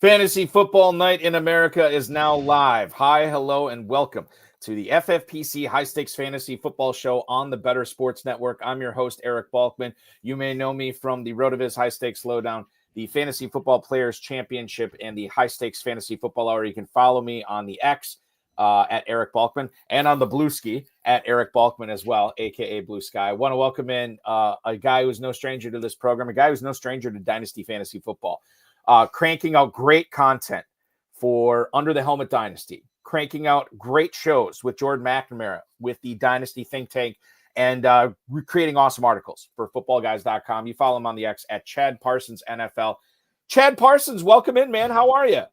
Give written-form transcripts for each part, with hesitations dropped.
Fantasy Football Night in America is now live. Hi, hello, and welcome to the FFPC High Stakes Fantasy Football Show on the Better Sports Network. I'm your host, Eric Balkman. You may know me from the RotoViz High Stakes Lowdown, the Fantasy Football Players Championship, and the High Stakes Fantasy Football Hour. You can follow me on the X at Eric Balkman and on the Blue Ski at Eric Balkman as well, a.k.a. Blue Sky. I want to welcome in a guy who's no stranger to this program, a guy who's no stranger to Dynasty Fantasy Football. Cranking out great content for Under the Helmet Dynasty, cranking out great shows with Jordan McNamara with the Dynasty Think Tank, and creating awesome articles for Footballguys.com. You follow him on the X at Chad Parsons NFL. Chad Parsons, welcome in, man. How are you?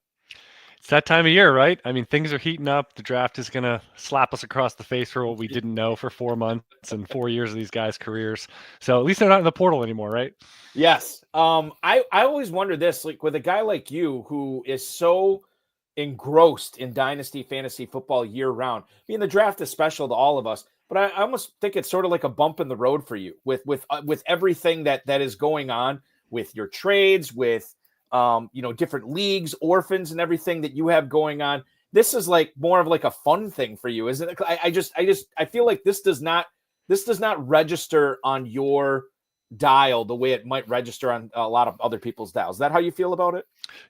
It's that time of year, right? I mean, things are heating up. The draft is going to slap us across the face for what we didn't know for 4 months and 4 years of these guys' careers. So at least they're not in the portal anymore, right? Yes. I always wonder this, like with a guy like you who is so engrossed in Dynasty Fantasy Football year round. I mean, the draft is special to all of us, but I almost think it's sort of like a bump in the road for you with everything that is going on with your trades, with different leagues, orphans, and everything that you have going on. This is like more of like a fun thing for you, isn't it? I feel like this does not register on your dial the way it might register on a lot of other people's dials. Is that how you feel about it?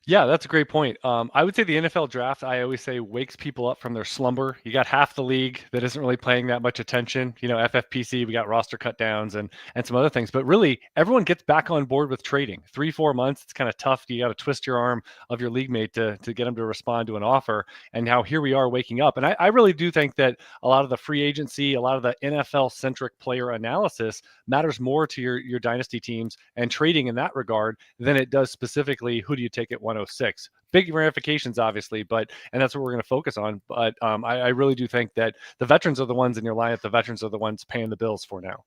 Yeah, that's a great point. I would say the NFL draft, I always say, wakes people up from their slumber. You got half the league that isn't really paying that much attention. You know, FFPC, we got roster cut downs and some other things. But really, everyone gets back on board with trading. 3-4 months, it's kind of tough. You got to twist your arm of your league mate to get them to respond to an offer. And now here we are waking up. And I really do think that a lot of the free agency, a lot of the NFL-centric player analysis matters more to your dynasty teams and trading in that regard than it does specifically who do you take at 106. Big ramifications, obviously, and that's what we're going to focus on. But I really do think that the veterans are the ones in your lineup. The veterans are the ones paying the bills for now.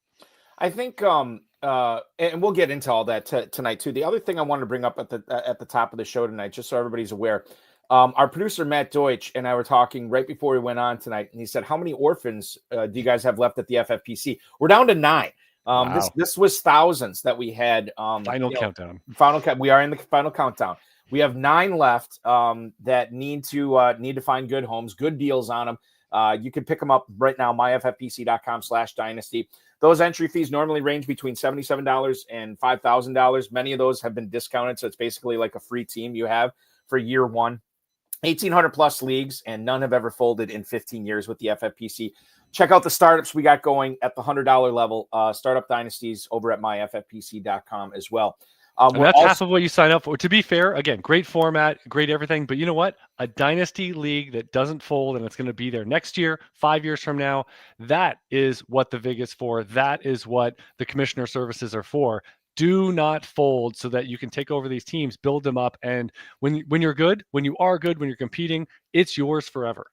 I think, and we'll get into all that tonight too. The other thing I wanted to bring up at the top of the show tonight, just so everybody's aware, our producer Matt Deutsch and I were talking right before we went on tonight, and he said, "How many orphans do you guys have left at the FFPC?" We're down to 9. Wow. This was thousands that we had. Final countdown. We are in the final countdown. We have 9 left that need to find good homes, good deals on them. You can pick them up right now, myffpc.com/dynasty. Those entry fees normally range between $77 and $5,000. Many of those have been discounted, so it's basically like a free team you have for year one. 1,800 plus leagues, and none have ever folded in 15 years with the FFPC. Check out the startups we got going at the $100 level, startup dynasties over at myffpc.com as well. And that's half of what you sign up for. To be fair, again, great format, great everything. But you know what? A dynasty league that doesn't fold and it's going to be there next year, 5 years from now, that is what the VIG is for. That is what the commissioner services are for. Do not fold so that you can take over these teams, build them up. And when you're good, when you are good, when you're competing, it's yours forever.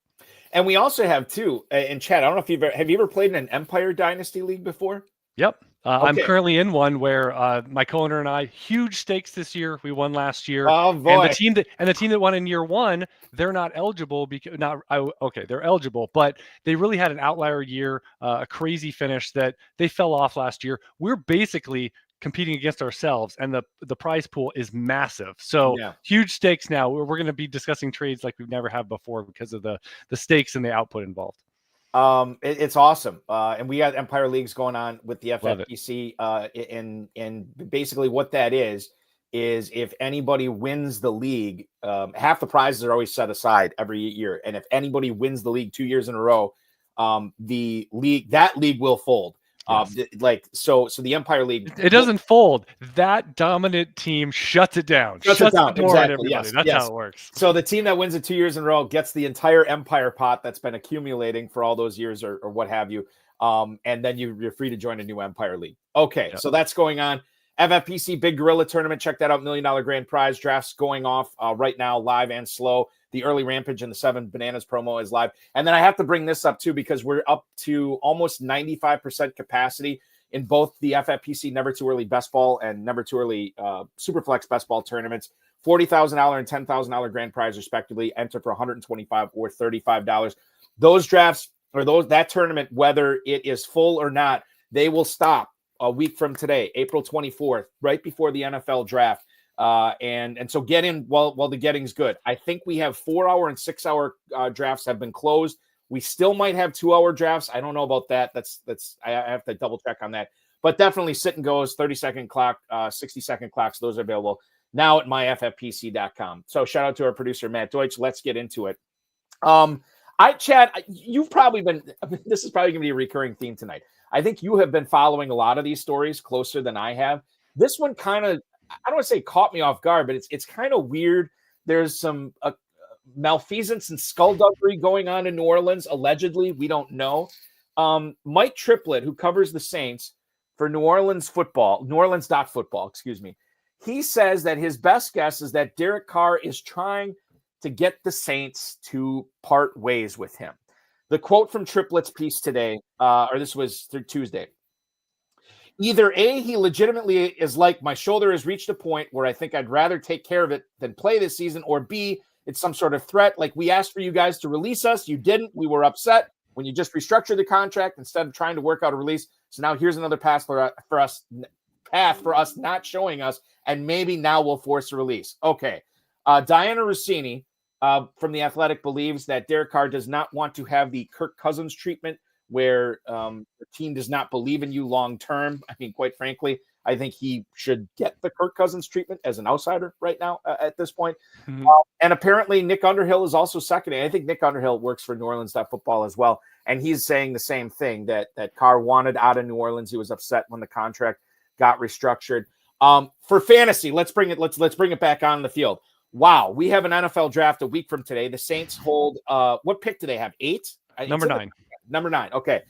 And we also have too, and Chad, I don't know if have you ever played in an Empire Dynasty League before? Yep. Okay. I'm currently in one where my co-owner and I, huge stakes this year. We won last year. Oh boy! And the team that won in year one, they're not eligible because they're eligible, but they really had an outlier year, a crazy finish that they fell off last year. We're basically competing against ourselves, and the prize pool is massive. So huge stakes now. We're going to be discussing trades like we've never had before because of the stakes and the output involved. It's awesome. And we got Empire Leagues going on with the FFPC. And basically what that is if anybody wins the league, half the prizes are always set aside every year. And if anybody wins the league 2 years in a row, that league will fold. Yes. So the Empire League, it doesn't fold. That dominant team shuts it down. Shuts it down. Exactly. Yes. That's how it works. So the team that wins it 2 years in a row gets the entire Empire pot that's been accumulating for all those years or what have you. And then you're free to join a new Empire League. Okay. Yep. So that's going on. FFPC Big Gorilla Tournament. Check that out. $1 million grand prize drafts going off right now, live and slow. The early Rampage and the 7 Bananas promo is live. And then I have to bring this up too, because we're up to almost 95% capacity in both the FFPC Never Too Early Best Ball and Never Too Early Superflex Best Ball tournaments. $40,000 and $10,000 grand prize respectively. Enter for $125 or $35. Those drafts or that tournament, whether it is full or not, they will stop a week from today, April 24th, right before the NFL draft. And so get in while the getting's good. I think we have 4-hour and 6-hour drafts have been closed. We still might have 2-hour drafts. I don't know about that. I have to double check on that. But definitely sit and goes, 30-second clock, 60-second clocks. Those are available now at myffpc.com. So shout out to our producer, Matt Deutsch. Let's get into it. Chad, you've probably been, this is probably going to be a recurring theme tonight. I think you have been following a lot of these stories closer than I have. This one kind of, I don't want to say caught me off guard, but it's kind of weird. There's some malfeasance and skullduggery going on in New Orleans, allegedly. We don't know. Mike Triplett, who covers the Saints for New Orleans.football, excuse me. He says that his best guess is that Derek Carr is trying to get the Saints to part ways with him. The quote from Triplett's piece today, or this was through Tuesday. Either A, he legitimately is like, my shoulder has reached a point where I think I'd rather take care of it than play this season, or B, it's some sort of threat. Like, we asked for you guys to release us. You didn't. We were upset when you just restructured the contract instead of trying to work out a release. So now here's another path for us not showing us, and maybe now we'll force a release. Okay. Diana Rossini from The Athletic believes that Derek Carr does not want to have the Kirk Cousins treatment where the team does not believe in you long term. I mean, quite frankly, I think he should get the Kirk Cousins treatment as an outsider right now at this point. Mm-hmm. And apparently Nick Underhill is also seconding. I think Nick Underhill works for New Orleans.football as well. And he's saying the same thing, that Carr wanted out of New Orleans. He was upset when the contract got restructured. For fantasy, let's bring it back on the field. Wow, we have an NFL draft a week from today. The Saints hold what pick do they have? 8? Number 9. Number 9. Okay.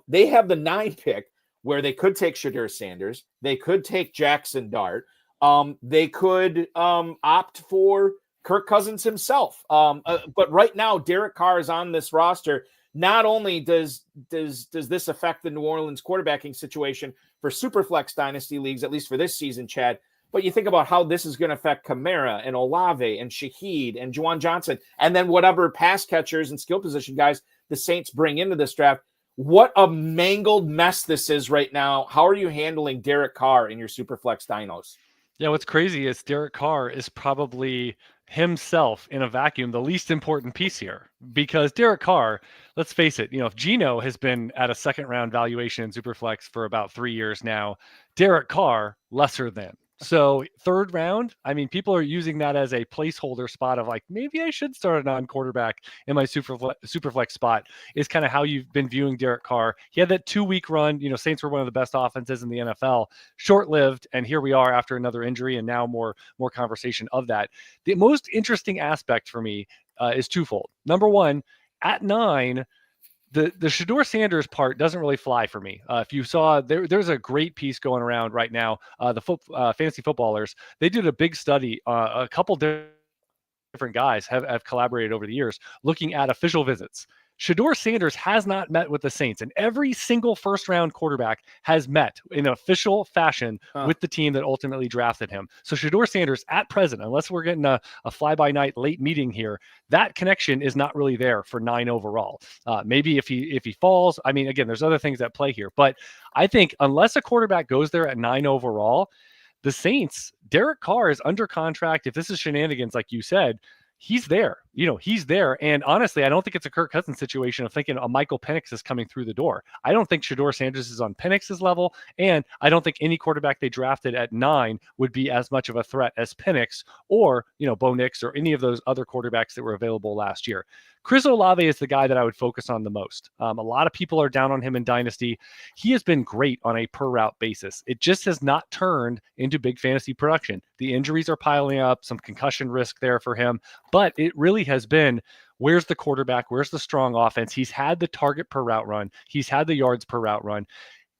They have the 9 pick where they could take Shedeur Sanders. They could take Jaxson Dart. They could opt for Kirk Cousins himself. But right now, Derek Carr is on this roster. Not only does this affect the New Orleans quarterbacking situation for Superflex Dynasty leagues, at least for this season, Chad, but you think about how this is going to affect Kamara and Olave and Shaheed and Juwan Johnson, and then whatever pass catchers and skill position guys the Saints bring into this draft. What a mangled mess this is right now. How are you handling Derek Carr in your Superflex Dinos? Yeah, what's crazy is Derek Carr is probably himself in a vacuum the least important piece here, because Derek Carr, let's face it, if Geno has been at a second round valuation in Superflex for about 3 years now, Derek Carr lesser than. So 3rd round, I mean, people are using that as a placeholder spot of like, maybe I should start a non-quarterback in my Superflex spot, is kind of how you've been viewing Derek Carr. He had that 2-week run. Saints were one of the best offenses in the NFL, short-lived. And here we are after another injury, and now more conversation of that. The most interesting aspect for me is twofold. Number one, at 9, the Shedeur Sanders part doesn't really fly for me. If you saw, there's a great piece going around right now. The fantasy footballers, they did a big study. A couple different guys have collaborated over the years looking at official visits. Shedeur Sanders has not met with the Saints, and every single first-round quarterback has met in official fashion with the team that ultimately drafted him. So Shedeur Sanders, at present, unless we're getting a fly-by-night late meeting here, that connection is not really there for 9 overall. Maybe if he falls, I mean, again, there's other things at play here. But I think unless a quarterback goes there at 9 overall, the Saints, Derek Carr is under contract. If this is shenanigans, like you said, he's there. He's there. And honestly, I don't think it's a Kirk Cousins situation of thinking a Michael Penix is coming through the door. I don't think Shedeur Sanders is on Penix's level, and I don't think any quarterback they drafted at 9 would be as much of a threat as Penix or, Bo Nix or any of those other quarterbacks that were available last year. Chris Olave is the guy that I would focus on the most. A lot of people are down on him in Dynasty. He has been great on a per route basis. It just has not turned into big fantasy production. The injuries are piling up, some concussion risk there for him, but it really has been, where's the quarterback? Where's the strong offense? He's had the target per route run. He's had the yards per route run.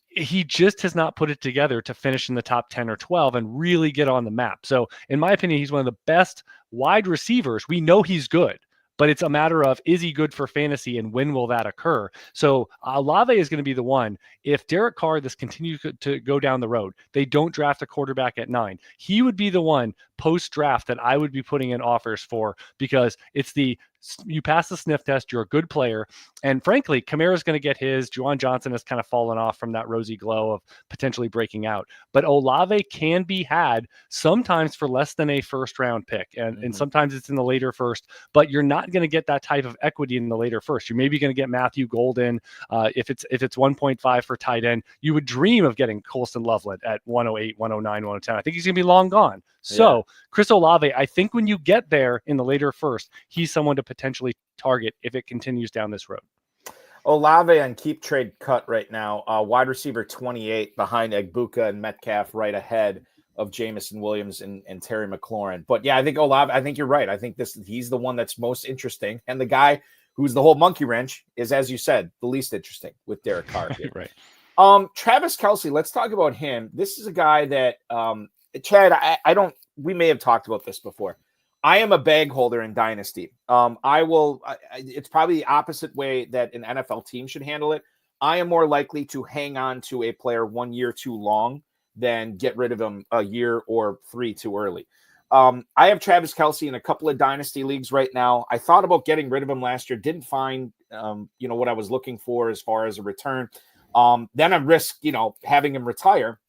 He just has not put it together to finish in the top 10 or 12 and really get on the map. So in my opinion, he's one of the best wide receivers. We know he's good, but it's a matter of, is he good for fantasy and when will that occur? So Olave is going to be the one. If Derek Carr, this continues to go down the road, they don't draft a quarterback at 9, he would be the one post-draft that I would be putting in offers for, because it's the You pass the sniff test. You're a good player. And frankly, Kamara's going to get his. Juwan Johnson has kind of fallen off from that rosy glow of potentially breaking out. But Olave can be had sometimes for less than a first-round pick. And sometimes it's in the later first. But you're not going to get that type of equity in the later first. You're maybe going to get Matthew Golden. If it's 1.5 for tight end, you would dream of getting Colston Loveland at 108, 109, 110. I think he's going to be long gone. So Chris Olave, I think when you get there in the later first, he's someone to potentially target if it continues down this road. Olave on keep trade cut right now, wide receiver 28 behind Egbuka and Metcalf, right ahead of Jamison Williams and Terry McLaurin. But yeah, I think Olave, I think you're right. I think he's the one that's most interesting. And the guy who's the whole monkey wrench is, as you said, the least interesting with Derek Carr. Right. Travis Kelce, let's talk about him. This is a guy that, Chad, we may have talked about this before. I am a bag holder in Dynasty. It's probably the opposite way that an NFL team should handle it. I am more likely to hang on to a player 1 year too long than get rid of him a year or 3 too early. I have Travis Kelce in a couple of Dynasty leagues right now. I thought about getting rid of him last year. Didn't find, what I was looking for as far as a return. Then I risked, having him retire.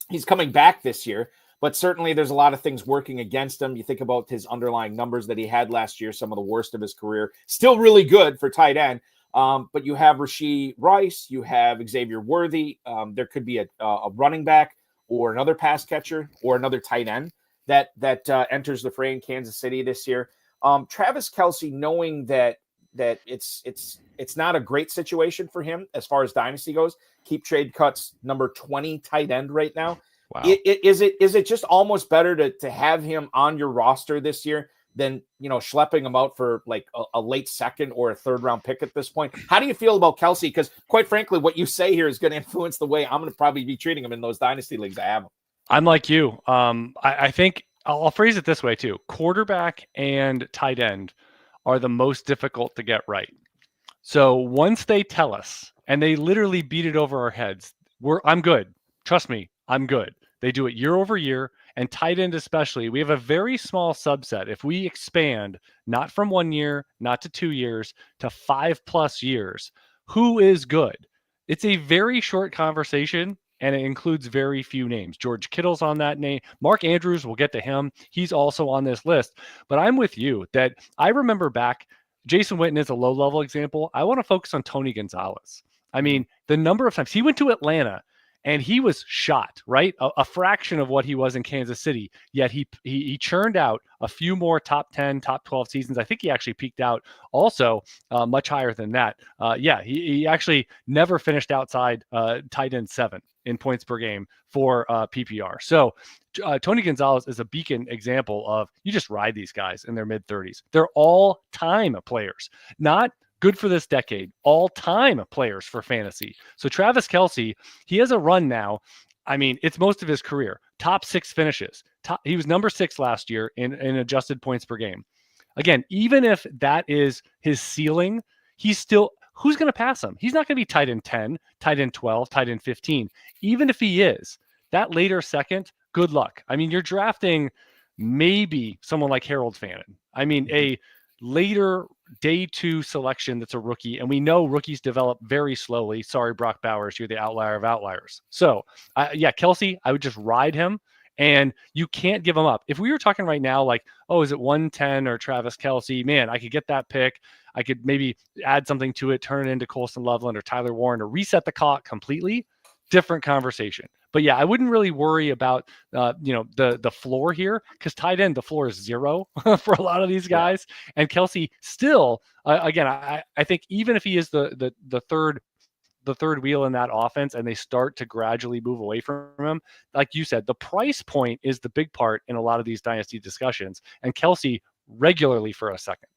He's coming back this year. But certainly there's a lot of things working against him. You think about his underlying numbers that he had last year, some of the worst of his career. Still really good for tight end. But you have Rashee Rice. You have Xavier Worthy. There could be a running back or another pass catcher or another tight end that enters the fray in Kansas City this year. Travis Kelce, knowing that it's not a great situation for him as far as Dynasty goes. Keep trade cuts number 20 tight end right now. Wow. Is it just almost better to have him on your roster this year than, schlepping him out for like a late second or a third round pick at this point? How do you feel about Kelce? Because quite frankly, what you say here is going to influence the way I'm going to probably be treating him in those Dynasty leagues I have him. I'm like you. I think I'll phrase it this way too. Quarterback and tight end are the most difficult to get right. So once they tell us, and they literally beat it over our heads, I'm good. Trust me, I'm good. They do it year over year, and tight end especially. We have a very small subset. If we expand, not from 1 year, not to 2 years, to 5+ years, who is good? It's a very short conversation, and it includes very few names. George Kittle's on that name. Mark Andrews, we'll get to him. He's also on this list. But I'm with you that I remember back, Jason Witten is a low-level example. I want to focus on Tony Gonzalez. I mean, the number of times he went to Atlanta, and he was shot, right? A fraction of what he was in Kansas City, yet he churned out a few more top 10, top 12 seasons. I think he actually peaked out also much higher than that. He actually never finished outside tight end 7 in points per game for PPR. So Tony Gonzalez is a beacon example of you just ride these guys in their mid-30s. They're all-time players, not good for this decade, all-time players for fantasy. So Travis Kelce, he has a run now. I mean, it's most of his career. Top 6 finishes. He was number 6 last year in adjusted points per game. Again, even if that is his ceiling, he's still, who's going to pass him? He's not going to be tight end 10, tight end 12, tight end 15. Even if he is, that later second, good luck. I mean, you're drafting maybe someone like Harold Fannin. I mean, a later day 2 selection that's a rookie, and we know rookies develop very slowly. Sorry, Brock Bowers, you're the outlier of outliers. So, Kelce, I would just ride him, and you can't give him up. If we were talking right now, like, is it 110 or Travis Kelce? Man, I could get that pick. I could maybe add something to it, turn it into Colston Loveland or Tyler Warren to reset the clock completely. Different conversation. But yeah, I wouldn't really worry about the floor here, because tight end, the floor is 0 for a lot of these guys. Yeah. And Kelce still, again, I think even if he is the third wheel in that offense and they start to gradually move away from him, like you said, the price point is the big part in a lot of these dynasty discussions, and Kelce regularly for a second.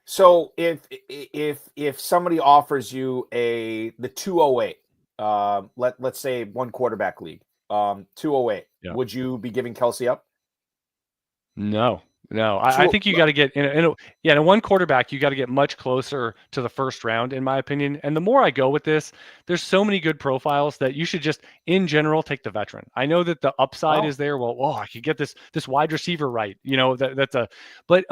So if somebody offers you the 208, let's say one quarterback league, 208, would you be giving Kelce up? No. I think you got to get in a one quarterback, you got to get much closer to the first round, in my opinion. And the more I go with this, there's so many good profiles that you should just, in general, take the veteran. I know that the upside is there. Well, I could get this wide receiver right. But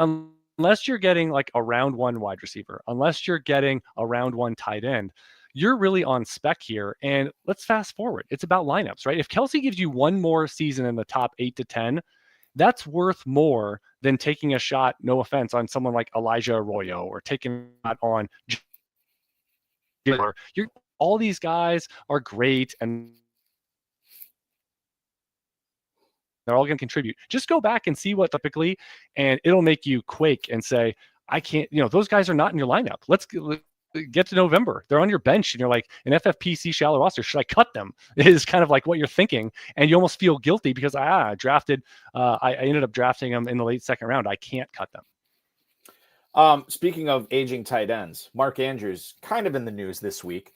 unless you're getting like a round one wide receiver, unless you're getting a round one tight end, you're really on spec here. And let's fast forward. It's about lineups, right? If Kelce gives you one more season in the top 8 to 10, that's worth more than taking a shot, no offense, on someone like Elijah Arroyo or taking a shot on all these guys are great and they're all going to contribute. Just go back and see what typically, and it'll make you quake and say, I can't, those guys are not in your lineup. Let's get to November. They're on your bench and you're like, an FFPC shallow roster, should I cut them? It is kind of like what you're thinking. And you almost feel guilty because I ended up drafting them in the late second round. I can't cut them. Speaking of aging tight ends, Mark Andrews kind of in the news this week.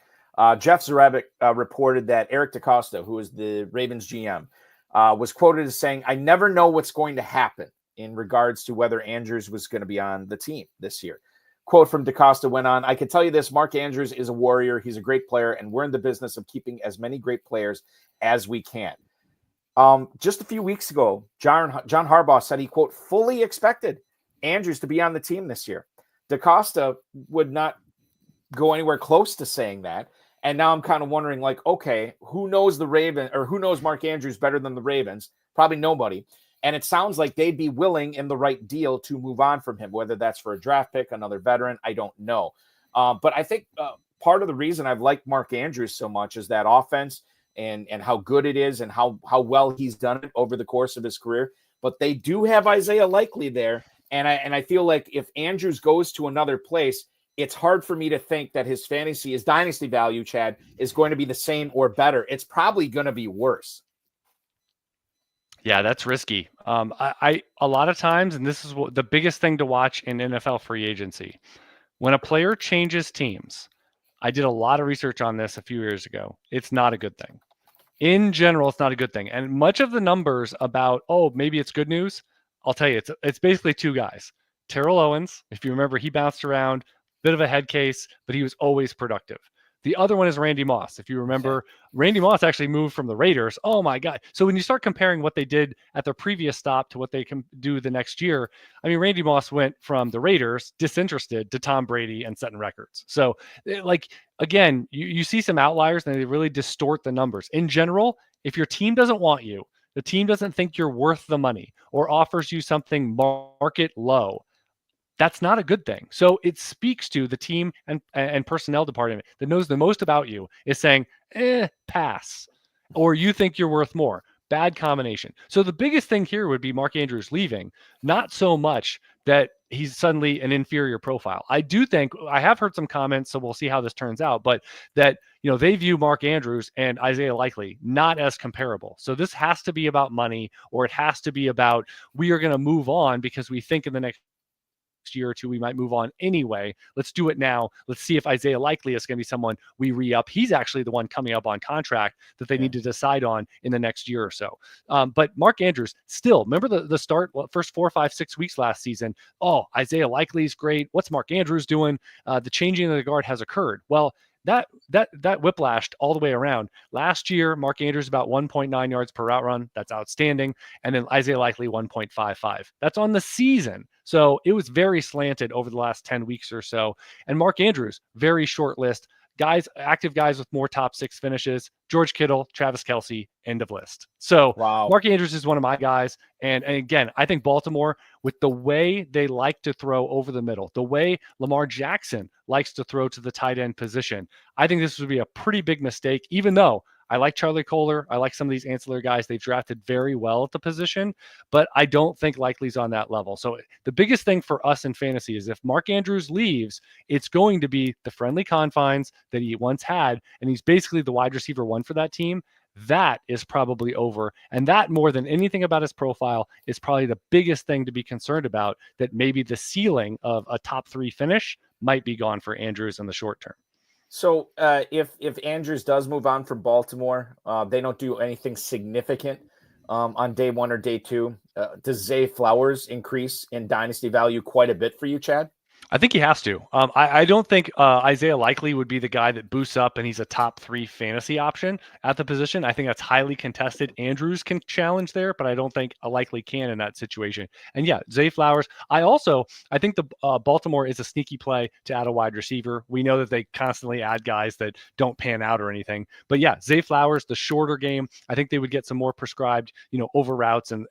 Jeff Zarabek reported that Eric DeCosta, who is the Ravens GM, was quoted as saying, I never know what's going to happen in regards to whether Andrews was going to be on the team this year. Quote from DeCosta went on, I can tell you this, Mark Andrews is a warrior. He's a great player, and we're in the business of keeping as many great players as we can. Just a few weeks ago, John Harbaugh said he, quote, fully expected Andrews to be on the team this year. DeCosta would not go anywhere close to saying that. And now I'm kind of wondering, like, okay, who knows who knows Mark Andrews better than the Ravens? Probably nobody. And it sounds like they'd be willing in the right deal to move on from him, whether that's for a draft pick, another veteran, I don't know. But I think part of the reason I've liked Mark Andrews so much is that offense and how good it is and how well he's done it over the course of his career. But they do have Isaiah Likely there. And I feel like if Andrews goes to another place, it's hard for me to think that his dynasty value, Chad, is going to be the same or better. It's probably going to be worse. Yeah, that's risky. A lot of times, and this is the biggest thing to watch in NFL free agency, when a player changes teams, I did a lot of research on this a few years ago. It's not a good thing. In general, it's not a good thing. And much of the numbers about, maybe it's good news, I'll tell you, it's basically two guys. Terrell Owens, if you remember, he bounced around, bit of a head case, but he was always productive. The other one is Randy Moss. If you remember, Randy Moss actually moved from the Raiders. Oh my God. So when you start comparing what they did at their previous stop to what they can do the next year, I mean, Randy Moss went from the Raiders disinterested to Tom Brady and setting records. So again, you see some outliers and they really distort the numbers. In general, if your team doesn't want you, the team doesn't think you're worth the money or offers you something market low, that's not a good thing. So it speaks to the team and personnel department that knows the most about you is saying, pass, or you think you're worth more. Bad combination. So the biggest thing here would be Mark Andrews leaving, not so much that he's suddenly an inferior profile. I do think, I have heard some comments, so we'll see how this turns out, but that, they view Mark Andrews and Isaiah Likely not as comparable. So this has to be about money, or it has to be about, we are going to move on because we think in the next year or two we might move on anyway. Let's do it now. Let's see if Isaiah Likely is going to be someone we re-up. He's actually the one coming up on contract that they need to decide on in the next year or so. But Mark Andrews, still, remember the start, first 4, 5, 6 weeks last season? Isaiah Likely is great. What's Mark Andrews doing? The changing of the guard has occurred. Well, that whiplashed all the way around. Last year, Mark Andrews about 1.9 yards per route run. That's outstanding. And then Isaiah Likely 1.55. That's on the season. So it was very slanted over the last 10 weeks or so. And Mark Andrews, very short list. Active guys with more top 6 finishes: George Kittle, Travis Kelce, end of list. So wow. Mark Andrews is one of my guys. And again, I think Baltimore, with the way they like to throw over the middle, the way Lamar Jackson likes to throw to the tight end position, I think this would be a pretty big mistake, even though I like Charlie Kohler. I like some of these ancillary guys. They've drafted very well at the position, but I don't think Likely's on that level. So the biggest thing for us in fantasy is if Mark Andrews leaves, it's going to be the friendly confines that he once had, and he's basically the wide receiver one for that team. That is probably over. And that, more than anything about his profile, is probably the biggest thing to be concerned about, that maybe the ceiling of a top 3 finish might be gone for Andrews in the short term. So if Andrews does move on from Baltimore, they don't do anything significant on day 1 or day 2. Does Zay Flowers increase in dynasty value quite a bit for you, Chad? I think he has to. I don't think Isaiah Likely would be the guy that boosts up and he's a top 3 fantasy option at the position. I think that's highly contested. Andrews can challenge there, but I don't think a Likely can in that situation. And yeah, Zay Flowers. I think the Baltimore is a sneaky play to add a wide receiver. We know that they constantly add guys that don't pan out or anything. But yeah, Zay Flowers, the shorter game, I think they would get some more prescribed, over routes and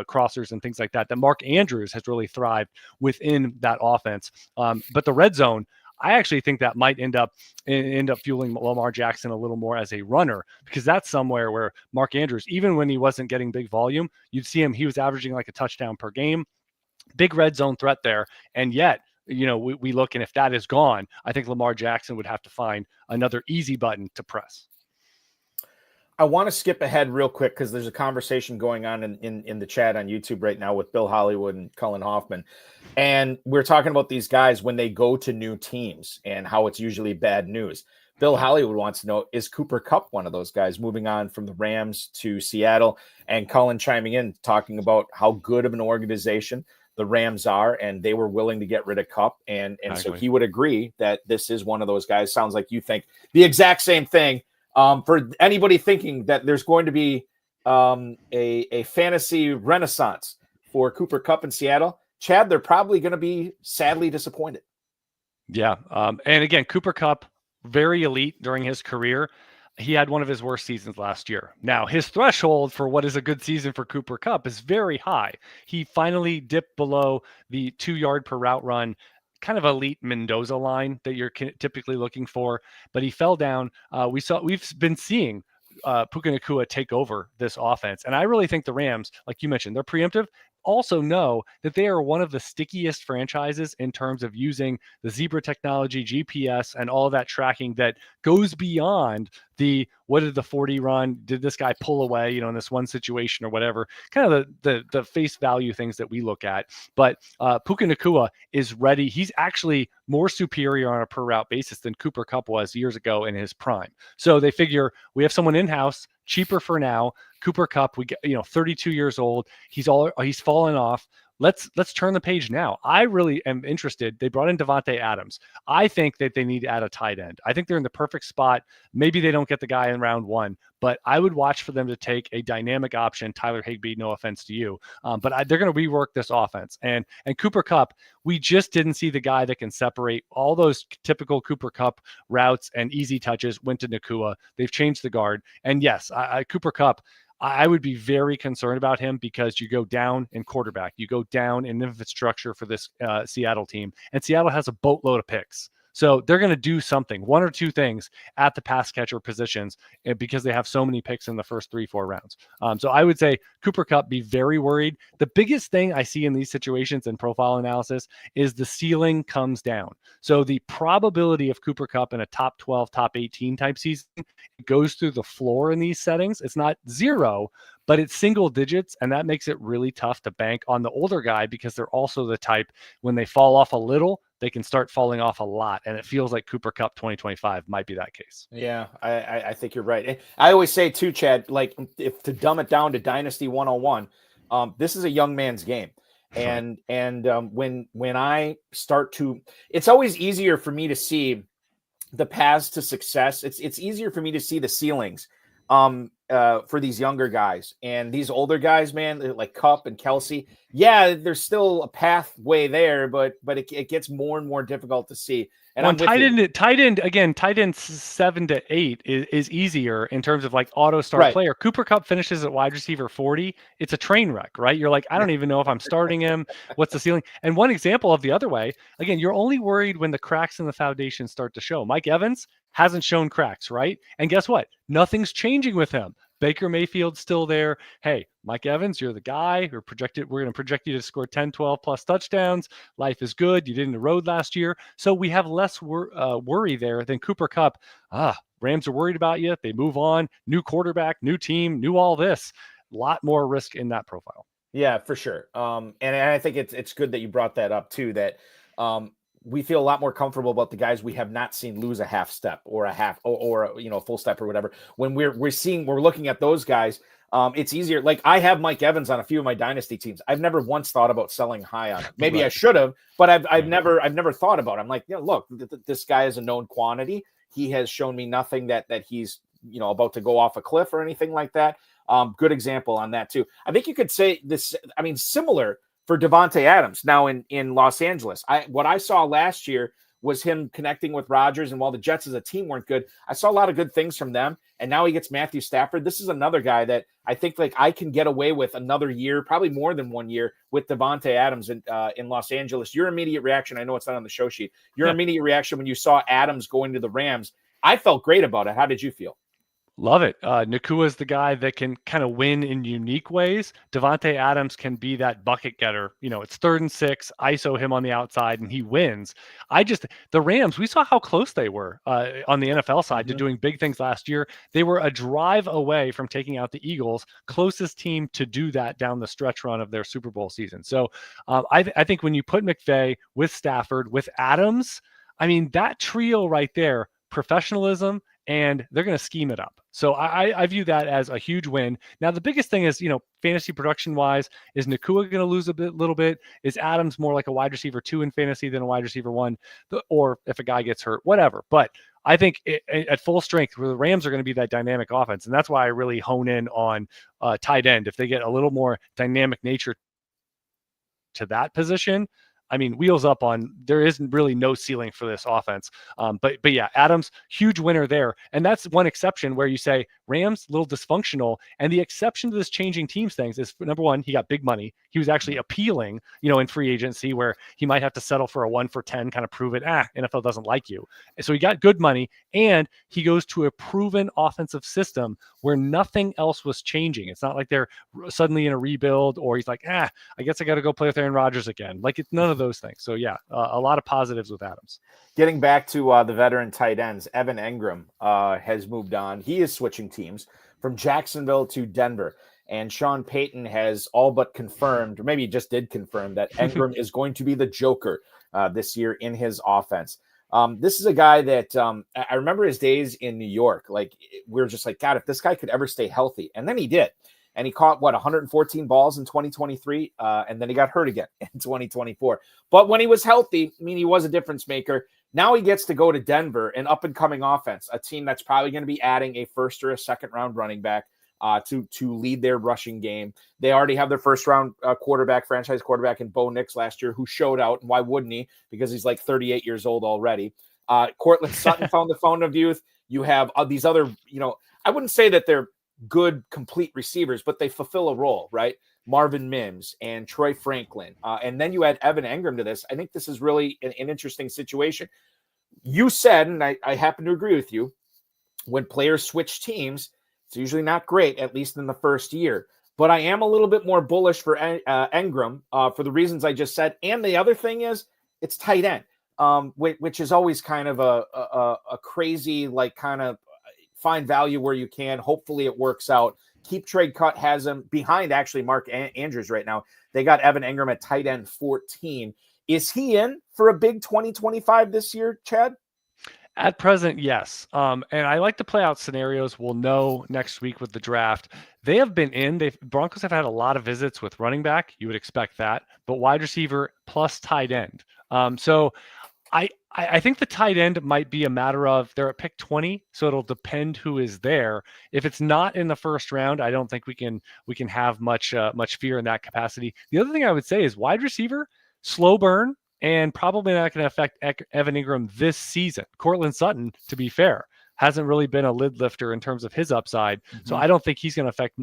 crossers and things like that. That Mark Andrews has really thrived within that offense. But the red zone, I actually think that might end up fueling Lamar Jackson a little more as a runner, because that's somewhere where Mark Andrews, even when he wasn't getting big volume, you'd see him, he was averaging like a touchdown per game, big red zone threat there. And yet, we look, and if that is gone, I think Lamar Jackson would have to find another easy button to press. I want to skip ahead real quick because there's a conversation going on in the chat on YouTube right now with Bill Hollywood and Cullen Hoffman. And we're talking about these guys when they go to new teams and how it's usually bad news. Bill Hollywood wants to know, is Cooper Kupp one of those guys moving on from the Rams to Seattle? And Cullen chiming in, talking about how good of an organization the Rams are, and they were willing to get rid of Kupp. And so he would agree that this is one of those guys. Sounds like you think the exact same thing. For anybody thinking that there's going to be a fantasy renaissance for Cooper Kupp in Seattle, Chad, they're probably going to be sadly disappointed. Yeah. And again, Cooper Kupp, very elite during his career. He had one of his worst seasons last year. Now, his threshold for what is a good season for Cooper Kupp is very high. He finally dipped below the 2-yard per route run, kind of elite Mendoza line that you're typically looking for, but he fell down. We've been seeing Puka Nacua take over this offense. And I really think the Rams, like you mentioned, they're preemptive, also know that they are one of the stickiest franchises in terms of using the Zebra technology, GPS, and all of that tracking that goes beyond the, what did the 40 run? Did this guy pull away, in this one situation or whatever, kind of the face value things that we look at. But Puka Nacua is ready. He's actually more superior on a per route basis than Cooper Kupp was years ago in his prime. So they figure, we have someone in-house, cheaper for now. Cooper Kupp, we get, 32 years old. He's fallen off. Let's turn the page now. I really am interested. They brought in Davante Adams. I think that they need to add a tight end. I think they're in the perfect spot. Maybe they don't get the guy in round 1, but I would watch for them to take a dynamic option. Tyler Higbee, no offense to you, but they're going to rework this offense. And Cooper Kupp, we just didn't see the guy that can separate all those typical Cooper Kupp routes and easy touches went to Nacua. They've changed the guard. And yes, Cooper Kupp, I would be very concerned about him because you go down in quarterback, you go down in infrastructure for this Seattle team, and Seattle has a boatload of picks. So they're going to do something, one or two things at the pass catcher positions because they have so many picks in the first 3-4 rounds. So I would say Cooper Kupp, be very worried. The biggest thing I see in these situations in profile analysis is the ceiling comes down. So the probability of Cooper Kupp in a top 12, top 18 type season, it goes through the floor in these settings. It's not 0, but it's single digits, and that makes it really tough to bank on the older guy because they're also the type, when they fall off a little, they can start falling off a lot. And it feels like Cooper Kupp 2025 might be that case. Yeah, I think you're right. I always say too, Chad, like if to dumb it down to Dynasty 101, this is a young man's game. And when I start to, it's always easier for me to see the paths to success. It's easier for me to see the ceilings for these younger guys, and these older guys, man, like Kupp and Kelce. Yeah, there's still a pathway there, but it gets more and more difficult to see. And well, tight end 7 to 8 is easier in terms of like auto start player. Cooper Kupp finishes at wide receiver 40. It's a train wreck, right? You're like, I don't even know if I'm starting him. What's the ceiling? And one example of the other way, again, you're only worried when the cracks in the foundation start to show. Mike Evans hasn't shown cracks, right? And guess what? Nothing's changing with him. Baker Mayfield's still there. Hey, Mike Evans, you're the guy. We're going to project you to score 10, 12 plus touchdowns. Life is good. You did in the road last year. So we have less worry there than Cooper Kupp. Rams are worried about you. They move on. New quarterback, new team, new all this. A lot more risk in that profile. Yeah, for sure. And I think it's good that you brought that up too, that we feel a lot more comfortable about the guys we have not seen lose a half step or a half or a full step or whatever. When we're looking at those guys, It's easier. Like I have Mike Evans on a few of my dynasty teams. I've never once thought about selling high on him. Maybe Right. I should have, but I've never thought about it. I'm like, look, this guy is a known quantity. He has shown me nothing that he's, about to go off a cliff or anything like that. Good example on that too. I think you could say this, similar for Davante Adams now in Los Angeles. What I saw last year was him connecting with Rodgers, and while the Jets as a team weren't good, I saw a lot of good things from them, and now he gets Matthew Stafford. This is another guy that I think like I can get away with another year, probably more than 1 year, with Davante Adams in Los Angeles. Your immediate reaction, I know it's not on the show sheet, immediate reaction when you saw Adams going to the Rams, I felt great about it. How did you feel? Love it. Nakua is the guy that can kind of win in unique ways. Davante Adams can be that bucket getter. It's 3rd and 6, ISO him on the outside, and he wins. The Rams, we saw how close they were on the NFL side to doing big things last year. They were a drive away from taking out the Eagles, closest team to do that down the stretch run of their Super Bowl season. So I think when you put McVay with Stafford, with Adams, that trio right there, professionalism, and they're going to scheme it up. So I view that as a huge win. Now, the biggest thing is, fantasy production wise, is Nakua going to lose a little bit? Is Adams more like a wide receiver 2 in fantasy than a wide receiver 1? Or if a guy gets hurt, whatever. But I think at full strength, the Rams are going to be that dynamic offense. And that's why I really hone in on tight end. If they get a little more dynamic nature to that position, wheels up on, there isn't really no ceiling for this offense. But yeah, Adams, huge winner there. And that's one exception where you say Rams, little dysfunctional. And the exception to this changing teams things is, number one, he got big money. He was actually appealing, in free agency where he might have to settle for a 1 for 10, kind of prove it. NFL doesn't like you. So he got good money, and he goes to a proven offensive system where nothing else was changing. It's not like they're suddenly in a rebuild, or he's like, I guess I got to go play with Aaron Rodgers again. Like, it's none of those things. So yeah, a lot of positives with Adams. Getting back to the veteran tight ends, Evan Engram has moved on. He is switching teams from Jacksonville to Denver. And Sean Payton has all but confirmed, or maybe he just did confirm, that Engram is going to be the Joker this year in his offense. This is a guy that I remember his days in New York. Like, we were just like, God, if this guy could ever stay healthy. And then he did. And he caught, 114 balls in 2023, and then he got hurt again in 2024. But when he was healthy, he was a difference maker. Now he gets to go to Denver, an up-and-coming offense, a team that's probably going to be adding a first or a second-round running back to lead their rushing game. They already have their first-round franchise quarterback in Bo Nix last year, who showed out. And why wouldn't he? Because he's like 38 years old already. Cortland Sutton found the phone of youth. You have these other, I wouldn't say that they're good, complete receivers, but they fulfill a role, right? Marvin Mims and Troy Franklin. And then you add Evan Engram to this. I think this is really an interesting situation. You said, and I happen to agree with you, when players switch teams, it's usually not great, at least in the first year. But I am a little bit more bullish for Engram for the reasons I just said. And the other thing is, it's tight end, which is always kind of a crazy, like, kind of find value where you can. Hopefully it works out. Keep Trade Cut has him behind actually Mark Andrews right now. They got Evan Engram at tight end 14. Is he in for a big 2025 this year, Chad? At present, yes. And I like to play out scenarios. We'll know next week with the draft. They have been in. Broncos have had a lot of visits with running back. You would expect that, but wide receiver plus tight end. So I think the tight end might be a matter of they're at pick 20, so it'll depend who is there. If it's not in the first round, I don't think we can have much fear in that capacity. The other thing I would say is wide receiver, slow burn, and probably not going to affect Evan Engram this season. Cortland Sutton, to be fair, hasn't really been a lid lifter in terms of his upside. Mm-hmm. So I don't think he's going to affect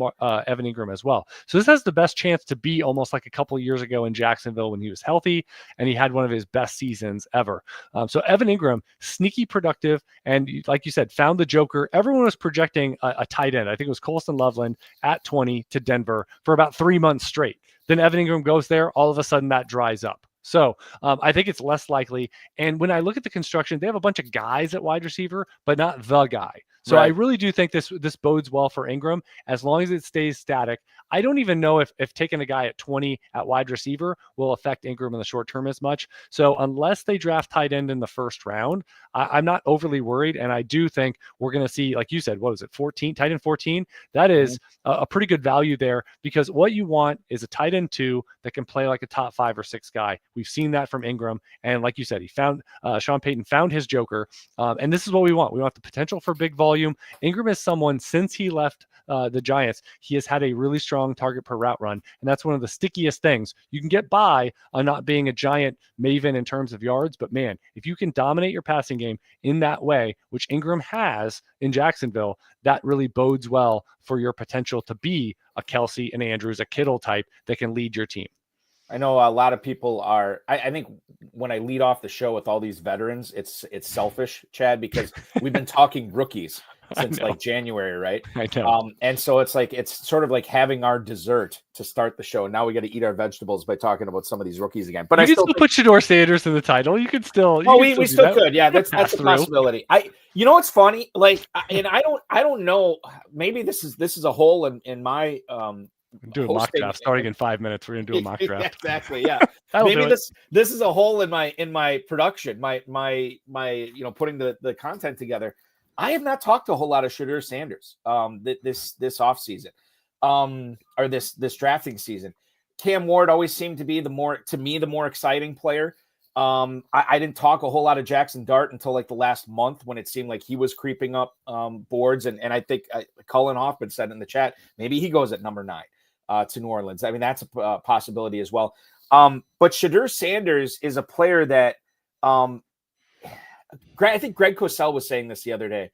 Evan Engram as well. So this has the best chance to be almost like a couple of years ago in Jacksonville when he was healthy and he had one of his best seasons ever. So Evan Engram, sneaky productive. And like you said, found the Joker. Everyone was projecting a tight end. I think it was Colston Loveland at 20 to Denver for about 3 months straight. Then Evan Engram goes there. All of a sudden that dries up. So I think it's less likely. And when I look at the construction, they have a bunch of guys at wide receiver, but not the guy. So I Right. really do think this bodes well for Engram as long as it stays static. I don't even know if taking a guy at 20 at wide receiver will affect Engram in the short term as much. So unless they draft tight end in the first round, I'm not overly worried. And I do think we're going to see, like you said, what was it, 14, tight end 14? That is a pretty good value there, because what you want is a tight end 2 that can play like a top 5 or 6 guy. We've seen that from Engram. And like you said, he found Sean Payton found his joker. And this is what we want. We want the potential for big volume. Engram is someone, since he left the Giants, he has had a really strong target per route run. And that's one of the stickiest things. You can get by on not being a giant maven in terms of yards, but man, if you can dominate your passing game in that way, which Engram has in Jacksonville, that really bodes well for your potential to be a Kelce and Andrews, a Kittle type that can lead your team. I know a lot of people are. I think when I lead off the show with all these veterans, it's selfish, Chad, because we've been talking rookies since like January, right? I know. And so it's sort of like having our dessert to start the show. Now we got to eat our vegetables by talking about some of these rookies again. But you I can still put Shedeur Sanders in the title. You could still. We still could. Yeah, that's a possibility. You know what's funny? Like, and I don't know. Maybe this is a hole in my do a mock draft starting in 5 minutes. We're gonna do a mock draft. Exactly. Yeah. Maybe this is a hole in my production, my putting the content together. I have not talked to a whole lot of Shedeur Sanders this off season, or this drafting season. Cam Ward always seemed to be the more exciting player. I didn't talk a whole lot of Jaxson Dart until like the last month, when it seemed like he was creeping up boards, and I think Cullen Hoffman said in the chat maybe he goes at number 9 to New Orleans. I mean, that's a possibility as well. But Shedeur Sanders is a player that I think Greg Cosell was saying this the other day.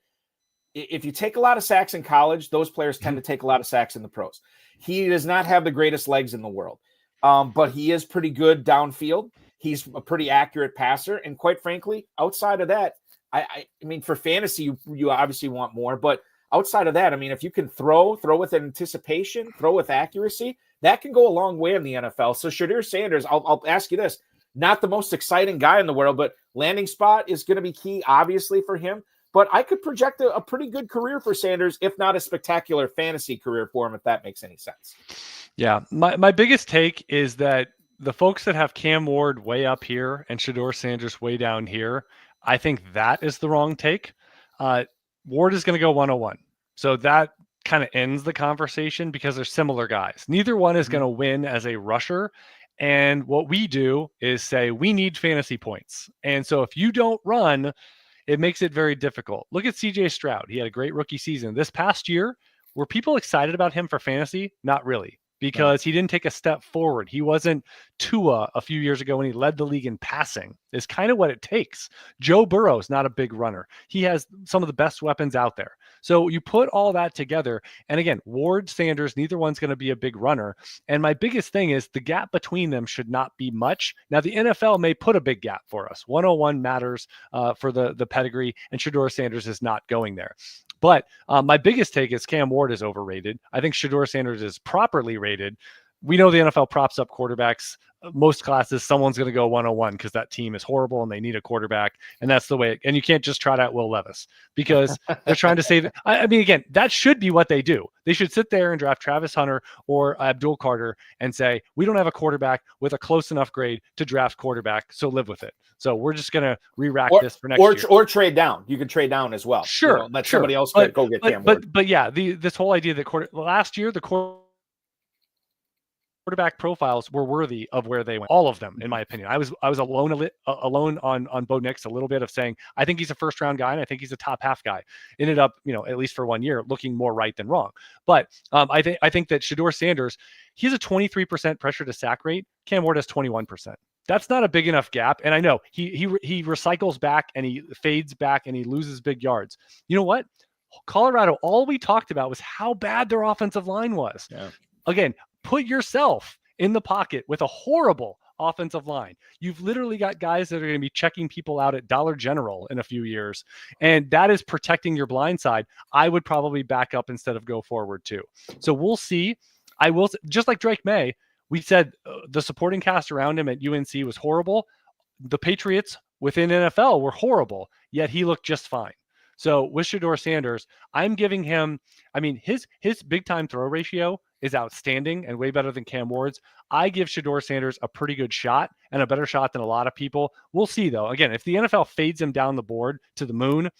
If you take a lot of sacks in college, those players tend to take a lot of sacks in the pros. He does not have the greatest legs in the world, but he is pretty good downfield. He's a pretty accurate passer. And quite frankly, outside of that, I mean, for fantasy, you obviously want more. But outside of that, I mean, if you can throw with anticipation, throw with accuracy, that can go a long way in the NFL. So Shedeur Sanders, I'll ask you this. Not the most exciting guy in the world, but landing spot is going to be key, obviously, for him. But I could project a pretty good career for Sanders, if not a spectacular fantasy career for him, if that makes any sense. Yeah. My biggest take is that the folks that have Cam Ward way up here and Shedeur Sanders way down here, I think that is the wrong take. Ward is going to go 101. So that kind of ends the conversation, because they're similar guys. Neither one is going to win as a rusher. And what we do is say we need fantasy points. And so if you don't run, it makes it very difficult. Look at CJ Stroud. He had a great rookie season. This past year, were people excited about him for fantasy? Not really, because he didn't take a step forward. He wasn't Tua a few years ago when he led the league in passing. Is kind of what it takes. Joe Burrow's not a big runner. He has some of the best weapons out there. So you put all that together, and again, Ward, Sanders, neither one's going to be a big runner. And my biggest thing is the gap between them should not be much. Now, the NFL may put a big gap for us. 101 matters for the pedigree, and Shedeur Sanders is not going there. But my biggest take is Cam Ward is overrated. I think Shedeur Sanders is properly rated. We know the NFL props up quarterbacks. Most classes, someone's going to go 101 because that team is horrible and they need a quarterback. And that's the way. And you can't just trot out Will Levis, because they're trying to save it. I mean, again, that should be what they do. They should sit there and draft Travis Hunter or Abdul Carter and say, we don't have a quarterback with a close enough grade to draft quarterback, so live with it. So we're just going to re-rack this for next year. Or trade down. You can trade down as well. Sure. Let somebody else go get Cam Ward. But yeah, this whole idea that last year, the quarterback profiles were worthy of where they went. All of them, in my opinion. I was alone on Bo Nix a little bit of saying, I think he's a first round guy and I think he's a top half guy. Ended up, at least for 1 year, looking more right than wrong. But I think that Shedeur Sanders, he's a 23% pressure to sack rate. Cam Ward has 21%. That's not a big enough gap. And I know he recycles back and he fades back and he loses big yards. You know what? Colorado, all we talked about was how bad their offensive line was. Yeah. Again, put yourself in the pocket with a horrible offensive line. You've literally got guys that are going to be checking people out at Dollar General in a few years, and that is protecting your blind side. I would probably back up instead of go forward too. So we'll see. I will, just like Drake May, we said the supporting cast around him at UNC was horrible. The Patriots within NFL were horrible, yet he looked just fine. So with Shedeur Sanders, I'm giving him, I mean, his big time throw ratio is outstanding and way better than Cam Ward's. I give Shedeur Sanders a pretty good shot and a better shot than a lot of people. We'll see, though. Again, if the NFL fades him down the board to the moon,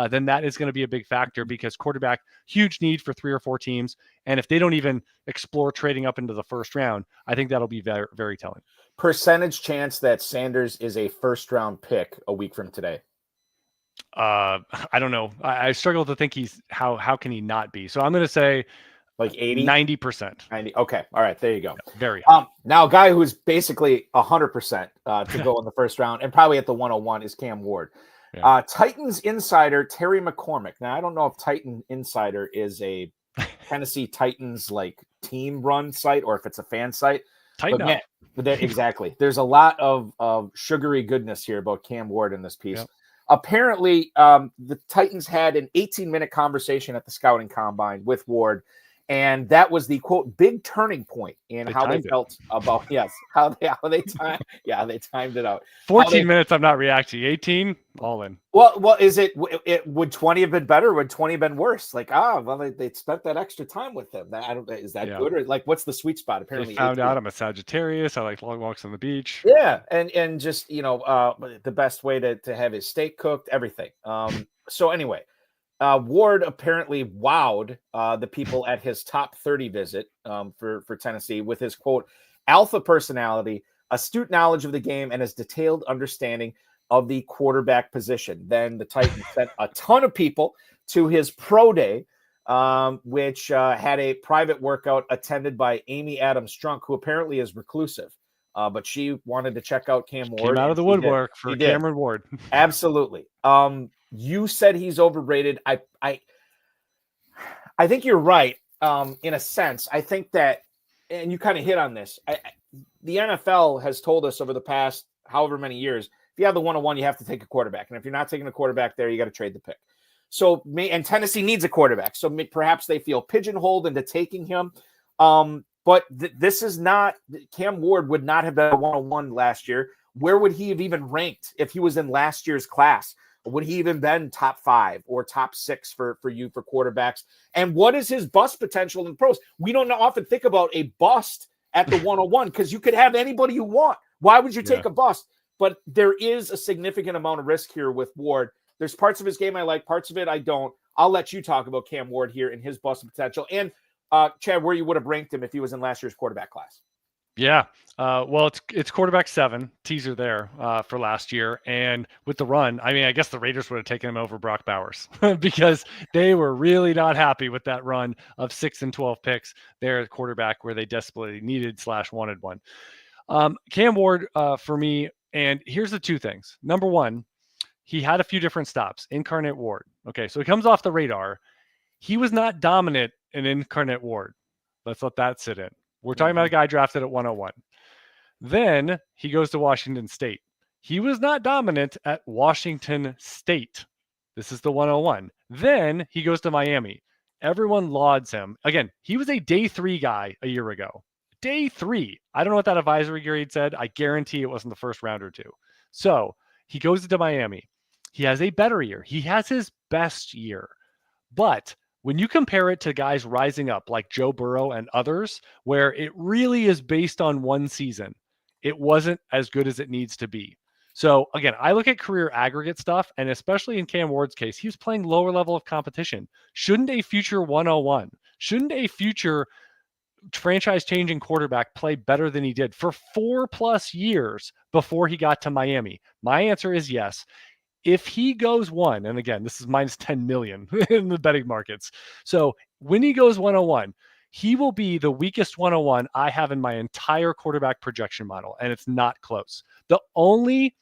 then that is going to be a big factor because quarterback, huge need for 3 or 4 teams. And if they don't even explore trading up into the first round, I think that'll be very, very telling. Percentage chance that Sanders is a first-round pick a week from today? I don't know. I struggle to think how can he not be? So I'm going to say like 80, 90%. 90. Okay. All right. There you go. Yeah, very high. Now a guy who's basically 100% to go in the first round and probably at the 101 is Cam Ward. Yeah. Titans insider Terry McCormick. Now I don't know if Titan Insider is a Tennessee Titans like team run site or if it's a fan site. Tighten up. Exactly. There's a lot of sugary goodness here about Cam Ward in this piece. Yep. Apparently, the Titans had an 18-minute conversation at the scouting combine with Ward, and that was the quote big turning point in how they felt about how they timed it out. 14 minutes, I'm not reacting. 18, all in. Well, is it would 20 have been better? Would 20 have been worse? Like they spent that extra time with them. Is that good or like what's the sweet spot? Apparently, they found out I'm a Sagittarius. I like long walks on the beach. Yeah, and just the best way to have his steak cooked, everything. So anyway. Ward apparently wowed the people at his top 30 visit for Tennessee with his, quote, alpha personality, astute knowledge of the game, and his detailed understanding of the quarterback position. Then the Titans sent a ton of people to his pro day, which had a private workout attended by Amy Adams Strunk, who apparently is reclusive. But she wanted to check out Cam Ward. Came out of the woodwork for Cameron Ward. Absolutely. You said he's overrated. I think you're right. In a sense, I think that, and you kind of hit on this. The NFL has told us over the past however many years, if you have the 101, you have to take a quarterback. And if you're not taking a quarterback there, you got to trade the pick. So, and Tennessee needs a quarterback. So perhaps they feel pigeonholed into taking him. But this is not, Cam Ward would not have been a 101 last year. Where would he have even ranked if he was in last year's class? Would he even been top 5 or top 6 for quarterbacks? And what is his bust potential in the pros? We don't often think about a bust at the 101 because you could have anybody you want. Why would you take a bust? But there is a significant amount of risk here with Ward. There's parts of his game I like, parts of it I don't. I'll let you talk about Cam Ward here and his bust potential. And Chad, where you would have ranked him if he was in last year's quarterback class. Yeah. Well, it's quarterback 7 teaser there for last year. And with the run, I mean, I guess the Raiders would have taken him over Brock Bowers because they were really not happy with that run of 6 and 12 picks there at quarterback where they desperately needed / wanted one. Cam Ward for me. And here's the 2 things. Number 1, he had a few different stops. Incarnate Ward. Okay. So he comes off the radar. He was not dominant in Incarnate Ward. Let's let that sit in. We're talking about a guy drafted at 101. Then he goes to Washington State. He was not dominant at Washington State. This is the 101. Then he goes to Miami. Everyone lauds him. Again, he was a day 3 guy a year ago. Day 3. I don't know what that advisory grade said. I guarantee it wasn't the first round or 2. So he goes to Miami. He has a better year. He has his best year. But when you compare it to guys rising up like Joe Burrow and others, where it really is based on one season, it wasn't as good as it needs to be. So again, I look at career aggregate stuff, and especially in Cam Ward's case, he was playing lower level of competition. Shouldn't a future 101, shouldn't a future franchise-changing quarterback play better than he did for 4+ years before he got to Miami? My answer is yes. If he goes 1, and again, this is minus 10 million in the betting markets. So when he goes 101, he will be the weakest 101 I have in my entire quarterback projection model, and it's not close. The only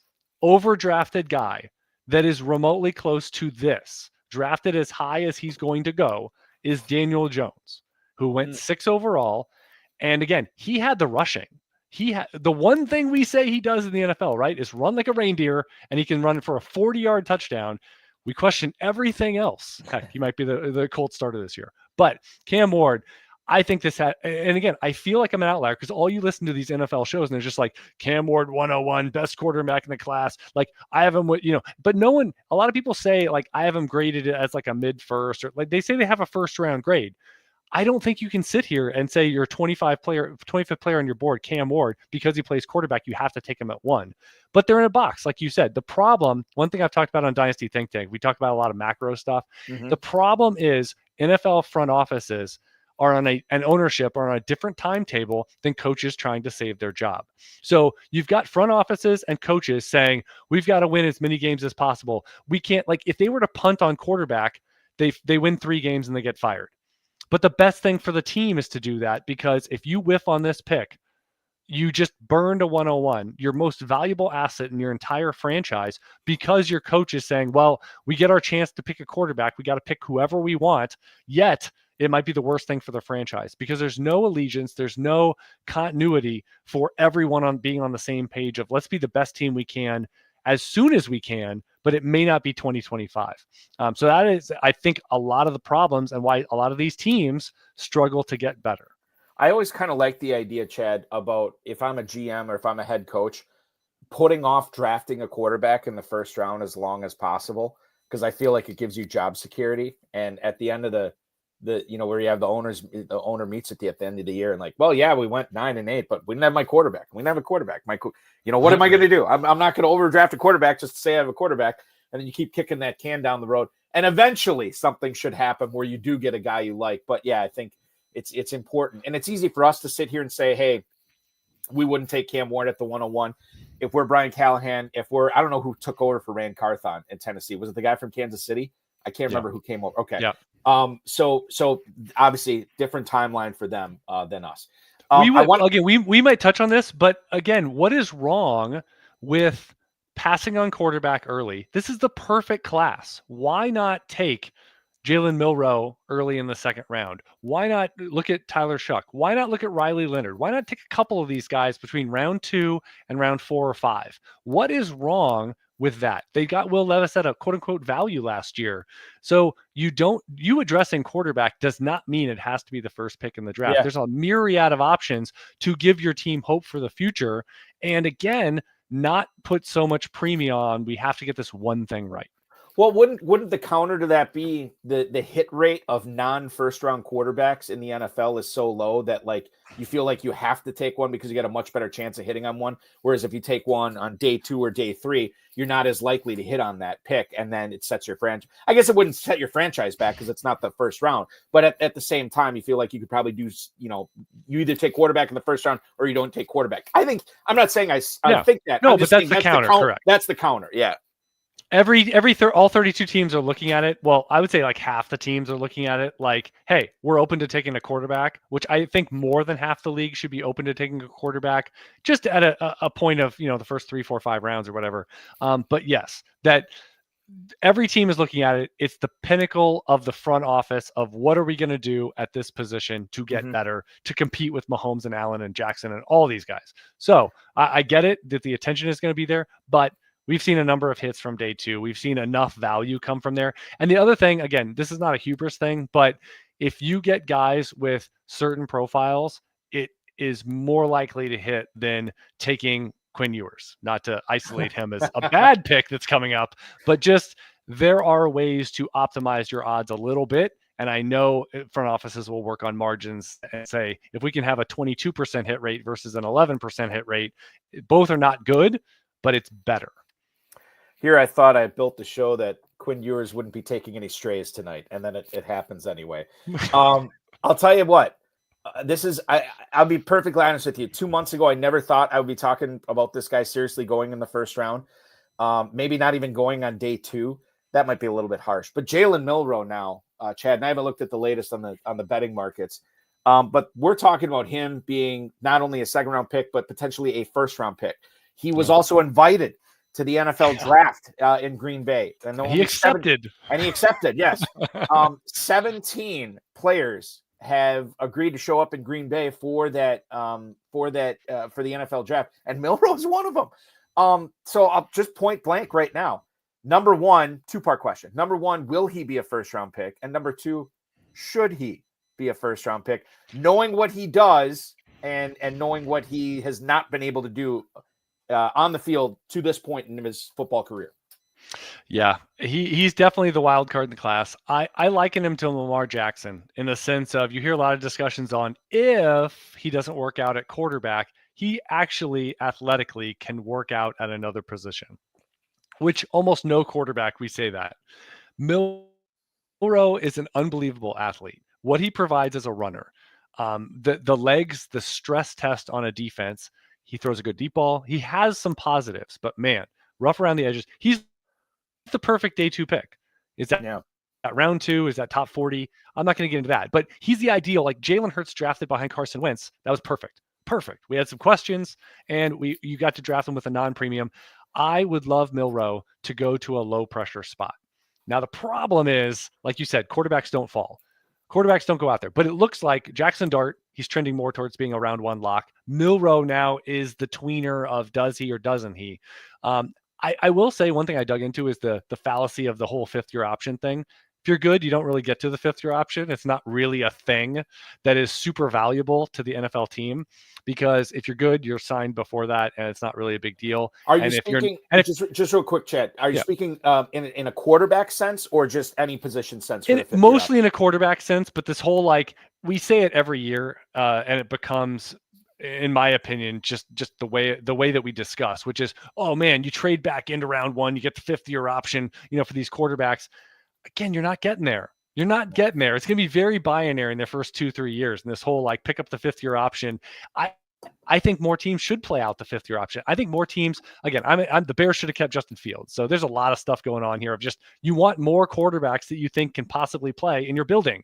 overdrafted guy that is remotely close to this, drafted as high as he's going to go, is Daniel Jones, who went 6 overall. And again, he had the rushing. The one thing we say he does in the NFL, right, is run like a reindeer, and he can run for a 40-yard touchdown. We question everything else. Heck, he might be the Colts starter this year. But Cam Ward, I think and again, I feel like I'm an outlier because all you listen to these NFL shows and they're just like Cam Ward 101, best quarterback in the class. Like I have him, but a lot of people say like I have him graded as like a mid first, or like they say they have a first round grade. I don't think you can sit here and say your 25th player on your board, Cam Ward, because he plays quarterback, you have to take him at 1. But they're in a box, like you said. The problem, one thing I've talked about on Dynasty Think Tank, we talked about a lot of macro stuff. Mm-hmm. The problem is NFL front offices are on an ownership are on a different timetable than coaches trying to save their job. So you've got front offices and coaches saying, we've got to win as many games as possible. We can't, like, if they were to punt on quarterback, they win 3 games and they get fired. But the best thing for the team is to do that, because if you whiff on this pick, you just burned a 101, your most valuable asset in your entire franchise, because your coach is saying, well, we get our chance to pick a quarterback. We got to pick whoever we want. Yet it might be the worst thing for the franchise because there's no allegiance. There's no continuity for everyone being on the same page of let's be the best team we can as soon as we can, but it may not be 2025. So that is, I think, a lot of the problems and why a lot of these teams struggle to get better. I always kind of like the idea, Chad, about if I'm a GM or if I'm a head coach, putting off drafting a quarterback in the first round as long as possible, because I feel like it gives you job security. And at the end of the where you have the owner meets at the end of the year and like, well, yeah, we went 9-8, but we didn't have my quarterback. We didn't have a quarterback. What am I going to do? I'm not going to overdraft a quarterback just to say I have a quarterback. And then you keep kicking that can down the road. And eventually something should happen where you do get a guy you like. But yeah, I think it's important. And it's easy for us to sit here and say, hey, we wouldn't take Cam Ward at the 101. If we're Brian Callahan, I don't know who took over for Rand Carthon in Tennessee. Was it the guy from Kansas City? I can't remember who came over. Okay. Yeah. So obviously different timeline for them than us. We might touch on this, but again, what is wrong with passing on quarterback early? This is the perfect class. Why not take Jalen Milroe early in the second round? Why not look at Tyler Shuck? Why not look at Riley Leonard? Why not take a couple of these guys between round 2 and round 4 or 5? What is wrong with that? They got Will Levis at a quote unquote value last year. So you addressing quarterback does not mean it has to be the first pick in the draft. Yeah. There's a myriad of options to give your team hope for the future. And again, not put so much premium on, we have to get this one thing right. Well, wouldn't the counter to that be the hit rate of non-first round quarterbacks in the NFL is so low that like you feel like you have to take one because you get a much better chance of hitting on one. Whereas if you take one on day 2 or day 3, you're not as likely to hit on that pick, and then it sets your franchise. I guess it wouldn't set your franchise back because it's not the first round. But at the same time, you feel like you could probably do, you either take quarterback in the first round or you don't take quarterback. I'm not saying I think that. No, but that's the counter. Correct. That's the counter. Yeah. All 32 teams are looking at it. Well, I would say like half the teams are looking at it like, hey, we're open to taking a quarterback, which I think more than half the league should be open to taking a quarterback just at a point of, the first 3, 4, 5 rounds or whatever. But yes, that every team is looking at it. It's the pinnacle of the front office of what are we going to do at this position to get better, to compete with Mahomes and Allen and Jaxson and all these guys. So I get it that the attention is going to be there, but we've seen a number of hits from day 2. We've seen enough value come from there. And the other thing, again, this is not a hubris thing, but if you get guys with certain profiles, it is more likely to hit than taking Quinn Ewers. Not to isolate him as a bad pick that's coming up, but just there are ways to optimize your odds a little bit. And I know front offices will work on margins and say, if we can have a 22% hit rate versus an 11% hit rate, both are not good, but it's better. Here, I thought I built the show that Quinn Ewers wouldn't be taking any strays tonight, and then it happens anyway. I'll tell you what. I'll be perfectly honest with you. 2 months ago, I never thought I would be talking about this guy seriously going in the first round. Maybe not even going on day 2. That might be a little bit harsh. But Jalen Milroe now, Chad, and I haven't looked at the latest on the betting markets. But we're talking about him being not only a second round pick, but potentially a first round pick. He was also invited to the NFL draft in Green Bay. And he accepted. And he accepted, yes. 17 players have agreed to show up in Green Bay for the NFL draft, and Milroe is one of them. So I'll just point blank right now. Number 1, 2-part question. Number 1, will he be a first round pick? And number 2, should he be a first-round pick, knowing what he does and knowing what he has not been able to do on the field to this point in his football career. Yeah, he's definitely the wild card in the class. I liken him to Lamar Jackson in the sense of you hear a lot of discussions on if he doesn't work out at quarterback, he actually athletically can work out at another position, which almost no quarterback we say that. Milroe is an unbelievable athlete. What he provides as a runner, the legs, the stress test on a defense, he throws a good deep ball. He has some positives, but man, rough around the edges. He's the perfect day 2 pick. Is that round 2? Is that top 40? I'm not going to get into that, but he's the ideal. Like Jalen Hurts drafted behind Carson Wentz. That was perfect. Perfect. We had some questions and you got to draft him with a non-premium. I would love Milroe to go to a low pressure spot. Now, the problem is, like you said, quarterbacks don't fall. Quarterbacks don't go out there, but it looks like Jaxson Dart, he's trending more towards being a round 1 lock. Milroe now is the tweener of does he or doesn't he? I will say one thing I dug into is the fallacy of the whole 5th-year option thing. If you're good, you don't really get to the 5th-year option. It's not really a thing that is super valuable to the NFL team because if you're good, you're signed before that, and it's not really a big deal. Are you speaking, just real quick, Chad, are you speaking in a quarterback sense or just any position sense? Mostly in a quarterback sense, but this whole, like, we say it every year, and it becomes, in my opinion, just the way that we discuss, which is, oh man, you trade back into round 1, you get the 5th-year option, for these quarterbacks. Again, you're not getting there. You're not getting there. It's going to be very binary in their first 2-3 years. And this whole, like, pick up the 5th-year option. I think more teams should play out the 5th-year option. I think more teams, again, I'm the Bears should have kept Justin Fields. So there's a lot of stuff going on here of just, you want more quarterbacks that you think can possibly play in your building.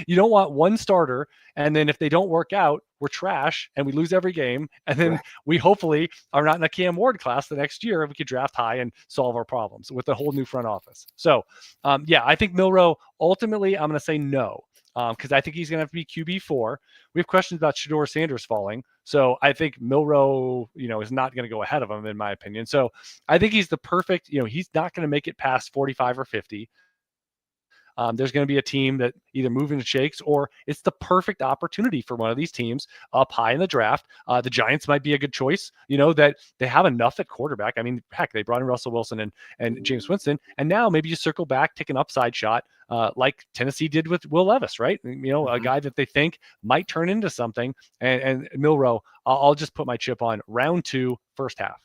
You don't want one starter, and then if they don't work out, we're trash and we lose every game. And then we hopefully are not in a Cam Ward class the next year. We could draft high and solve our problems with a whole new front office. So, I think Milroe, ultimately, I'm going to say no, because I think he's going to have to be QB4. We have questions about Shedeur Sanders falling. So I think Milroe, is not going to go ahead of him, in my opinion. So I think he's the perfect, he's not going to make it past 45 or 50. There's going to be a team that either moving and shakes or it's the perfect opportunity for one of these teams up high in the draft. The Giants might be a good choice, that they have enough at quarterback. I mean, heck, they brought in Russell Wilson and James Winston, and now maybe you circle back, take an upside shot like Tennessee did with Will Levis, right? A guy that they think might turn into something. And Milroe, I'll just put my chip on round 2, first half.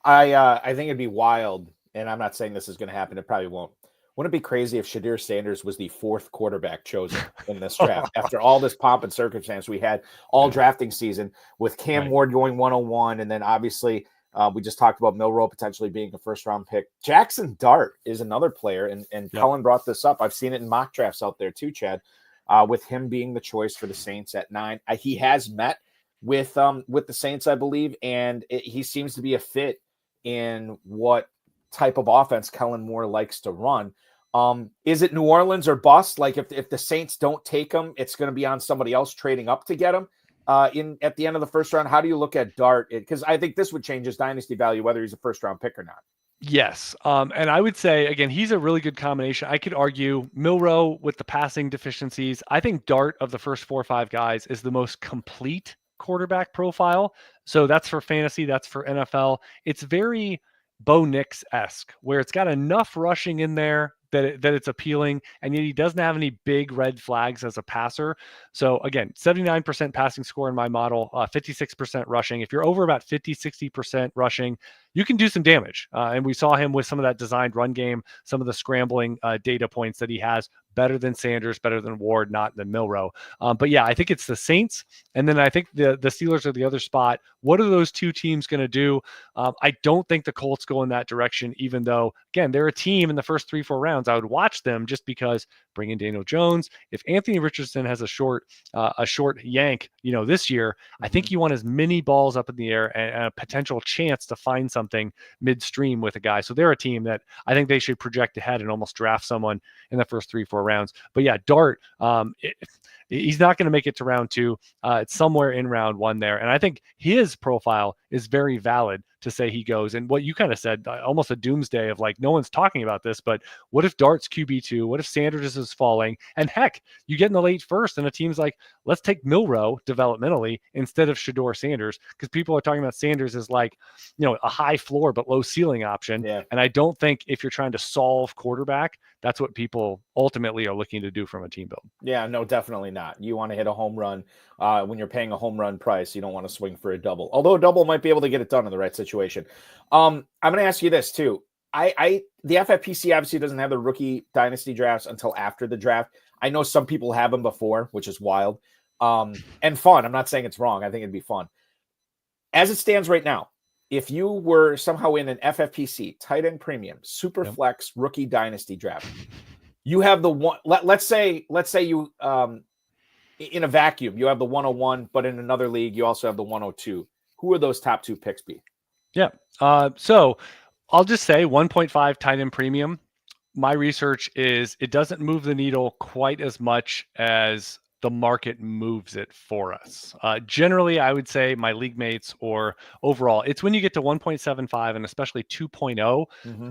I think it'd be wild, and I'm not saying this is going to happen. It probably won't. Wouldn't it be crazy if Shedeur Sanders was the 4th quarterback chosen in this draft after all this pomp and circumstance we had all drafting season with Cam Ward going 101, and then obviously we just talked about Milroe potentially being a first-round pick. Jaxson Dart is another player, and Cullen brought this up. I've seen it in mock drafts out there too, Chad, with him being the choice for the Saints at 9. He has met with the Saints, I believe, and he seems to be a fit in what type of offense Kellen Moore likes to run. Is it New Orleans or bust? Like if the Saints don't take him, it's going to be on somebody else trading up to get him at the end of the first round. How do you look at Dart? Because I think this would change his dynasty value, whether he's a first round pick or not. Yes. And I would say, again, he's a really good combination. I could argue Milroe with the passing deficiencies. I think Dart of the first 4 or 5 guys is the most complete quarterback profile. So that's for fantasy. That's for NFL. It's very Bo Nix-esque, where it's got enough rushing in there that it's appealing, and yet he doesn't have any big red flags as a passer. So again, 79% passing score in my model, 56% rushing. If you're over about 50, 60% rushing, you can do some damage. And we saw him with some of that designed run game, some of the scrambling data points that he has, better than Sanders, better than Ward, not than Milroe. But yeah, I think it's the Saints. And then I think the Steelers are the other spot. What are those two teams going to do? I don't think the Colts go in that direction, even though, again, they're a team in the first 3-4 rounds. I would watch them just because bring in Daniel Jones. If Anthony Richardson has a short yank, this year, I think you want as many balls up in the air and a potential chance to find something midstream with a guy. So they're a team that I think they should project ahead and almost draft someone in the first 3-4 rounds. But yeah, Dart, He's not going to make it to round 2. It's somewhere in round 1 there. And I think his profile is very valid to say he goes. And what you kind of said, almost a doomsday of like, no one's talking about this, but what if Dart's QB2? What if Sanders is falling? And heck, you get in the late first and a team's like, let's take Milroe developmentally instead of Shedeur Sanders, because people are talking about Sanders as like, a high floor but low ceiling option. Yeah. And I don't think if you're trying to solve quarterback, that's what people ultimately are looking to do from a team build. Yeah, no, definitely not. You want to hit a home run when you're paying a home run price. You don't want to swing for a double, although a double might be able to get it done in the right situation. I'm going to ask you this too. The FFPC obviously doesn't have the rookie dynasty drafts until after the draft. I know some people have them before, which is wild and fun. I'm not saying it's wrong. I think it'd be fun. As it stands right now, if you were somehow in an FFPC tight end premium super flex rookie dynasty draft, you have the one. Let's say you in a vacuum you have the 101, but in another league you also have the 102. Who would those top 2 picks be? Yeah. So I'll just say 1.5 tight end premium. My research is it doesn't move the needle quite as much as the market moves it for us. Generally, I would say my league mates or overall, it's when you get to 1.75 and especially 2.0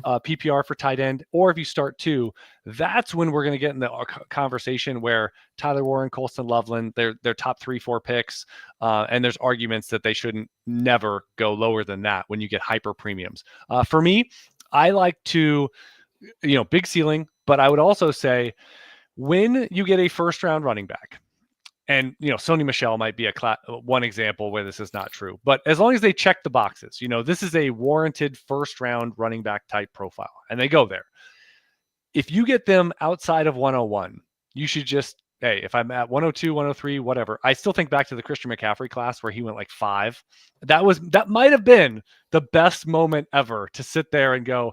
PPR for tight end, or if you start 2, that's when we're going to get in the conversation where Tyler Warren, Colston Loveland, they're top 3-4 picks, and there's arguments that they shouldn't never go lower than that when you get hyper premiums. For me, I like to, big ceiling, but I would also say when you get a first round running back, and Sony Michel might be one example where this is not true, but as long as they check the boxes, this is a warranted first round running back type profile and they go there. If you get them outside of 101, you should just, hey, if I'm at 102, 103, whatever, I still think back to the Christian McCaffrey class where he went like 5. That might have been the best moment ever to sit there and go,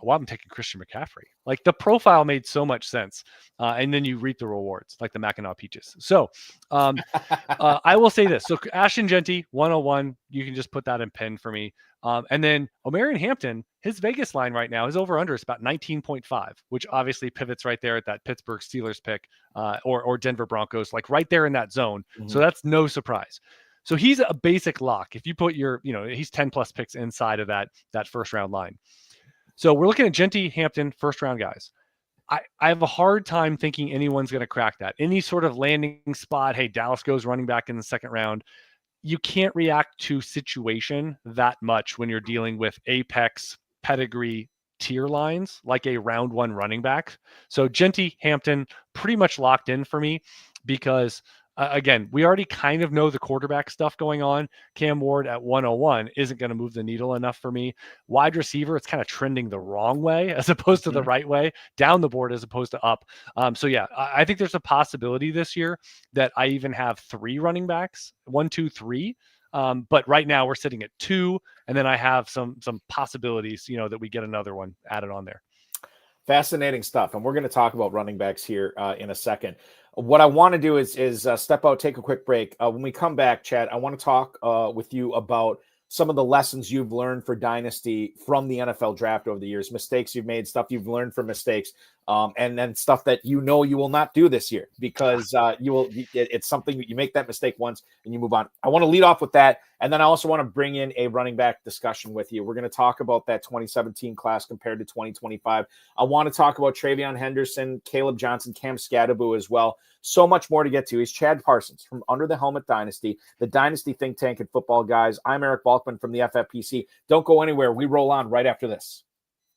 well, I'm taking Christian McCaffrey. Like the profile made so much sense. And then you reap the rewards like the Mackinac Peaches. So I will say this. So Ashton Genty, 101, you can just put that in pen for me. And then Omarion Hampton, his Vegas line right now, his over-under is about 19.5, which obviously pivots right there at that Pittsburgh Steelers pick or Denver Broncos, like right there in that zone. So that's no surprise. So he's a basic lock. If you put he's 10 plus picks inside of that first round line. So we're looking at Genty, Hampton, first round guys. I have a hard time thinking anyone's going to crack that. Any sort of landing spot, hey, Dallas goes running back in the second round. You can't react to situation that much when you're dealing with apex pedigree tier lines like a round 1 running back. So Genty, Hampton, pretty much locked in for me because again, we already kind of know the quarterback stuff going on. Cam Ward at 101 isn't going to move the needle enough for me. Wide receiver, it's kind of trending the wrong way as opposed to the right way, down the board as opposed to up. So yeah, I think there's a possibility this year that I even have 3 running backs, 1, 2, 3. But right now we're sitting at 2, and then I have some possibilities, that we get another one added on there. Fascinating stuff. And we're going to talk about running backs here in a second. What I want to do is step out, take a quick break. When we come back, Chad, I want to talk with you about some of the lessons you've learned for Dynasty from the NFL draft over the years, mistakes you've made, stuff you've learned from mistakes, and then stuff that you will not do this year because it's something you make that mistake once and you move on. I want to lead off with that. And then I also want to bring in a running back discussion with you. We're going to talk about that 2017 class compared to 2025. I want to talk about TreyVeon Henderson, Kaleb Johnson, Cam Skattebo as well. So much more to get to. He's Chad Parsons from Under the Helmet Dynasty, the Dynasty think tank at Footballguys. I'm Eric Balkman from the FFPC. Don't go anywhere. We roll on right after this.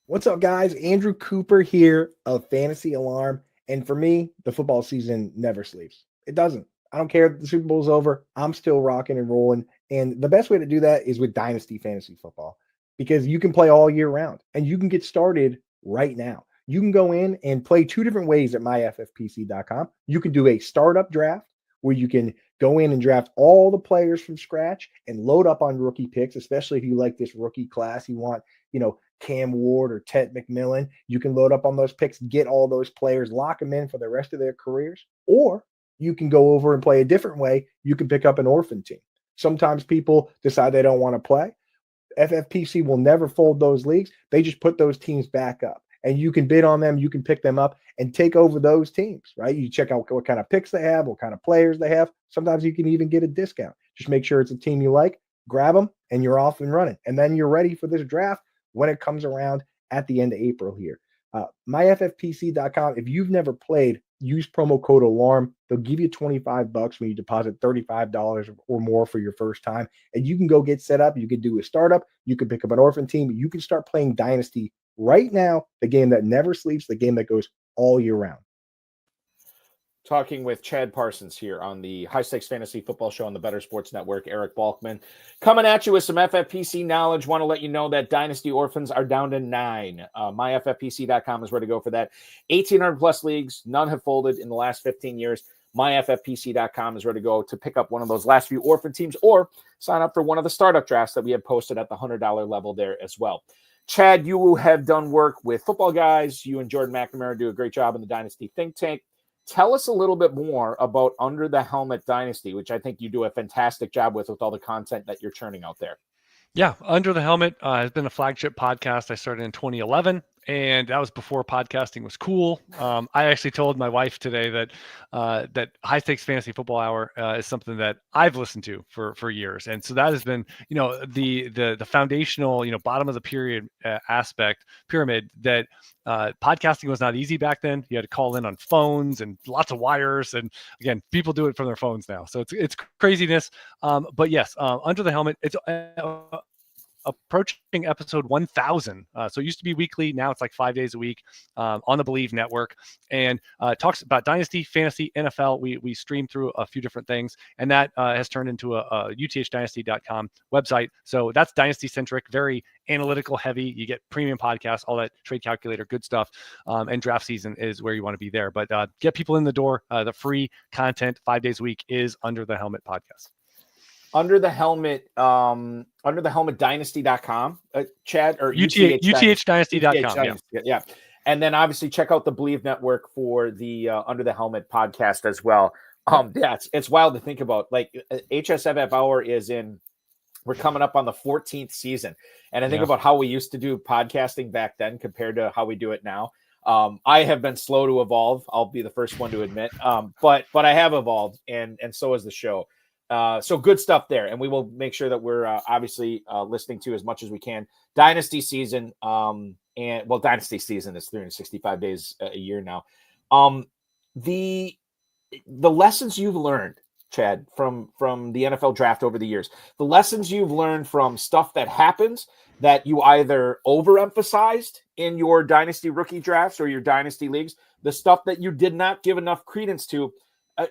What's up, guys? Andrew Cooper here of Fantasy Alarm. And for me, the football season never sleeps. It doesn't. I don't care if the Super Bowl's over. I'm still rocking and rolling. And the best way to do that is with Dynasty Fantasy Football because you can play all year round and you can get started right now. You can go in and play 2 different ways at myffpc.com. You can do a startup draft where you can go in and draft all the players from scratch and load up on rookie picks, especially if you like this rookie class. You want, Cam Ward or Ted McMillan. You can load up on those picks, get all those players, lock them in for the rest of their careers. Or you can go over and play a different way. You can pick up an orphan team. Sometimes people decide they don't want to play. FFPC will never fold those leagues. They just put those teams back up. and you can bid on them. You can pick them up and take over those teams, right? You check out what kind of picks they have, what kind of players they have. Sometimes you can even get a discount. Just make sure it's a team you like, grab them, and you're off and running. And then you're ready for this draft when it comes around at the end of April here. MyFFPC.com. If you've never played, use promo code ALARM. They'll give you $25 when you deposit $35 or more for your first time. And you can go get set up. You can do a startup. You can pick up an orphan team. You can start playing Dynasty right now, the game that never sleeps, the game that goes all year round. Talking with Chad Parsons here on the High Stakes Fantasy Football Show on the Better Sports Network. Eric Balkman coming at you with some FFPC knowledge. Want to let you know that Dynasty Orphans are down to 9. MyFFPC.com is where to go for that. 1,800 plus leagues. None have folded in the last 15 years. MyFFPC.com is where to go to pick up one of those last few orphan teams or sign up for one of the startup drafts that we have posted at the $100 level there as well. Chad, you have done work with Footballguys. You and Jordan McNamara do a great job in the Dynasty think tank. Tell us a little bit more about Under the Helmet Dynasty, which I think you do a fantastic job with all the content that you're churning out there. Yeah, Under the Helmet has been a flagship podcast. I started in 2011, and that was before podcasting was cool. I actually told my wife today that High Stakes Fantasy Football Hour is something that I've listened to for years, and so that has been the foundational bottom of the pyramid that podcasting was not easy back then. You had to call in on phones and lots of wires, and again, people do it from their phones now, so it's craziness. But yes, Under the Helmet, it's approaching episode 1000. So it used to be weekly. Now it's like 5 days a week on the Believe Network, and talks about Dynasty, Fantasy, NFL. We stream through a few different things, and that has turned into a uthdynasty.com website. So that's Dynasty centric, very analytical heavy. You get premium podcasts, all that trade calculator, good stuff. And draft season is where you want to be there. But get people in the door. The free content 5 days a week is Under the Helmet podcast. Under the Helmet, UnderTheHelmetDynasty.com, Chad, or UTHDynasty.com. Yeah. And then obviously check out the Believe Network for the Under the Helmet podcast as well. It's wild to think about. Like HSFF Hour we're coming up on the 14th season. And I think about how we used to do podcasting back then compared to how we do it now. I have been slow to evolve. I'll be the first one to admit, but I have evolved, and so has the show. So good stuff there. And we will make sure that we're obviously listening to as much as we can. Dynasty season, Dynasty season is 365 days a year now. The lessons you've learned, Chad, from the NFL draft over the years, the lessons you've learned from stuff that happens that you either overemphasized in your Dynasty rookie drafts or your Dynasty leagues, the stuff that you did not give enough credence to.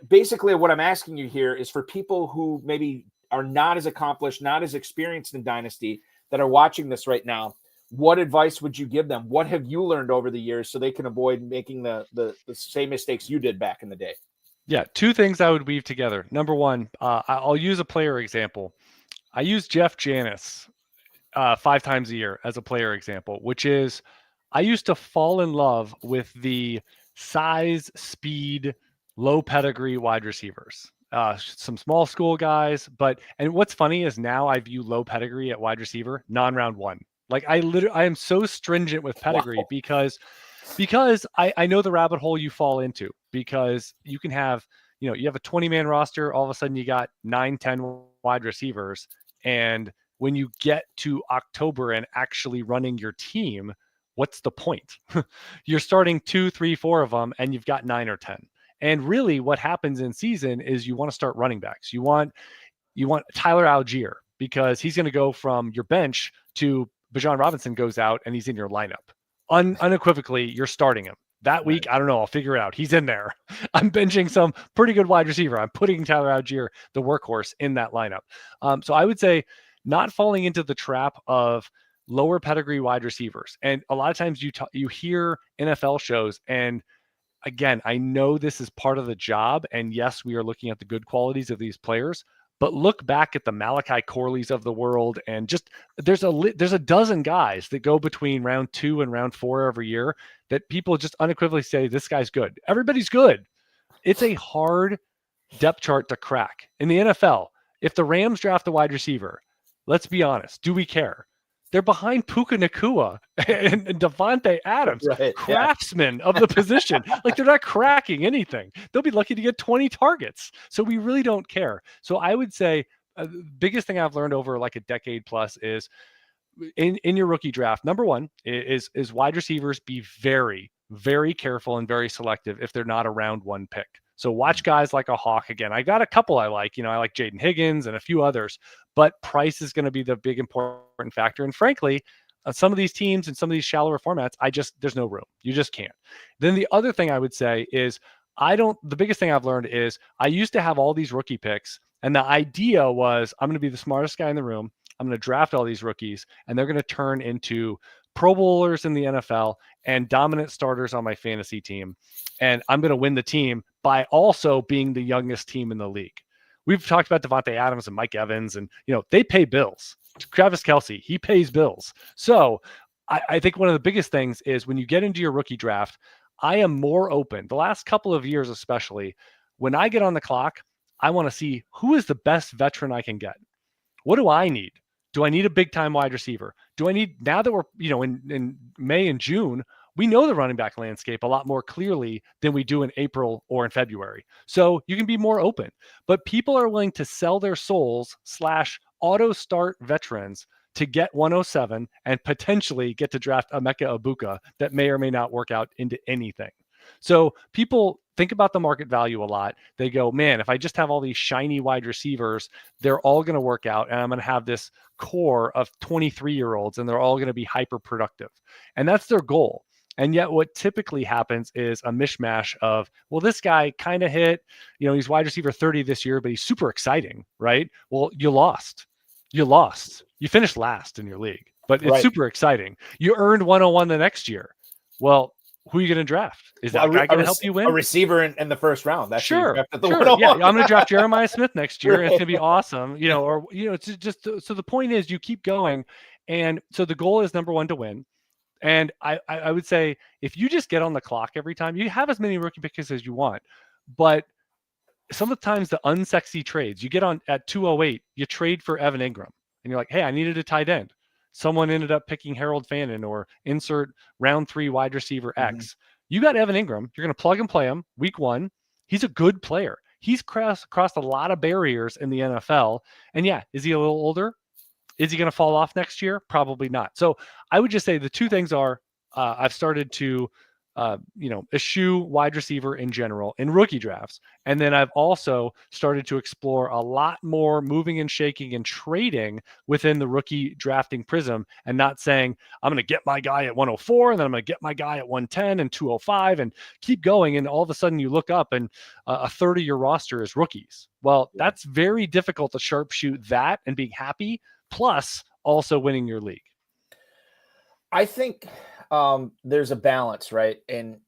Basically, what I'm asking you here is for people who maybe are not as accomplished, not as experienced in Dynasty that are watching this right now, what advice would you give them? What have you learned over the years so they can avoid making the same mistakes you did back in the day? Yeah, two things I would weave together. Number one, I'll use a player example. I use Jeff Janis 5 times a year as a player example, which is I used to fall in love with the size, speed, low pedigree wide receivers, some small school guys. And what's funny is now I view low pedigree at wide receiver, non-round one. Like I am so stringent with pedigree because I know the rabbit hole you fall into, because you can have, you have a 20-man roster. All of a sudden you got 9-10 wide receivers. And when you get to October and actually running your team, what's the point? You're starting 2, 3, 4 of them, and you've got 9 or 10. And really what happens in season is you want to start running backs. You want Tyler Algier, because he's going to go from your bench to Bijan Robinson goes out and he's in your lineup. Unequivocally, you're starting him. That week, I don't know, I'll figure it out. He's in there. I'm benching some pretty good wide receiver. I'm putting Tyler Algier, the workhorse, in that lineup. So I would say not falling into the trap of lower pedigree wide receivers. And a lot of times you hear NFL shows, and again, I know this is part of the job, and yes, we are looking at the good qualities of these players, but look back at the Malachi Corleys of the world, and just there's a dozen guys that go between round 2 and round 4 every year that people just unequivocally say, this guy's good. Everybody's good. It's a hard depth chart to crack. In the NFL, if the Rams draft a wide receiver, let's be honest, do we care? They're behind Puka Nacua and Davante Adams, Right, craftsmen of the position. Like, they're not cracking anything. They'll be lucky to get 20 targets. So we really don't care. So I would say the biggest thing I've learned over like a decade plus is in your rookie draft, number one is wide receivers be very, very careful and very selective if they're not a round one pick. So watch guys like a Hawk again. I got a couple I like. I like Jaden Higgins and a few others, but price is going to be the big important factor. And frankly, some of these teams and some of these shallower formats, there's no room. You just can't. Then the other thing I would say is the biggest thing I've learned is I used to have all these rookie picks, and the idea was I'm going to be the smartest guy in the room. I'm going to draft all these rookies, and they're going to turn into Pro Bowlers in the NFL and dominant starters on my fantasy team. And I'm going to win the team by also being the youngest team in the league. We've talked about Davante Adams and Mike Evans, and they pay bills. Travis Kelce, he pays bills. So I think one of the biggest things is when you get into your rookie draft, I am more open. The last couple of years, especially, when I get on the clock, I want to see who is the best veteran I can get. What do I need? Do I need a big time wide receiver? Do I need, now that we're, in May and June, we know the running back landscape a lot more clearly than we do in April or in February. So you can be more open, but people are willing to sell their souls / auto start veterans to get 107 and potentially get to draft Emeka Egbuka that may or may not work out into anything. So people think about the market value a lot. They go, man, if I just have all these shiny wide receivers, they're all going to work out. And I'm going to have this core of 23-year-olds and they're all going to be hyper productive. And that's their goal. And yet what typically happens is a mishmash of, well, this guy kind of hit, he's wide receiver 30 this year, but he's super exciting, right? Well, you lost. You finished last in your league, but it's super exciting. You earned 101 the next year. Well, who are you going to draft? Is that guy going to help you win? A receiver in the first round. That's sure. Yeah, I'm going to draft Jeremiah Smith next year. Right. And it's going to be awesome. It's just so the point is you keep going. And so the goal is number one to win. And I would say if you just get on the clock every time, you have as many rookie picks as you want. But sometimes the unsexy trades, you get on at 208, you trade for Evan Engram. And you're like, hey, I needed a tight end. Someone ended up picking Harold Fannin or insert round 3 wide receiver X. Mm-hmm. You got Evan Engram. You're going to plug and play him week 1. He's a good player. He's crossed a lot of barriers in the NFL. And yeah, is he a little older? Is he going to fall off next year? Probably not. So I would just say the two things are I've started to, eschew wide receiver in general in rookie drafts. And then I've also started to explore a lot more moving and shaking and trading within the rookie drafting prism and not saying, I'm going to get my guy at 104 and then I'm going to get my guy at 110 and 205 and keep going. And all of a sudden you look up and a third of your roster is rookies. Well, that's very difficult to sharpshoot that and being happy, plus also winning your league. I think there's a balance, right? And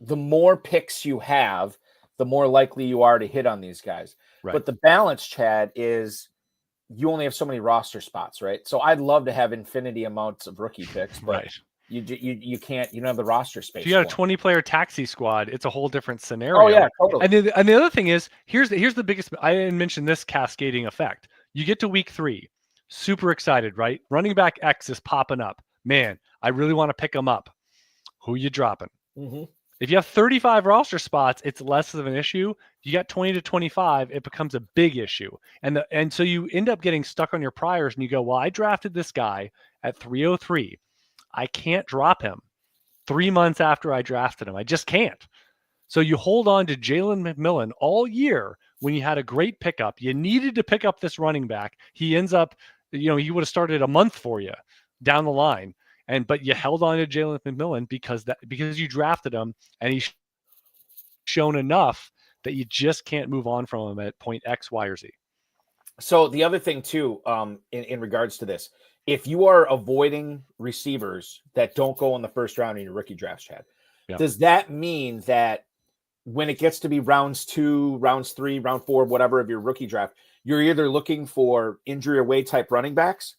the more picks you have, the more likely you are to hit on these guys. Right. But the balance, Chad, is you only have so many roster spots, right? So I'd love to have infinity amounts of rookie picks, but right. You can't. You don't have the roster space. If you got a 20-player taxi squad, it's a whole different scenario. Oh yeah, totally. And the other thing is, here's the biggest. I didn't mention this cascading effect. You get to week 3, super excited, right? Running back X is popping up. Man, I really want to pick him up. Who you dropping? Mm-hmm. If you have 35 roster spots, it's less of an issue. If you got 20 to 25, it becomes a big issue. And so you end up getting stuck on your priors and you go, well, I drafted this guy at 303. I can't drop him 3 months after I drafted him. I just can't. So you hold on to Jalen McMillan all year when you had a great pickup. You needed to pick up this running back. He ends up, he would have started a month for you down the line. But you held on to Jalen McMillan because you drafted him and he's shown enough that you just can't move on from him at point X, Y, or Z. So the other thing too, in regards to this, if you are avoiding receivers that don't go in the first round in your rookie draft, Chad, does that mean that when it gets to be rounds 2, rounds 3, round 4, whatever of your rookie draft, you're either looking for injury away type running backs,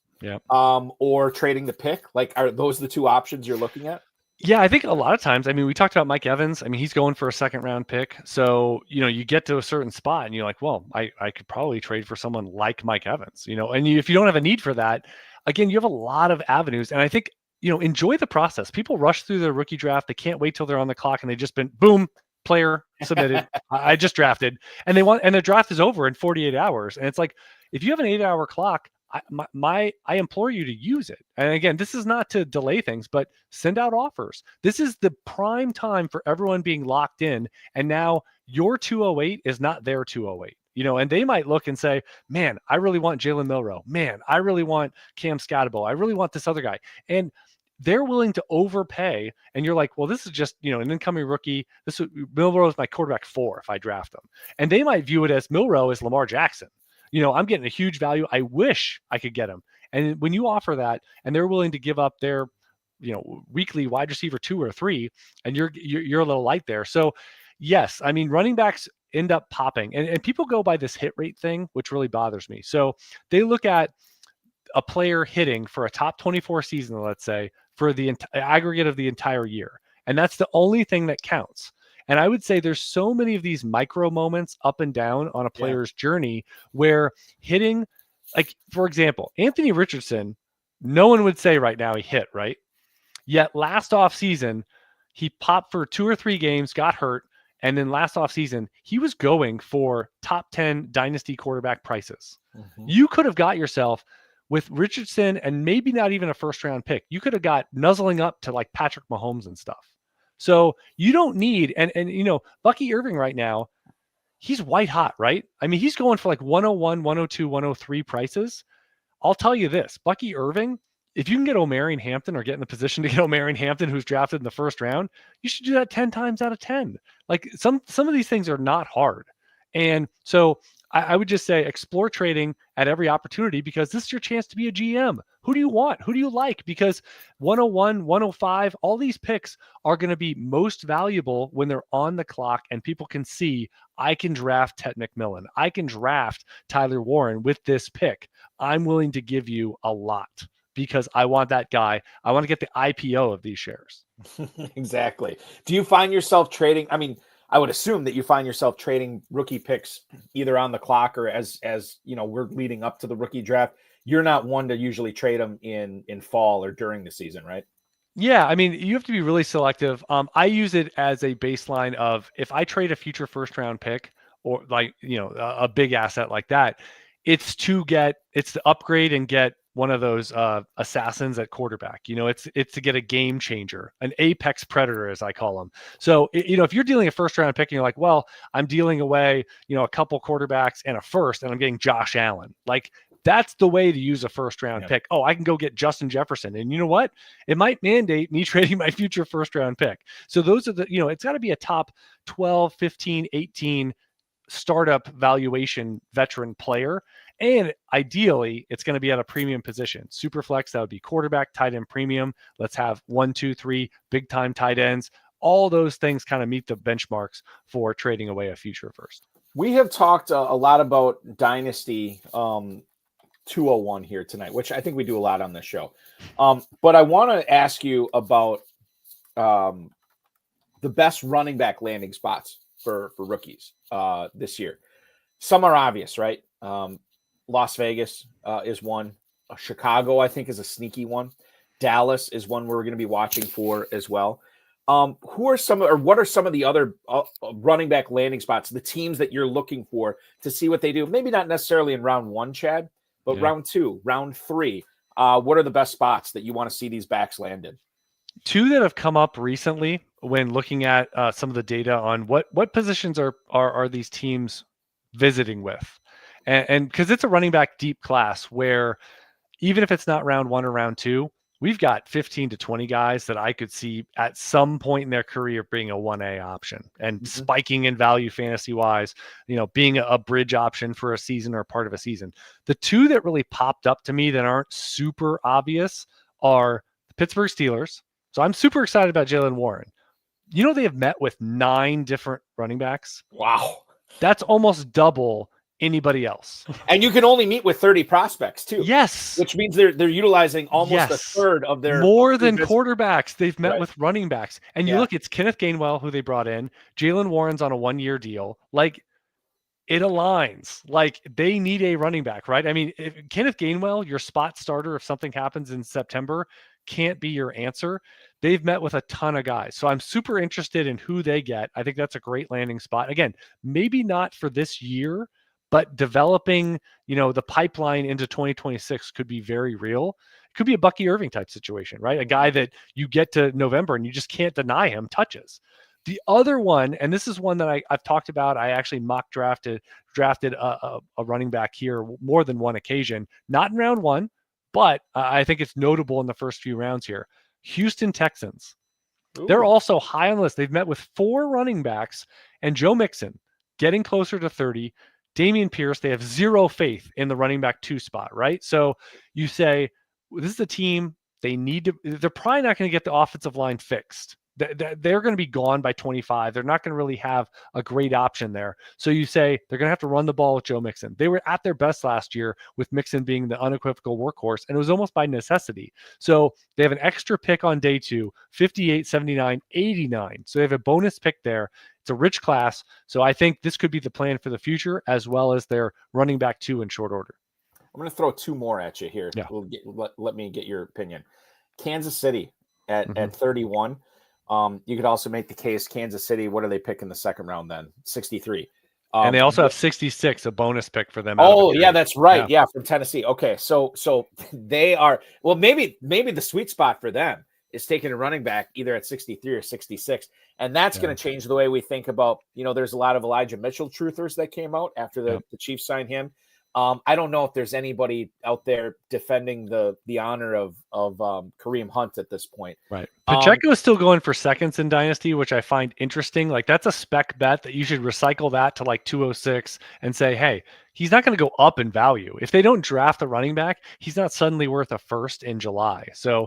or trading the pick? Like, are those the two options you're looking at? Yeah, I think a lot of times, I mean, we talked about Mike Evans. I mean, he's going for a second round pick. So, you get to a certain spot and you're like, well, I could probably trade for someone like Mike Evans, and if you don't have a need for that, again, you have a lot of avenues. And I think, enjoy the process. People rush through the rookie draft. They can't wait till they're on the clock and they just been boom, player submitted. I just drafted and the draft is over in 48 hours. And it's like, if you have an 8-hour clock, I implore you to use it. And again, this is not to delay things, but send out offers. This is the prime time for everyone being locked in. And now your 208 is not their 208. And they might look and say, man, I really want Jalen Milroe. Man, I really want Cam Skattebo. I really want this other guy. And they're willing to overpay. And you're like, well, this is just, an incoming rookie. Milroe is my quarterback 4 if I draft him. And they might view it as Milroe is Lamar Jackson. I'm getting a huge value. I wish I could get him. And when you offer that and they're willing to give up their, weekly wide receiver 2 or 3, and you're a little light there. So yes, I mean, running backs end up popping and people go by this hit rate thing, which really bothers me. So they look at a player hitting for a top 24 season, let's say, for the aggregate of the entire year. And that's the only thing that counts. And I would say there's so many of these micro moments up and down on a player's journey where hitting, like, for example, Anthony Richardson, no one would say right now he hit, right? Yet last offseason, he popped for 2 or 3 games, got hurt. And then last offseason, he was going for top 10 dynasty quarterback prices. Mm-hmm. You could have got yourself with Richardson and maybe not even a first round pick. You could have got nuzzling up to like Patrick Mahomes and stuff. So you don't need, and Bucky Irving right now, he's white hot, right? I mean, he's going for like 101, 102, 103 prices. I'll tell you this, Bucky Irving, if you can get Omarion Hampton or get in the position to get Omarion Hampton, who's drafted in the first round, you should do that 10 times out of 10. Like some of these things are not hard. And so I would just say explore trading at every opportunity because this is your chance to be a GM. Who do you want? Who do you like? Because 101, 105, all these picks are going to be most valuable when they're on the clock and people can see, I can draft Ted McMillan. I can draft Tyler Warren with this pick. I'm willing to give you a lot because I want that guy. I want to get the IPO of these shares. Exactly. Do you find yourself trading? I mean, I would assume that you find yourself trading rookie picks either on the clock or as we're leading up to the rookie draft. You're not one to usually trade them in fall or during the season, right? Yeah, I mean, you have to be really selective. I use it as a baseline of if I trade a future first round pick or like, a big asset like that, it's to upgrade and get one of those assassins at quarterback. It's to get a game changer, an apex predator, as I call them. So, if you're dealing a first round pick and you're like, well, I'm dealing away, a couple quarterbacks and a first, and I'm getting Josh Allen, like that's the way to use a first round pick. Oh, I can go get Justin Jefferson. And you know what? It might mandate me trading my future first round pick. So those are it's got to be a top 12, 15, 18 startup valuation veteran player. And ideally, it's going to be at a premium position. Superflex, that would be quarterback, tight end premium. Let's have 1, 2, 3 big time tight ends. All those things kind of meet the benchmarks for trading away a future first. We have talked a lot about Dynasty 201 here tonight, which I think we do a lot on this show. But I want to ask you about the best running back landing spots for rookies this year. Some are obvious, right? Las Vegas is one. Chicago, I think, is a sneaky one. Dallas is one we're going to be watching for as well. What are some of the other running back landing spots, the teams that you're looking for to see what they do? Maybe not necessarily in round 1, Chad, but round 2, round 3. What are the best spots that you want to see these backs land in? 2 that have come up recently when looking at some of the data on what positions are these teams visiting with. And because it's a running back deep class where even if it's not round 1 or round 2, we've got 15 to 20 guys that I could see at some point in their career being a 1A option and spiking in value fantasy wise, being a bridge option for a season or part of a season. The 2 that really popped up to me that aren't super obvious are the Pittsburgh Steelers. So I'm super excited about Jalen Warren. They have met with 9 different running backs. Wow. That's almost double anybody else. And you can only meet with 30 prospects too. Yes. Which means they're utilizing almost a third of their more than quarterbacks. They've met Right. with running backs. And you look, it's Kenneth Gainwell who they brought in. Jalen Warren's on a 1-year deal. Like, it aligns. Like, they need a running back, right? I mean, if Kenneth Gainwell, your spot starter, if something happens in September, can't be your answer. They've met with a ton of guys. So I'm super interested in who they get. I think that's a great landing spot. Again, maybe not for this year, but developing, the pipeline into 2026 could be very real. It could be a Bucky Irving type situation, right? A guy that you get to November and you just can't deny him touches. The other one, and this is one that I've talked about, I actually mock drafted a running back here more than one occasion, not in round 1, but I think it's notable in the first few rounds here. Houston Texans. Ooh. They're also high on the list. They've met with 4 running backs and Joe Mixon getting closer to 30. Damien Pierce, they have zero faith in the running back 2 spot, right? So you say, this is a team, they're probably not going to get the offensive line fixed. They're going to be gone by 25. They're not going to really have a great option there. So you say they're going to have to run the ball with Joe Mixon. They were at their best last year with Mixon being the unequivocal workhorse, and it was almost by necessity. So they have an extra pick on day 2, 58, 79, 89. So they have a bonus pick there. It's a rich class. So I think this could be the plan for the future, as well as their running back 2 in short order. I'm going to throw 2 more at you here. Yeah. Let me get your opinion. Kansas City at 31. You could also make the case Kansas City. What do they pick in the second round then? 63. And they also have 66, a bonus pick for them. Oh, yeah, that's right. Yeah, from Tennessee. Okay, so they are – well, maybe the sweet spot for them is taking a running back either at 63 or 66. And that's going to change the way we think about – there's a lot of Elijah Mitchell truthers that came out after the Chiefs signed him. I don't know if there's anybody out there defending the honor of Kareem Hunt at this point. Right. Pacheco is still going for seconds in Dynasty, which I find interesting. Like, that's a spec bet that you should recycle that to like 206 and say, hey, he's not going to go up in value. If they don't draft a running back, he's not suddenly worth a first in July. So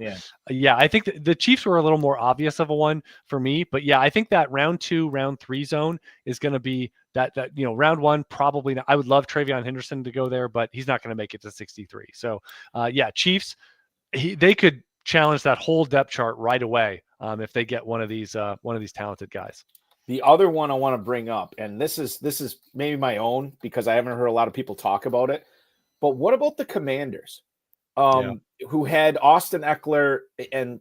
I think the Chiefs were a little more obvious of a one for me, but I think that round 2, round 3 zone is going to be that round 1, probably not. I would love TreyVeon Henderson to go there, but he's not going to make it to 63. So Chiefs, they could challenge that whole depth chart right away if they get one of these talented guys. The other one I want to bring up, and this is maybe my own because I haven't heard a lot of people talk about it, but what about the Commanders, who had Austin Eckler, and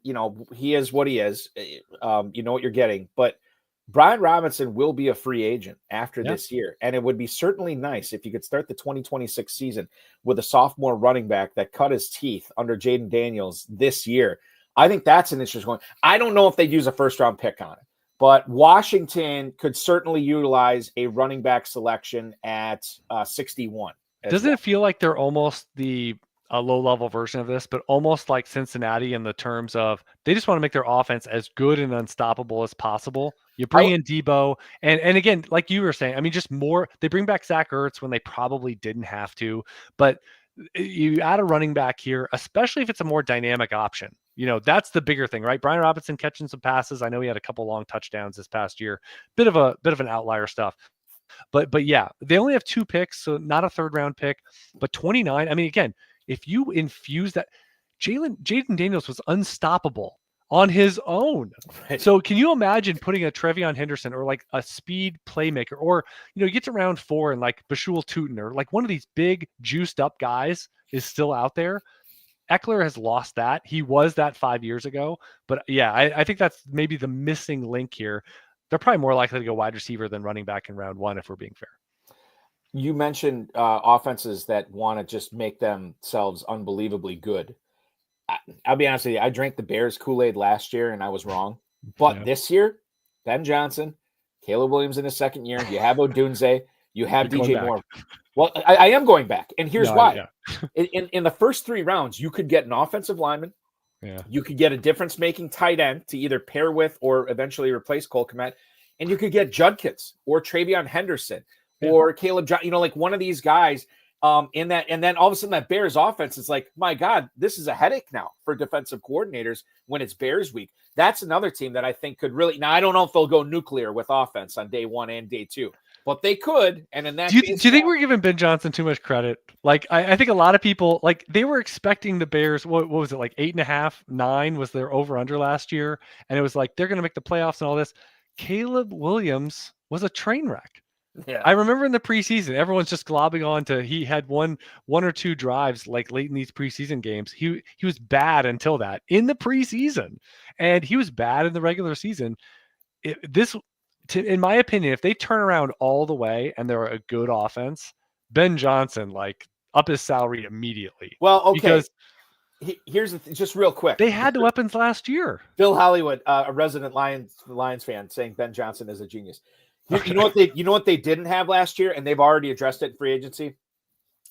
he is what he is. You know what you're getting, but Brian Robinson will be a free agent after this year, and it would be certainly nice if you could start the 2026 season with a sophomore running back that cut his teeth under Jaden Daniels this year. I think that's an interesting one. I don't know if they'd use a first-round pick on it, but Washington could certainly utilize a running back selection at 61. Doesn't it feel like they're almost a low-level version of this, but almost like Cincinnati in the terms of they just want to make their offense as good and unstoppable as possible? You bring in Debo, and again, like you were saying, I mean, just more. They bring back Zach Ertz when they probably didn't have to, but you add a running back here, especially if it's a more dynamic option. That's the bigger thing, right? Brian Robinson catching some passes. I know he had a couple long touchdowns this past year. Bit of an outlier stuff. But they only have 2 picks, so not a third-round pick, but 29. I mean, again, if you infuse that, Jaden Daniels was unstoppable on his own. Right. So can you imagine putting a TreyVeon Henderson or like a speed playmaker, or you get to round 4 and like Bashul Tutin or like one of these big juiced up guys is still out there? Eckler has lost that. He was that 5 years ago, but I think that's maybe the missing link here. They're probably more likely to go wide receiver than running back in round 1, if we're being fair. You mentioned offenses that want to just make themselves unbelievably good. I'll be honest with you. I drank the Bears Kool-Aid last year, and I was wrong. But this year, Ben Johnson, Caleb Williams in his second year, you have Odunze, you have DJ Moore. Well, I am going back, and here's why. In the first 3 rounds, you could get an offensive lineman. Yeah. You could get a difference-making tight end to either pair with or eventually replace Cole Kmet, and you could get Judkins or TreyVeon Henderson or Caleb, like one of these guys in that. And then all of a sudden that Bears offense is like, my God, this is a headache now for defensive coordinators when it's Bears week. That's another team that I think could really – now, I don't know if they'll go nuclear with offense on day 1 and day 2. but they could. And in that do you case, think we're giving Ben Johnson too much credit? Like, I think a lot of people, like, they were expecting the Bears. What was it, like 8.5, 9 was their over under last year, and it was like they're going to make the playoffs and all this. Caleb Williams was a train wreck. Yeah. I remember in the preseason, everyone's just globbing on to he had one or two drives like late in these preseason games. He was bad until that in the preseason, and he was bad in the regular season. In my opinion, if they turn around all the way and they're a good offense, Ben Johnson, like, up his salary immediately. Well, okay. Because here's just real quick. They had the weapons last year. Bill Hollywood, a resident Lions fan, saying Ben Johnson is a genius. You know what they didn't have last year, and they've already addressed it in free agency?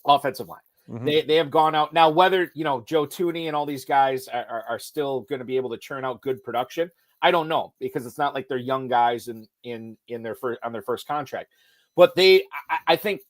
Offensive line. Mm-hmm. They have gone out now. Whether Joe Thuney and all these guys are still going to be able to churn out good production, I don't know, because it's not like they're young guys in their first contract. But I think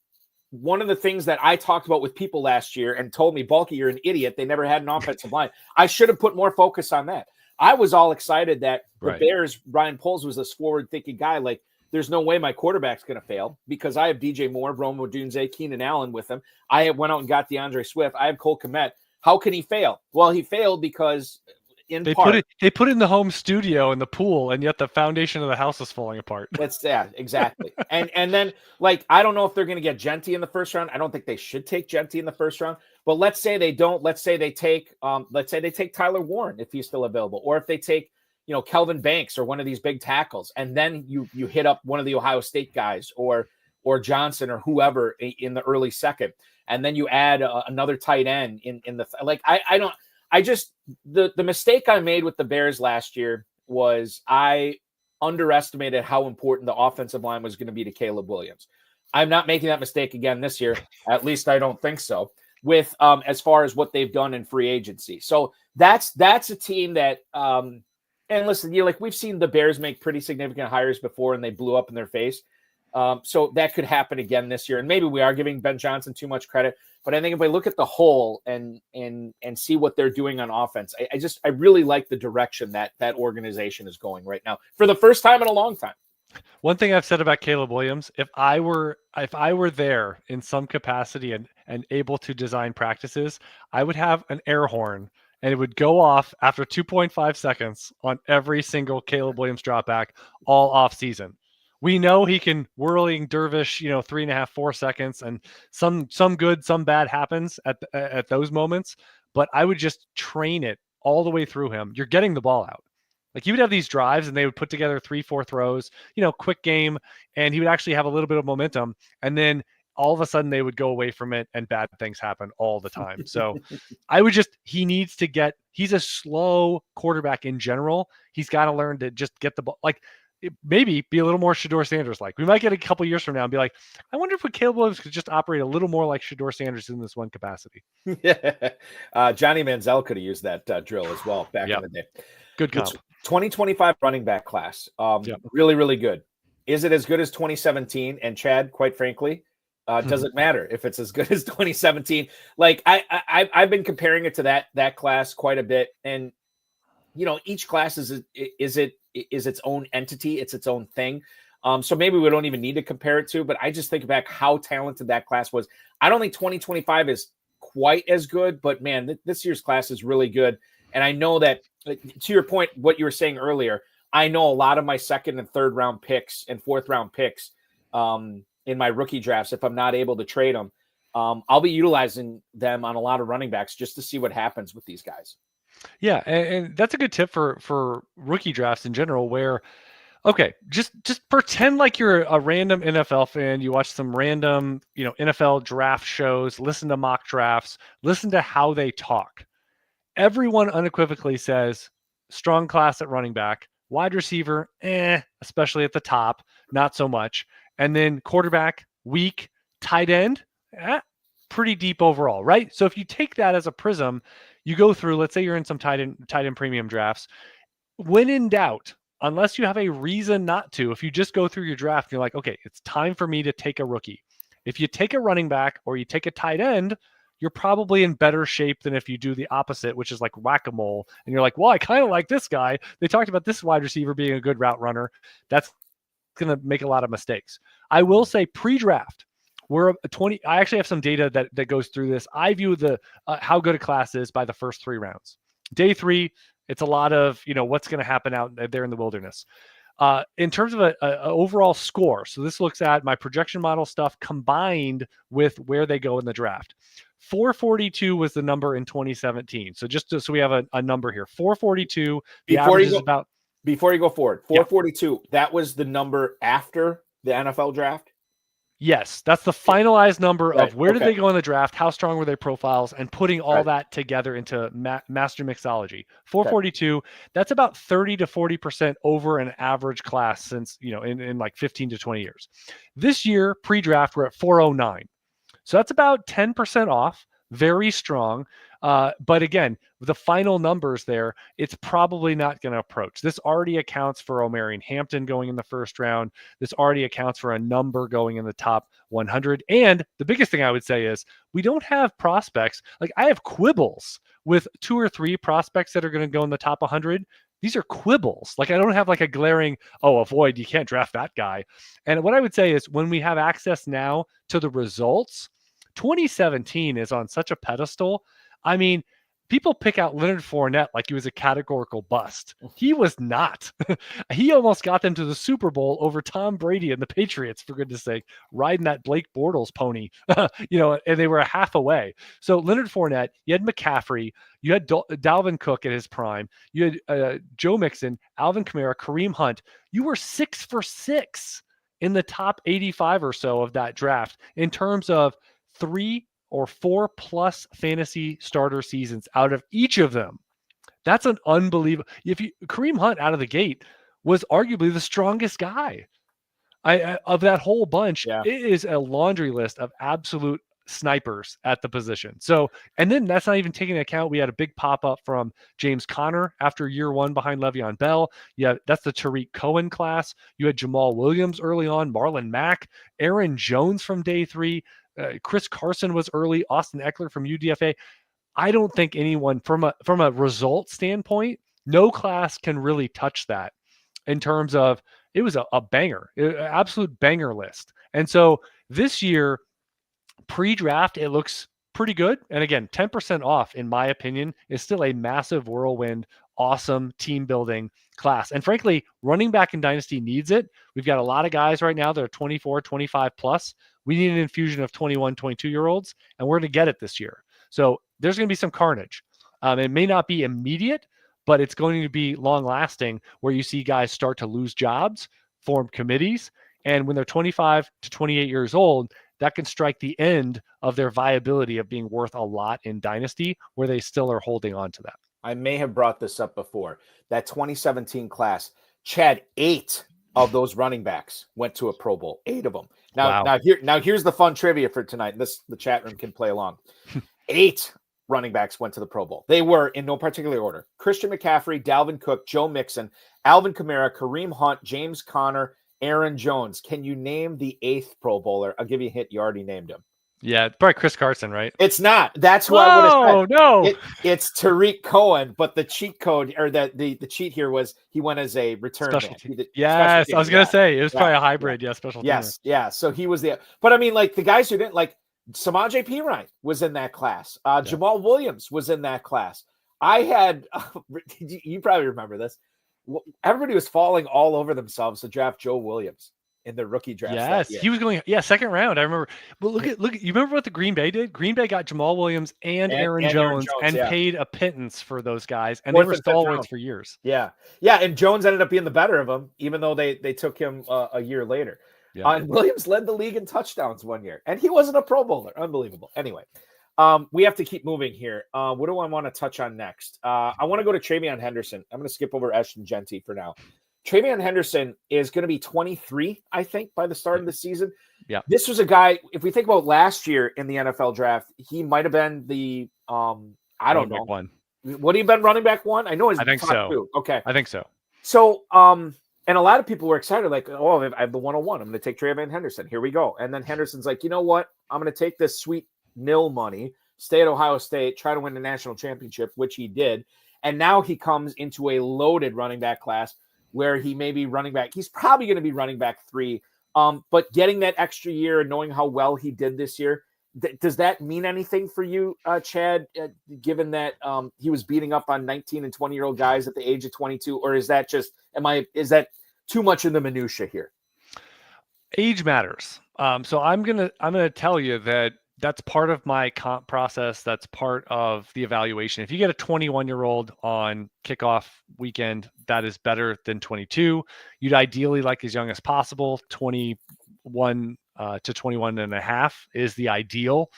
one of the things that I talked about with people last year and told me, Balky, you're an idiot. They never had an offensive line. I should have put more focus on that. I was all excited that the Bears, Ryan Poles was this forward-thinking guy. Like, there's no way my quarterback's going to fail because I have DJ Moore, Rome Odunze, Keenan Allen with him. I went out and got DeAndre Swift. I have Cole Kmet. How can he fail? Well, he failed because they put it in the home studio in the pool, and yet the foundation of the house is falling apart. Exactly. and then, like, I don't know if they're going to get Genty in the first round. I don't think they should take Genty in the first round. But let's say they don't. Let's say they take Tyler Warren if he's still available, or if they take Kelvin Banks or one of these big tackles, and then you hit up one of the Ohio State guys or Johnson or whoever in the early second, and then you add another tight end in the like. The mistake I made with the Bears last year was I underestimated how important the offensive line was going to be to Caleb Williams. I'm not making that mistake again this year. At least I don't think so. With as far as what they've done in free agency, so that's a team that. And listen, we've seen the Bears make pretty significant hires before, and they blew up in their face. So that could happen again this year. And maybe we are giving Ben Johnson too much credit. But I think if I look at the whole and see what they're doing on offense, I really like the direction that organization is going right now for the first time in a long time. One thing I've said about Caleb Williams, if I were there in some capacity and able to design practices, I would have an air horn. And it would go off after 2.5 seconds on every single Caleb Williams drop back all off season. We know he can whirling dervish, 3.5, 4 seconds, and some good, some bad happens at those moments. But I would just train it all the way through him. You're getting the ball out. Like, he would have these drives and they would put together 3-4 throws, quick game, and he would actually have a little bit of momentum. And then all of a sudden they would go away from it and bad things happen all the time. So he's a slow quarterback in general. He's got to learn to just get the ball. Like, maybe be a little more Shedeur Sanders. Like, we might get a couple years from now and be like, I wonder if Caleb Williams could just operate a little more like Shedeur Sanders in this one capacity. Yeah. Johnny Manziel could have used that drill as well back in the day. Good comp. 2025 running back class. Really, really good. Is it as good as 2017? And Chad, quite frankly, does it matter if it's as good as 2017? Like, I've been comparing it to that class quite a bit, and each class is its own entity, it's its own thing. So maybe we don't even need to compare it to, but I just think back how talented that class was. I don't think 2025 is quite as good, but man, this year's class is really good. And I know that, to your point, what you were saying earlier, I know a lot of my second and third round picks and fourth round picks in my rookie drafts, if I'm not able to trade them, I'll be utilizing them on a lot of running backs just to see what happens with these guys. Yeah, and that's a good tip for rookie drafts in general, where, okay, just pretend like you're a random NFL fan. You watch some random, NFL draft shows, listen to mock drafts, listen to how they talk. Everyone unequivocally says strong class at running back, wide receiver, especially at the top, not so much. And then quarterback, weak, tight end, pretty deep overall, right? So if you take that as a prism, you go through, let's say you're in some tight end premium drafts. When in doubt, unless you have a reason not to, if you just go through your draft, you're like, okay, it's time for me to take a rookie. If you take a running back or you take a tight end, you're probably in better shape than if you do the opposite, which is like whack-a-mole. And you're like, well, I kind of like this guy. They talked about this wide receiver being a good route runner. That's going to make a lot of mistakes. I will say pre-draft, we're 20. I actually have some data that goes through this. I view the how good a class is by the first 3 rounds. Day 3, it's a lot of, what's going to happen out there in the wilderness. In terms of a overall score, so this looks at my projection model stuff combined with where they go in the draft. 442 was the number in 2017. So so we have a number here. 442. The average is about. Before you go forward, 442. That was the number after the NFL draft. Yes, that's the finalized number of where did they go in the draft, how strong were their profiles, and putting all that together into master mixology. 442, that's about 30 to 40% over an average class since, in like 15 to 20 years. This year, pre-draft, we're at 409. So that's about 10% off, very strong. But again, the final numbers there, it's probably not going to approach. This already accounts for Omarion Hampton going in the first round. This already accounts for a number going in the top 100. And the biggest thing I would say is we don't have prospects. Like I have quibbles with 2 or 3 prospects that are going to go in the top 100. These are quibbles. Like I don't have like a glaring, avoid, you can't draft that guy. And what I would say is when we have access now to the results, 2017 is on such a pedestal. I mean, people pick out Leonard Fournette like he was a categorical bust. He was not. He almost got them to the Super Bowl over Tom Brady and the Patriots, for goodness sake, riding that Blake Bortles pony, and they were a half away. So Leonard Fournette, you had McCaffrey, you had Dalvin Cook at his prime, you had Joe Mixon, Alvin Kamara, Kareem Hunt. You were 6 for 6 in the top 85 or so of that draft in terms of 3 or 4 plus fantasy starter seasons out of each of them. That's an unbelievable. Kareem Hunt out of the gate was arguably the strongest guy of that whole bunch. Yeah. It is a laundry list of absolute snipers at the position. So, and then that's not even taking into account, we had a big pop up from James Conner after year 1 behind Le'Veon Bell. Yeah, that's the Tariq Cohen class. You had Jamal Williams early on, Marlon Mack, Aaron Jones from day 3. Chris Carson was early, Austin Eckler from UDFA. I don't think anyone from a result standpoint, no class can really touch that in terms of it was a banger, absolute banger list. And so this year, pre-draft, it looks pretty good. And again, 10% off, in my opinion, is still a massive whirlwind, awesome team building class. And frankly, running back in Dynasty needs it. We've got a lot of guys right now that are 24, 25 plus. We need an infusion of 21, 22-year-olds, and we're going to get it this year. So there's going to be some carnage. It may not be immediate, but it's going to be long-lasting where you see guys start to lose jobs, form committees, and when they're 25 to 28 years old, that can strike the end of their viability of being worth a lot in Dynasty, where they still are holding on to that. I may have brought this up before. That 2017 class, Chad, 8 of those running backs went to a Pro Bowl. 8 of them. Now here's the fun trivia for tonight. The chat room can play along. 8 running backs went to the Pro Bowl. They were in no particular order: Christian McCaffrey, Dalvin Cook, Joe Mixon, Alvin Kamara, Kareem Hunt, James Conner, Aaron Jones. Can you name the 8th Pro Bowler? I'll give you a hint. You already named him. Yeah, probably Chris Carson, right? It's not. That's who I would have said. No. It's Tariq Cohen, but the cheat code or the cheat here was he went as a return man. Yes, I was going to say it was probably a hybrid. Yeah, special team. Yes, yeah. So he was but I mean, like the guys who didn't, like Samaje Perine was in that class. Jamal Williams was in that class. I had, you probably remember this. Everybody was falling all over themselves to draft Joe Williams in the rookie draft. Yes, he was going, second round. I remember. But look at, you remember what the Green Bay did? Green Bay got Jamal Williams and Aaron Jones and paid a pittance for those guys, and they were stalwarts for years. Yeah, and Jones ended up being the better of them, even though they took him a year later. Yeah. And Williams led the league in touchdowns one year, and he wasn't a Pro Bowler. Unbelievable. Anyway, we have to keep moving here. What do I want to touch on next? I want to go to TreyVeon Henderson. I'm going to skip over Ashton Genty for now. TreyVeon Henderson is going to be 23, I think, by the start of the season. Yeah. This was a guy, if we think about last year in the NFL draft, he might have been the, I don't know. One. Would he have been running back 1? I know I think so. 2. Okay. I think so. So, and a lot of people were excited, like, oh, I have the 101. I'm going to take TreyVeon Henderson. Here we go. And then Henderson's like, you know what? I'm going to take this sweet nil money, stay at Ohio State, try to win the national championship, which he did. And now he comes into a loaded running back class where he may be running back. He's probably going to be running back 3. But getting that extra year and knowing how well he did this year, does that mean anything for you, Chad, given that he was beating up on 19 and 20-year-old guys at the age of 22? Or is that just, is that too much in the minutia here? Age matters. So I'm gonna tell you that that's part of my comp process. That's part of the evaluation. If you get a 21-year-old on kickoff weekend, that is better than 22. You'd ideally like as young as possible. 21 to 21 and a half is the ideal.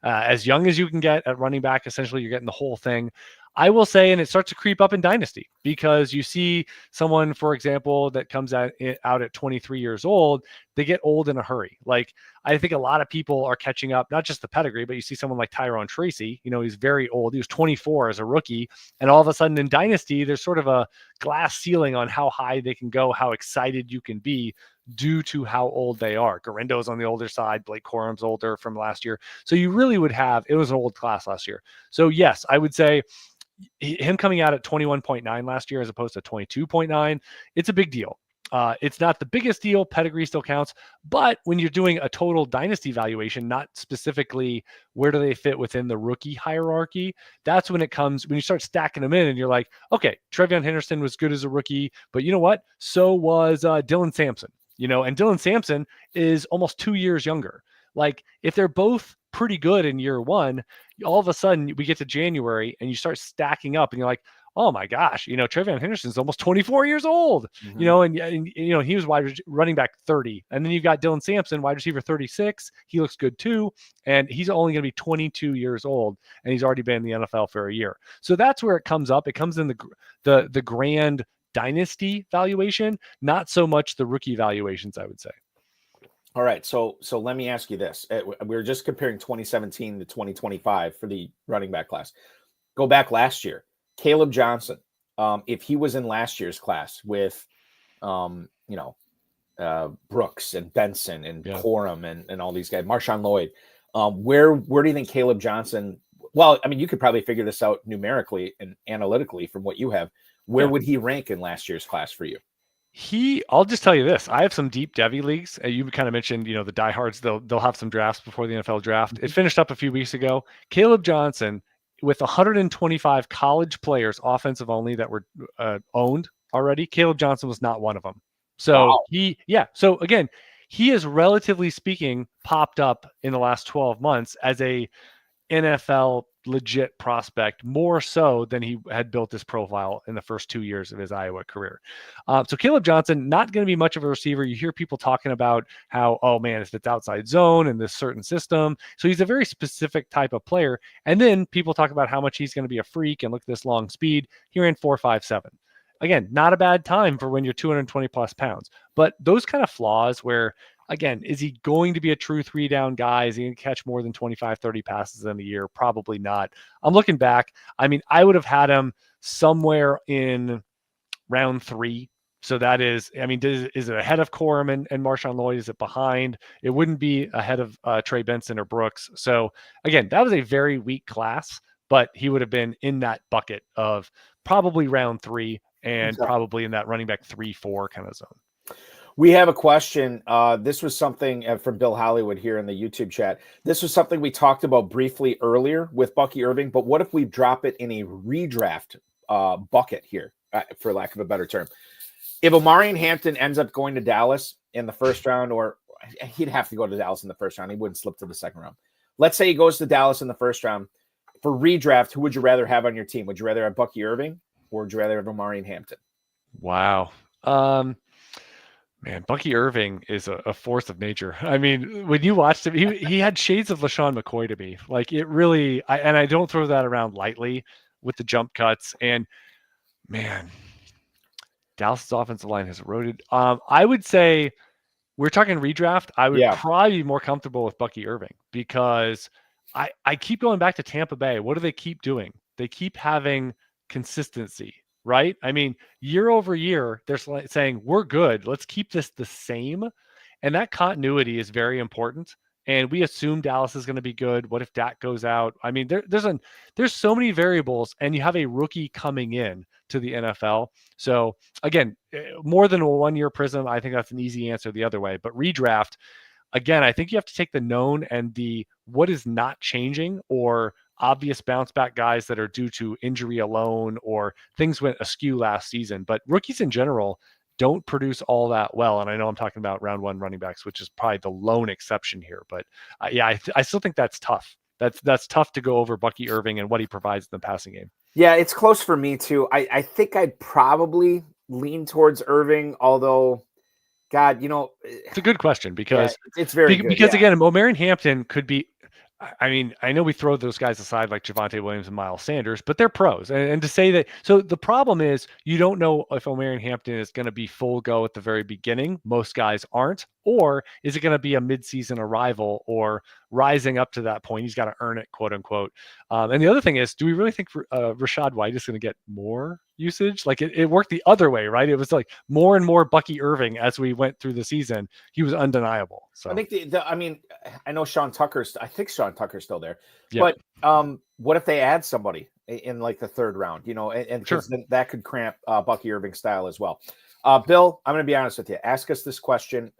As young as you can get at running back, essentially you're getting the whole thing. I will say, and it starts to creep up in Dynasty because you see someone, for example, that comes out at 23 years old, they get old in a hurry. Like, I think a lot of people are catching up, not just the pedigree, but you see someone like Tyrone Tracy, he's very old. He was 24 as a rookie. And all of a sudden in Dynasty, there's sort of a glass ceiling on how high they can go, how excited you can be due to how old they are. Garindo's on the older side. Blake Corum's older from last year. So you really would have, it was an old class last year. So yes, I would say him coming out at 21.9 last year as opposed to 22.9, it's a big deal. It's not the biggest deal. Pedigree still counts. But when you're doing a total dynasty valuation, not specifically where do they fit within the rookie hierarchy, that's when you start stacking them in and you're like, okay, TreyVeon Henderson was good as a rookie, but you know what? So was Dylan Sampson, and Dylan Sampson is almost 2 years younger. Like, if they're both pretty good in year one, all of a sudden we get to January and you start stacking up and you're like, oh my gosh, TreyVeon Henderson's almost 24 years old, and he was running back 30. And then you've got Dylan Sampson, wide receiver 36. He looks good too. And he's only going to be 22 years old and he's already been in the NFL for a year. So that's where it comes up. It comes in the grand dynasty valuation, not so much the rookie valuations, I would say. All right, so let me ask you this. We were just comparing 2017 to 2025 for the running back class. Go back last year. Kaleb Johnson, if he was in last year's class with, Brooks and Benson and Corum and all these guys, Marshawn Lloyd, where do you think Kaleb Johnson, well, I mean, you could probably figure this out numerically and analytically from what you have. Where would he rank in last year's class for you? I'll just tell you this. I have some deep Devy leagues. You kind of mentioned, the diehards, they'll have some drafts before the NFL draft. It finished up a few weeks ago. Kaleb Johnson, with 125 college players, offensive only, that were owned already, Kaleb Johnson was not one of them. So So again, he has, relatively speaking, popped up in the last 12 months as a NFL legit prospect, more so than he had built his profile in the first 2 years of his Iowa career. So Kaleb Johnson, not going to be much of a receiver. You hear people talking about how, oh man, if it's outside zone in this certain system. So he's a very specific type of player. And then people talk about how much he's going to be a freak and look at this long speed. He ran 4.57. Again, not a bad time for when you're 220 plus pounds, but those kind of flaws where, again, is he going to be a true 3-down guy? Is he going to catch more than 25, 30 passes in a year? Probably not. I'm looking back. I mean, I would have had him somewhere in round 3. So that is, I mean, is it ahead of Corum and Marshawn Lloyd? Is it behind? It wouldn't be ahead of Trey Benson or Brooks. So again, that was a very weak class, but he would have been in that bucket of probably round 3 and probably in that running back 3-4 kind of zone. We have a question. This was something from Bill Hollywood here in the YouTube chat. This was something we talked about briefly earlier with Bucky Irving, but what if we drop it in a redraft bucket here, for lack of a better term? If Omarion Hampton ends up going to Dallas in the first round, or he'd have to go to Dallas in the first round. He wouldn't slip to the second round. Let's say he goes to Dallas in the first round. For redraft, who would you rather have on your team? Would you rather have Bucky Irving or would you rather have Omarion Hampton? Wow. Man, Bucky Irving is a force of nature. I mean, when you watched him, he had shades of LaShawn McCoy to me. Like, it really, and I don't throw that around lightly with the jump cuts. And man, Dallas's offensive line has eroded. I would say, we're talking redraft, I would probably be more comfortable with Bucky Irving because I keep going back to Tampa Bay. What do they keep doing? They keep having consistency, right? I mean, year over year, they're saying, we're good. Let's keep this the same. And that continuity is very important. And we assume Dallas is going to be good. What if Dak goes out? I mean, there's so many variables, and you have a rookie coming in to the NFL. So again, more than a 1 year prism, I think that's an easy answer the other way. But redraft, again, I think you have to take the known and the what is not changing or obvious bounce back guys that are due to injury alone or things went askew last season. But rookies in general don't produce all that well. And I know I'm talking about round one running backs, which is probably the lone exception here. But I still think that's tough. That's tough to go over Bucky Irving and what he provides in the passing game. Yeah, it's close for me too. I think I'd probably lean towards Irving, although, God, it's a good question because it's very good. Because again, Omarion Hampton could be. I mean, I know we throw those guys aside like Javonte Williams and Miles Sanders, but they're pros. And to say that, so the problem is you don't know if Omarion Hampton is going to be full go at the very beginning. Most guys aren't. Or is it going to be a midseason arrival or rising up to that point? He's got to earn it, quote unquote. And the other thing is, do we really think Rachaad White is going to get more usage? Like it worked the other way, right? It was like more and more Bucky Irving as we went through the season. He was undeniable. So I think I know Sean Tucker's. I think Sean Tucker's still there. Yep. But what if they add somebody in like the third round? And Sure. then that could cramp Bucky Irving style as well. Bill, I'm going to be honest with you. Ask us this question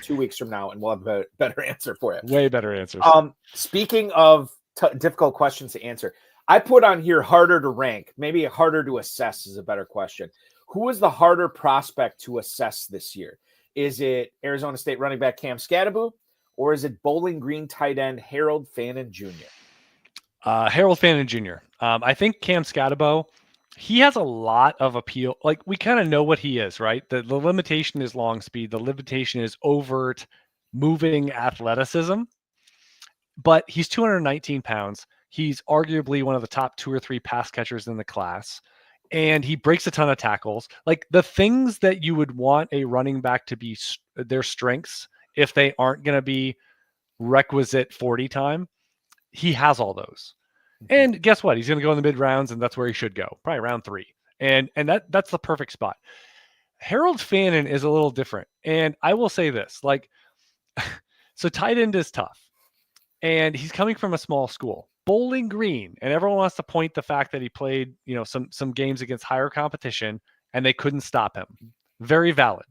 2 weeks from now, and we'll have a better answer for you. Way better answers. Speaking of difficult questions to answer, I put on here harder to rank, maybe harder to assess is a better question. Who is the harder prospect to assess this year? Is it Arizona State running back Cam Skattebo, or is it Bowling Green tight end Harold Fannin Jr.? Harold Fannin Jr. I think Cam Skattebo, he has a lot of appeal. Like we kind of know what he is, right? The limitation is long speed. The limitation is overt moving athleticism. But he's 219 pounds. He's arguably one of the top 2 or 3 pass catchers in the class. And he breaks a ton of tackles. Like the things that you would want a running back to be their strengths if they aren't going to be requisite 40 time, he has all those. And guess what? He's going to go in the mid rounds, and that's where he should go, probably round 3. And that's the perfect spot. Harold Fannin is a little different. And I will say this, like, so tight end is tough. And he's coming from a small school, Bowling Green. And everyone wants to point the fact that he played, some games against higher competition and they couldn't stop him. Very valid.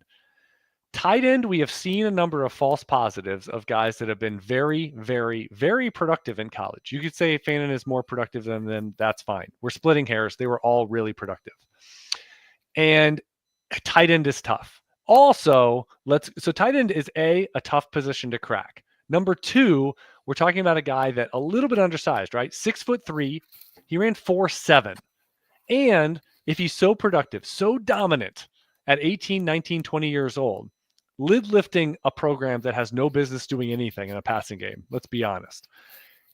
Tight end, we have seen a number of false positives of guys that have been very, very, very productive in college. You could say Fannin is more productive than them. That's fine. We're splitting hairs. They were all really productive. And tight end is tough. Also, so tight end is a tough position to crack. Number 2, we're talking about a guy that a little bit undersized, right? 6'3", he ran 4.7. And if he's so productive, so dominant at 18, 19, 20 years old, lid lifting a program that has no business doing anything in a passing game, let's be honest.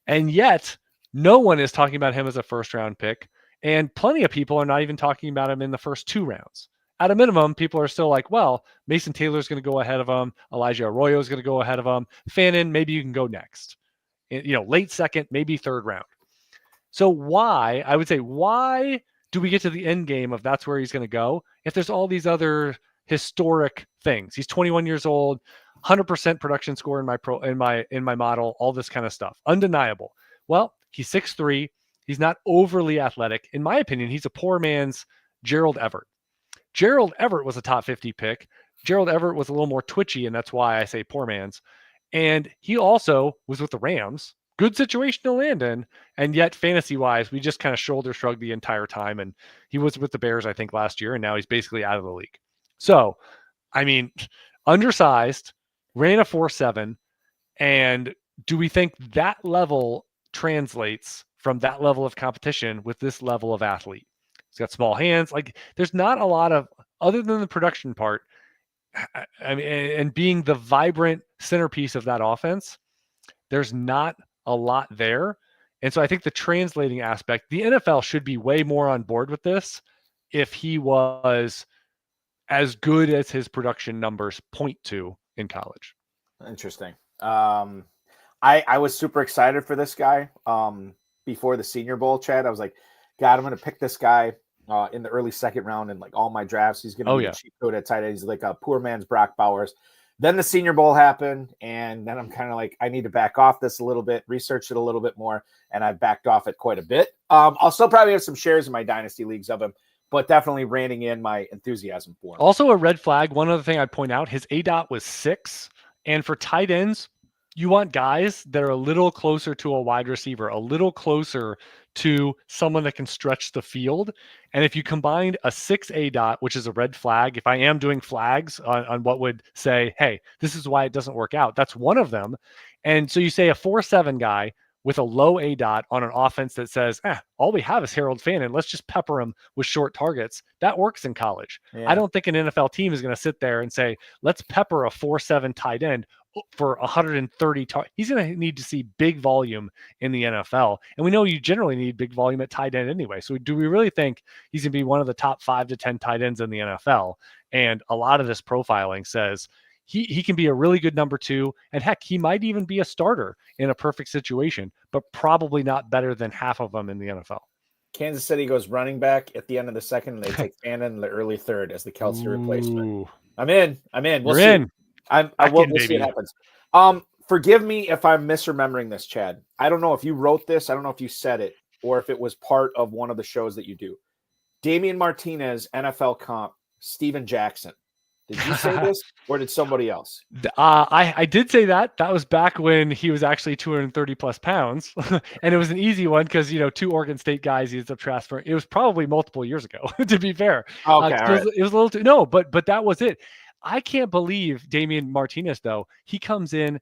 And yet, no one is talking about him as a first round pick. And plenty of people are not even talking about him in the first 2 rounds. At a minimum, people are still like, well, Mason Taylor's going to go ahead of him. Elijah Arroyo is going to go ahead of him. Fannin, maybe you can go next. Late second, maybe third round. So why do we get to the end game of that's where he's going to go if there's all these other historic things? He's 21 years old, 100% production score in my model, all this kind of stuff. Undeniable. Well, he's 6'3". He's not overly athletic. In my opinion, he's a poor man's Gerald Everett. Gerald Everett was a top 50 pick. Gerald Everett was a little more twitchy, and that's why I say poor man's. And he also was with the Rams. Good situation to land in. And yet, fantasy-wise, we just kind of shoulder shrugged the entire time. And he was with the Bears, I think, last year, and now he's basically out of the league. So, I mean, undersized, ran a 4.7. And do we think that level translates from that level of competition with this level of athlete? He's got small hands. Like there's not a lot of, other than the production part, I mean, and being the vibrant centerpiece of that offense, there's not a lot there. And so I think the translating aspect, the NFL should be way more on board with this if he was as good as his production numbers point to in college. Interesting. I was super excited for this guy before the Senior Bowl, Chad. I was like, God, I'm going to pick this guy in the early second round in like all my drafts. He's going to be a cheap code at tight end. He's like a poor man's Brock Bowers. Then the Senior Bowl happened, and then I'm kind of like, I need to back off this a little bit, research it a little bit more, and I've backed off it quite a bit. I'll still probably have some shares in my dynasty leagues of him, but definitely reining in my enthusiasm for him. Also a red flag. One other thing I'd point out, his ADOT was 6. And for tight ends, you want guys that are a little closer to a wide receiver, a little closer to someone that can stretch the field. And if you combined a 6 ADOT, which is a red flag, if I am doing flags on what would say, hey, this is why it doesn't work out, that's one of them. And so you say a 4.7 guy with a low ADOT on an offense that says, all we have is Harold Fannin, let's just pepper him with short targets. That works in college. Yeah. I don't think an NFL team is going to sit there and say, let's pepper a 4.7 tight end for 130 he's going to need to see big volume in the NFL. And we know you generally need big volume at tight end anyway. So do we really think he's going to be one of the top 5 to 10 tight ends in the NFL? And a lot of this profiling says he can be a really good number 2. And heck, he might even be a starter in a perfect situation, but probably not better than half of them in the NFL. Kansas City goes running back at the end of the second, and they take Fannin in the early third as the Kelce replacement. I'm in. We'll see. In. We'll see what happens. Forgive me if I'm misremembering this, Chad. I don't know if you wrote this. I don't know if you said it or if it was part of one of the shows that you do. Damien Martinez, NFL comp, Steven Jaxson. Did you say this or did somebody else? I did say that. That was back when he was actually 230 plus pounds. And it was an easy one because, 2 Oregon State guys he ended up transferring. It was probably multiple years ago, to be fair. Okay, it was a little too, no, but that was it. I can't believe Damien Martinez, though. He comes in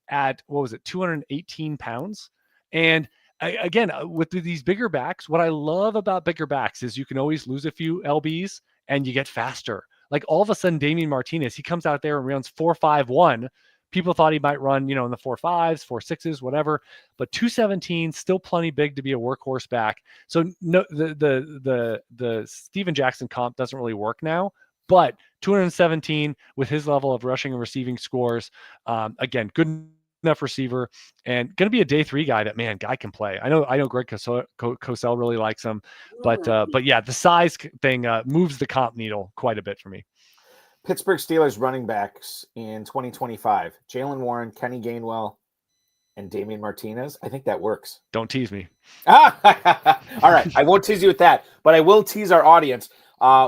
at, 218 pounds. And again, with these bigger backs, what I love about bigger backs is you can always lose a few LBs and you get faster. Like all of a sudden, Damien Martinez, he comes out there and runs 4.51. People thought he might run, in the 4.5s, 4.6s, whatever. But 217, still plenty big to be a workhorse back. So no, the Steven Jaxson comp doesn't really work now. But 217 with his level of rushing and receiving scores, again, good enough receiver, and going to be a day 3 guy that guy can play. I know Greg Cosell really likes him, but yeah, the size thing moves the comp needle quite a bit for me. Pittsburgh Steelers running backs in 2025: Jalen Warren, Kenny Gainwell, and Damien Martinez. I think that works. Don't tease me. All right, I won't tease you with that, but I will tease our audience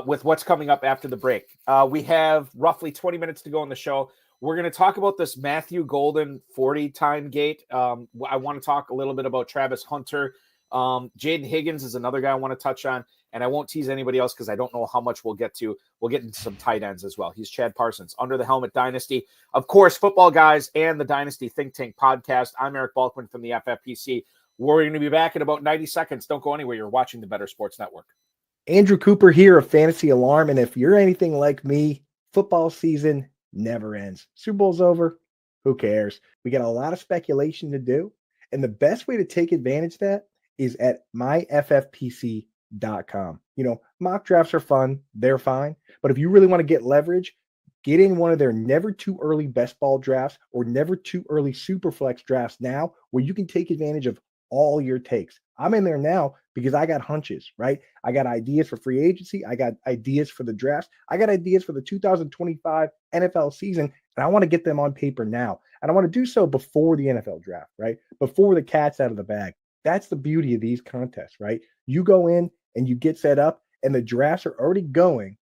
with what's coming up after the break. We have roughly 20 minutes to go on the show. We're going to talk about this Matthew Golden 40-time gate. I want to talk a little bit about Travis Hunter. Jaden Higgins is another guy I want to touch on, and I won't tease anybody else because I don't know how much we'll get to. We'll get into some tight ends as well. He's Chad Parsons, Under the Helmet Dynasty. Of course, Football Guys and the Dynasty Think Tank podcast. I'm Eric Balkman from the FFPC. We're going to be back in about 90 seconds. Don't go anywhere. You're watching the Better Sports Network. Andrew Cooper here of Fantasy Alarm, and if you're anything like me, football season never ends. Super Bowl's over. Who cares? We got a lot of speculation to do, and the best way to take advantage of that is at myffpc.com. Mock drafts are fun. They're fine. But if you really want to get leverage, get in one of their never too early best ball drafts or never too early super flex drafts now, where you can take advantage of all your takes. I'm in there now because I got hunches, right? I got ideas for free agency. I got ideas for the drafts. I got ideas for the 2025 NFL season, and I want to get them on paper now. And I want to do so before the NFL draft, right? Before the cat's out of the bag. That's the beauty of these contests, right? You go in and you get set up, and the drafts are already going,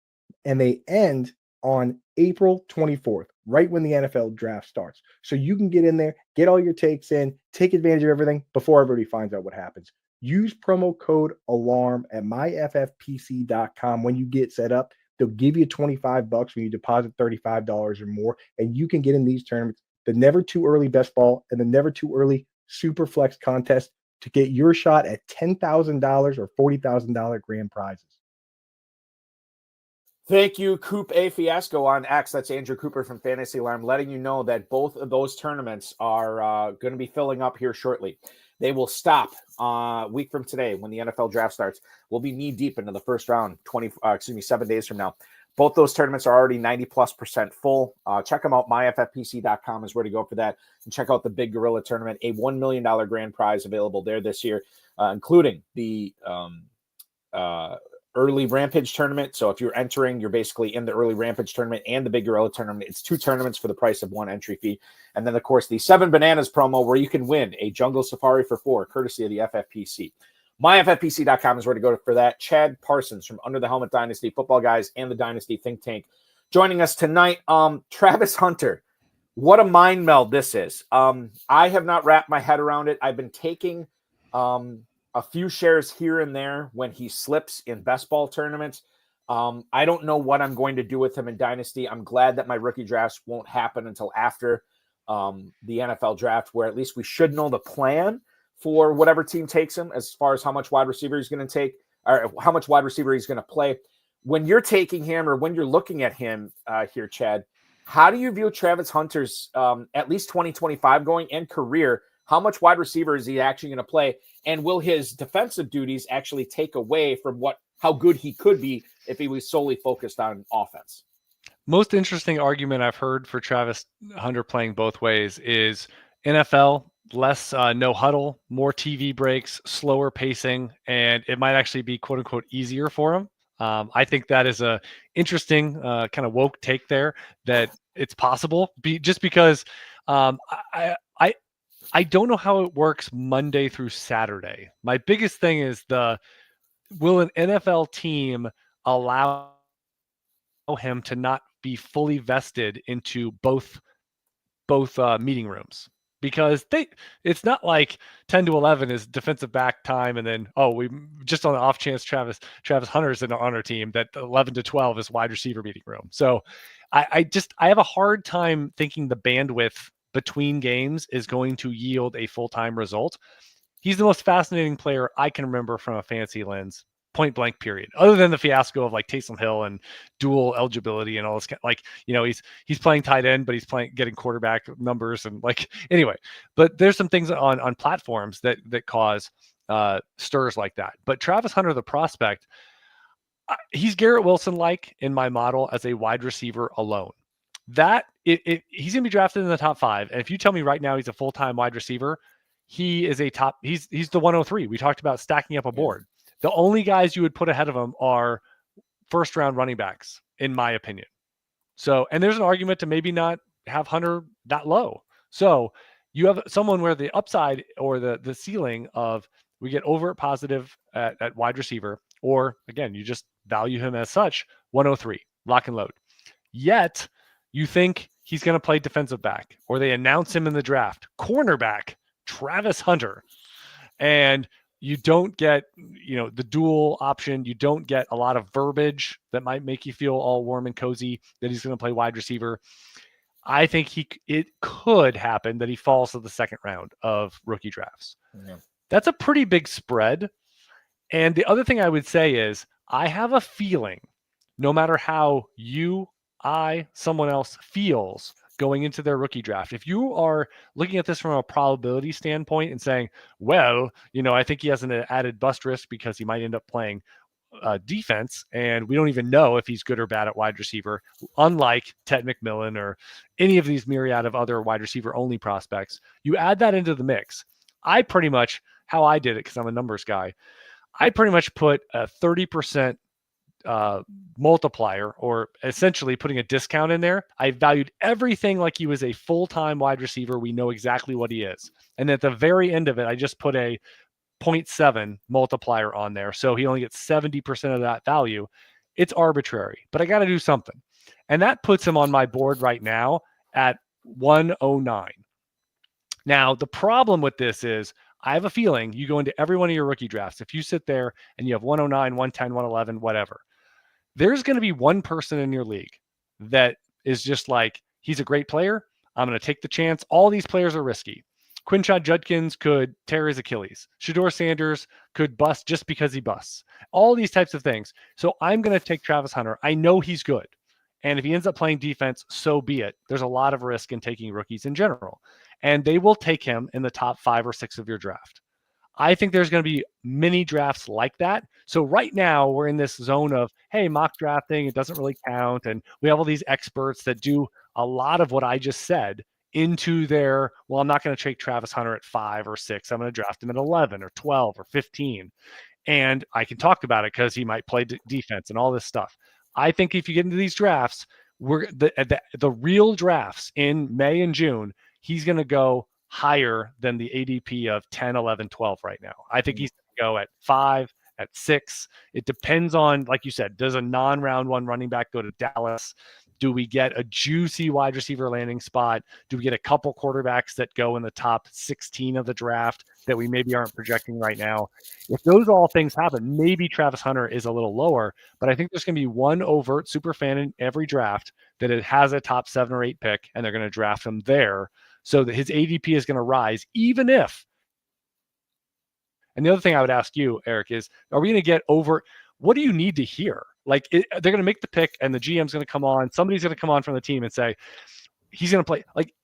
and they end on April 24th, right when the NFL draft starts. So you can get in there, get all your takes in, take advantage of everything before everybody finds out what happens. Use promo code ALARM at myffpc.com when you get set up. They'll give you $25 when you deposit $35 or more, and you can get in these tournaments, the never too early best ball and the never too early super flex contest, to get your shot at $10,000 or $40,000 grand prizes. Thank you, Coop A Fiasco on X. That's Andrew Cooper from Fantasy Alarm, letting you know that both of those tournaments are going to be filling up here shortly. They will stop a week from today when the NFL draft starts. We'll be knee deep into the first round 7 days from now. Both those tournaments are already 90+% full. Check them out. myffpc.com is where to go for that. And check out the Big Gorilla Tournament, a $1 million grand prize available there this year, including the early Rampage tournament. So if you're entering, you're basically in the early Rampage tournament and the Big Gorilla tournament. It's 2 tournaments for the price of 1 entry fee. And then, of course, the 7 Bananas promo where you can win a Jungle Safari for 4, courtesy of the FFPC. MyFFPC.com is where to go for that. Chad Parsons from Under the Helmet Dynasty, Football Guys, and the Dynasty Think Tank joining us tonight. Travis Hunter, what a mind meld this is. I have not wrapped my head around it. I've been taking a few shares here and there when he slips in best ball tournaments. I don't know what I'm going to do with him in Dynasty. I'm glad that my rookie drafts won't happen until after the NFL draft, where at least we should know the plan for whatever team takes him as far as how much wide receiver he's going to take or how much wide receiver he's going to play. When you're taking him or when you're looking at him here, Chad, how do you view Travis Hunter's at least 2025 going and career? How much wide receiver is he actually going to play? And will his defensive duties actually take away from how good he could be if he was solely focused on offense? Most interesting argument I've heard for Travis Hunter playing both ways is NFL, less no huddle, more TV breaks, slower pacing, and it might actually be quote unquote easier for him. I think that is a interesting kind of woke take there, that it's possible just because I don't know how it works Monday through Saturday. My biggest thing is will an NFL team allow him to not be fully vested into both meeting rooms? Because it's not like 10 to 11 is defensive back time, and then we just on the off chance Travis Hunter is on our team, that 11 to 12 is wide receiver meeting room. So I have a hard time thinking the bandwidth between games is going to yield a full-time result. He's the most fascinating player I can remember from a fantasy lens, point blank period, other than the fiasco of like Taysom Hill and dual eligibility and all this, he's playing tight end, but he's getting quarterback numbers and anyway, but there's some things on platforms that cause stirs like that. But Travis Hunter, the prospect, he's Garrett Wilson-like in my model as a wide receiver alone. That he's going to be drafted in the top 5. And if you tell me right now he's a full-time wide receiver, he is he's the 103. We talked about stacking up a board. The only guys you would put ahead of him are first-round running backs, in my opinion. So, and there's an argument to maybe not have Hunter that low. So you have someone where the upside or the ceiling of we get overt positive at wide receiver, or again, you just value him as such, 103, lock and load. Yet you think he's going to play defensive back, or they announce him in the draft, cornerback, Travis Hunter. And you don't get, the dual option. You don't get a lot of verbiage that might make you feel all warm and cozy that he's going to play wide receiver. I think it could happen that he falls to the second round of rookie drafts. Yeah. That's a pretty big spread. And the other thing I would say is I have a feeling, no matter how someone else feels going into their rookie draft, if you are looking at this from a probability standpoint and saying, well, I think he has an added bust risk because he might end up playing defense, and we don't even know if he's good or bad at wide receiver, unlike Ted McMillan or any of these myriad of other wide receiver only prospects. You add that into the mix. I pretty much, how I did it, because I'm a numbers guy, I pretty much put a 30% multiplier, or essentially putting a discount in there. I valued everything like he was a full-time wide receiver. We know exactly what he is. And at the very end of it, I just put a 0.7 multiplier on there. So he only gets 70% of that value. It's arbitrary, but I got to do something. And that puts him on my board right now at 109. Now, the problem with this is I have a feeling you go into every one of your rookie drafts. If you sit there and you have 109, 110, 111, whatever, there's going to be one person in your league that is just like, he's a great player. I'm going to take the chance. All these players are risky. Quinshad Judkins could tear his Achilles. Shedeur Sanders could bust just because he busts. All these types of things. So I'm going to take Travis Hunter. I know he's good. And if he ends up playing defense, so be it. There's a lot of risk in taking rookies in general. And they will take him in the top 5 or 6 of your draft. I think there's going to be many drafts like that. So right now we're in this zone of, hey, mock drafting, it doesn't really count. And we have all these experts that do a lot of what I just said into their, well, I'm not going to take Travis Hunter at 5 or 6. I'm going to draft him at 11 or 12 or 15. And I can talk about it because he might play defense and all this stuff. I think if you get into these drafts, the real drafts in May and June, he's going to go higher than the ADP of 10, 11, 12 right now. I think he's going to go at 5, at 6. It depends on, like you said, does a non-round one running back go to Dallas? Do we get a juicy wide receiver landing spot? Do we get a couple quarterbacks that go in the top 16 of the draft that we maybe aren't projecting right now? If those all things happen, maybe Travis Hunter is a little lower, but I think there's going to be one overt super fan in every draft that it has a top 7 or 8 pick, and they're going to draft him there so that his ADP is going to rise, even if. And the other thing I would ask you, Eric, is are we going to get over? What do you need to hear? Like they're going to make the pick and the GM's going to come on. Somebody's going to come on from the team and say, he's going to play. Like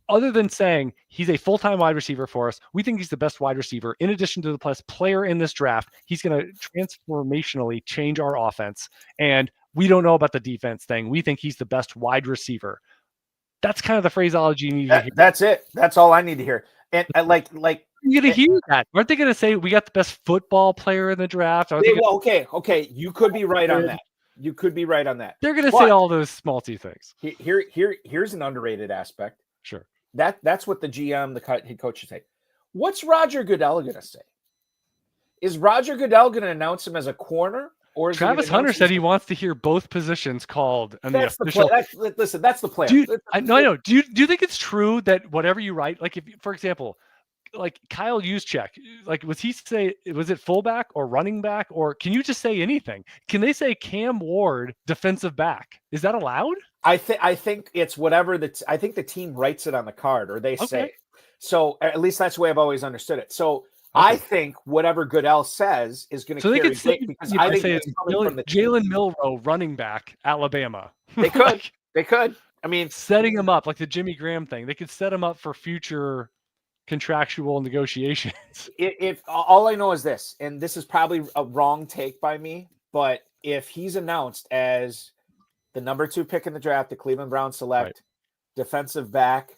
other than saying he's a full-time wide receiver for us, we think he's the best wide receiver. In addition to the best player in this draft, he's going to transformationally change our offense. And we don't know about the defense thing. We think he's the best wide receiver. That's kind of the phraseology you need to hear. That's it. That's all I need to hear. And like you're going to hear that. Aren't they going to say we got the best football player in the draft? Okay. You could be right on that. You could be right on that. They're going to say all those schmaltzy things. Here's an underrated aspect. Sure. That's what the GM, the head coach should say. What's Roger Goodell going to say? Is Roger Goodell going to announce him as a corner? Or Travis Hunter said he wants to hear both positions called. And that's the official. That's the plan. I know. Do you think it's true that whatever you write, like if, for example, like Kyle Juszczyk, like was it fullback or running back, or can you just say anything? Can they say Cam Ward defensive back? Is that allowed? I think it's whatever I think the team writes it on the card, or they say it. So at least that's the way I've always understood it. So I think whatever Goodell says is going to carry weight, because I think it's coming from the Jalen Milroe, running back, Alabama. They could. They could. I mean, setting him up like the Jimmy Graham thing. They could set him up for future contractual negotiations. If all I know is this, and this is probably a wrong take by me, but if he's announced as the number 2 pick in the draft, the Cleveland Browns select defensive back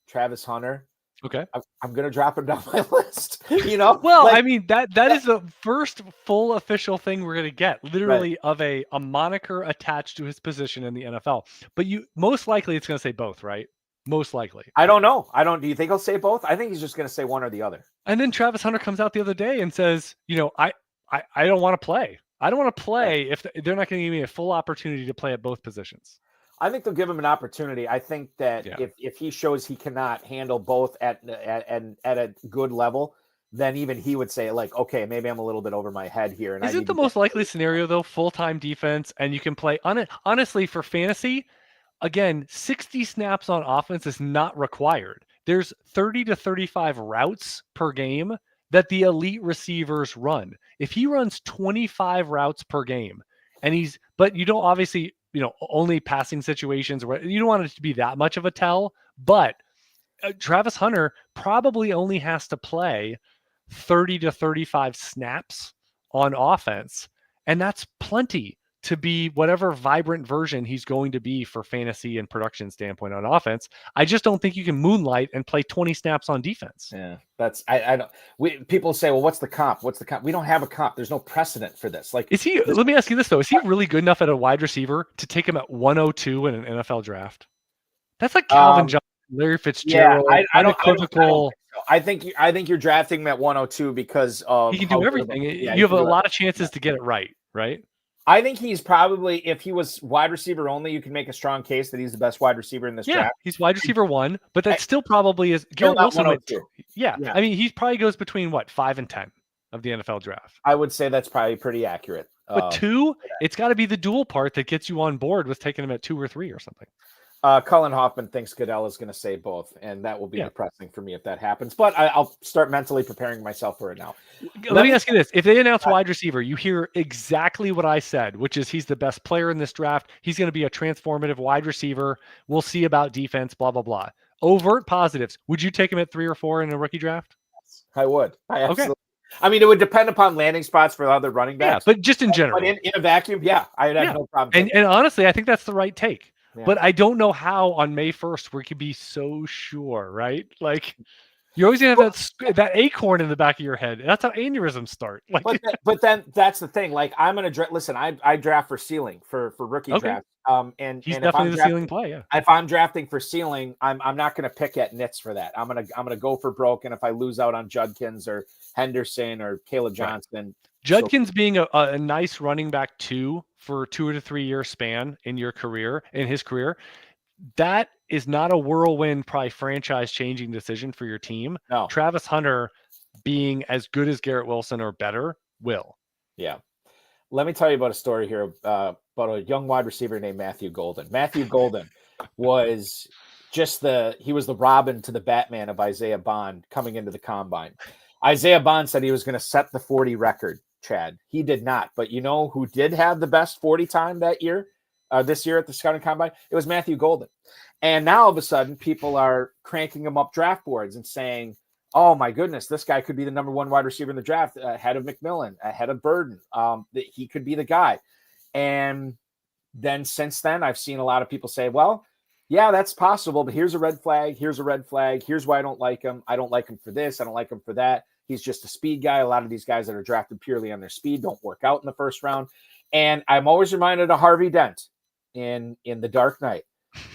Travis Hunter. Okay, I'm going to drop him down my list. Well, I mean that is the first full official thing we're going to get, literally, of a moniker attached to his position in the NFL. But most likely it's going to say both, right? Most likely. I don't know. Do you think he'll say both? I think he's just going to say one or the other. And then Travis Hunter comes out the other day and says, I don't want to play. I don't want to play if they're not going to give me a full opportunity to play at both positions. I think they'll give him an opportunity. I think that if he shows he cannot handle both at a good level, then even he would say, like, okay, maybe I'm a little bit over my head here. And isn't the most likely scenario, though, full-time defense, and you can play on it? Honestly, for fantasy, again, 60 snaps on offense is not required. There's 30 to 35 routes per game that the elite receivers run. If he runs 25 routes per game, but you don't obviously, only passing situations, where you don't want it to be that much of a tell, but Travis Hunter probably only has to play 30 to 35 snaps on offense. And that's plenty to be whatever vibrant version he's going to be for fantasy and production standpoint on offense. I just don't think you can moonlight and play 20 snaps on defense. Yeah, I don't. People say, well, what's the comp? We don't have a comp. There's no precedent for this. Like, let me ask you this though. Is he really good enough at a wide receiver to take him at 102 in an NFL draft? That's like Calvin Johnson, Larry Fitzgerald. Yeah, I think you're drafting him at 102 because he can do everything. You have a lot of chances to get it right? I think he's probably, if he was wide receiver only, you can make a strong case that he's the best wide receiver in this draft. He's wide receiver 1, but that still probably is. Garrett Wilson. I mean, he probably goes between 5 and 10 of the NFL draft. I would say that's probably pretty accurate. But 2, it's got to be the dual part that gets you on board with taking him at 2 or 3 or something. Cullen Hoffman thinks Goodell is going to say both, and that will be depressing for me if that happens. But I'll start mentally preparing myself for it now. Let me ask you this. If they announce wide receiver, you hear exactly what I said, which is he's the best player in this draft. He's going to be a transformative wide receiver. We'll see about defense, blah, blah, blah. Overt positives. Would you take him at 3 or 4 in a rookie draft? I would. I absolutely. Okay. I mean, it would depend upon landing spots for other running backs. Yeah, but just in general. But in a vacuum, I'd have no problem. And honestly, I think that's the right take. Yeah. But I don't know how on May 1st we could be so sure, right? Like, You're always gonna have that acorn in the back of your head. That's how aneurysms start. Like, but then that's the thing. Like, I'm gonna listen. I draft for ceiling for rookie okay. draft. And he's and definitely the ceiling play. Yeah. If I'm drafting for ceiling, I'm not gonna pick at nits for that. I'm gonna go for broke. And if I lose out on Judkins or Henderson or Caleb Johnson, right. Judkins being a nice running back too for 2 to 3 year span in his career, that is not a whirlwind, probably franchise changing decision for your team. No. Travis Hunter being as good as Garrett Wilson or better will. Yeah. Let me tell you about a story here about a young wide receiver named Matthew Golden. Matthew Golden was he was the Robin to the Batman of Isaiah Bond coming into the combine. Isaiah Bond said he was going to set the 40 record, Chad. He did not. But you know who did have the best 40 time that year? This year at the scouting combine, it was Matthew Golden. And now all of a sudden people are cranking him up draft boards and saying, oh my goodness, this guy could be the number one wide receiver in the draft, ahead of McMillan, ahead of Burden. He could be the guy. And then since then, I've seen a lot of people say, well, yeah, that's possible, but here's a red flag. Here's a red flag. Here's why I don't like him. I don't like him for this. I don't like him for that. He's just a speed guy. A lot of these guys that are drafted purely on their speed don't work out in the first round. And I'm always reminded of Harvey Dent in The Dark Knight.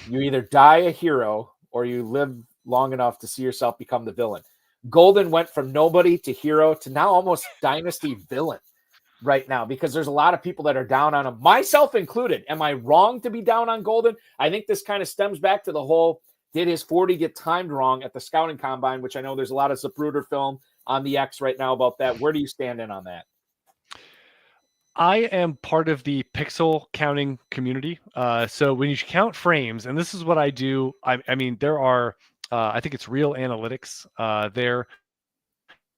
You either die a hero or you live long enough to see yourself become the villain. Golden went from nobody to hero to now almost dynasty villain right now, because there's a lot of people that are down on him, myself included. Am I wrong to be down on Golden? I think this kind of stems back to the whole, did his 40 get timed wrong at the scouting combine, which I know there's a lot of Zapruder film on the X right now about that. Where do you stand in on that? I am part of the pixel counting community. So when you count frames, and this is what I do, I mean, there are, I think it's Real Analytics, their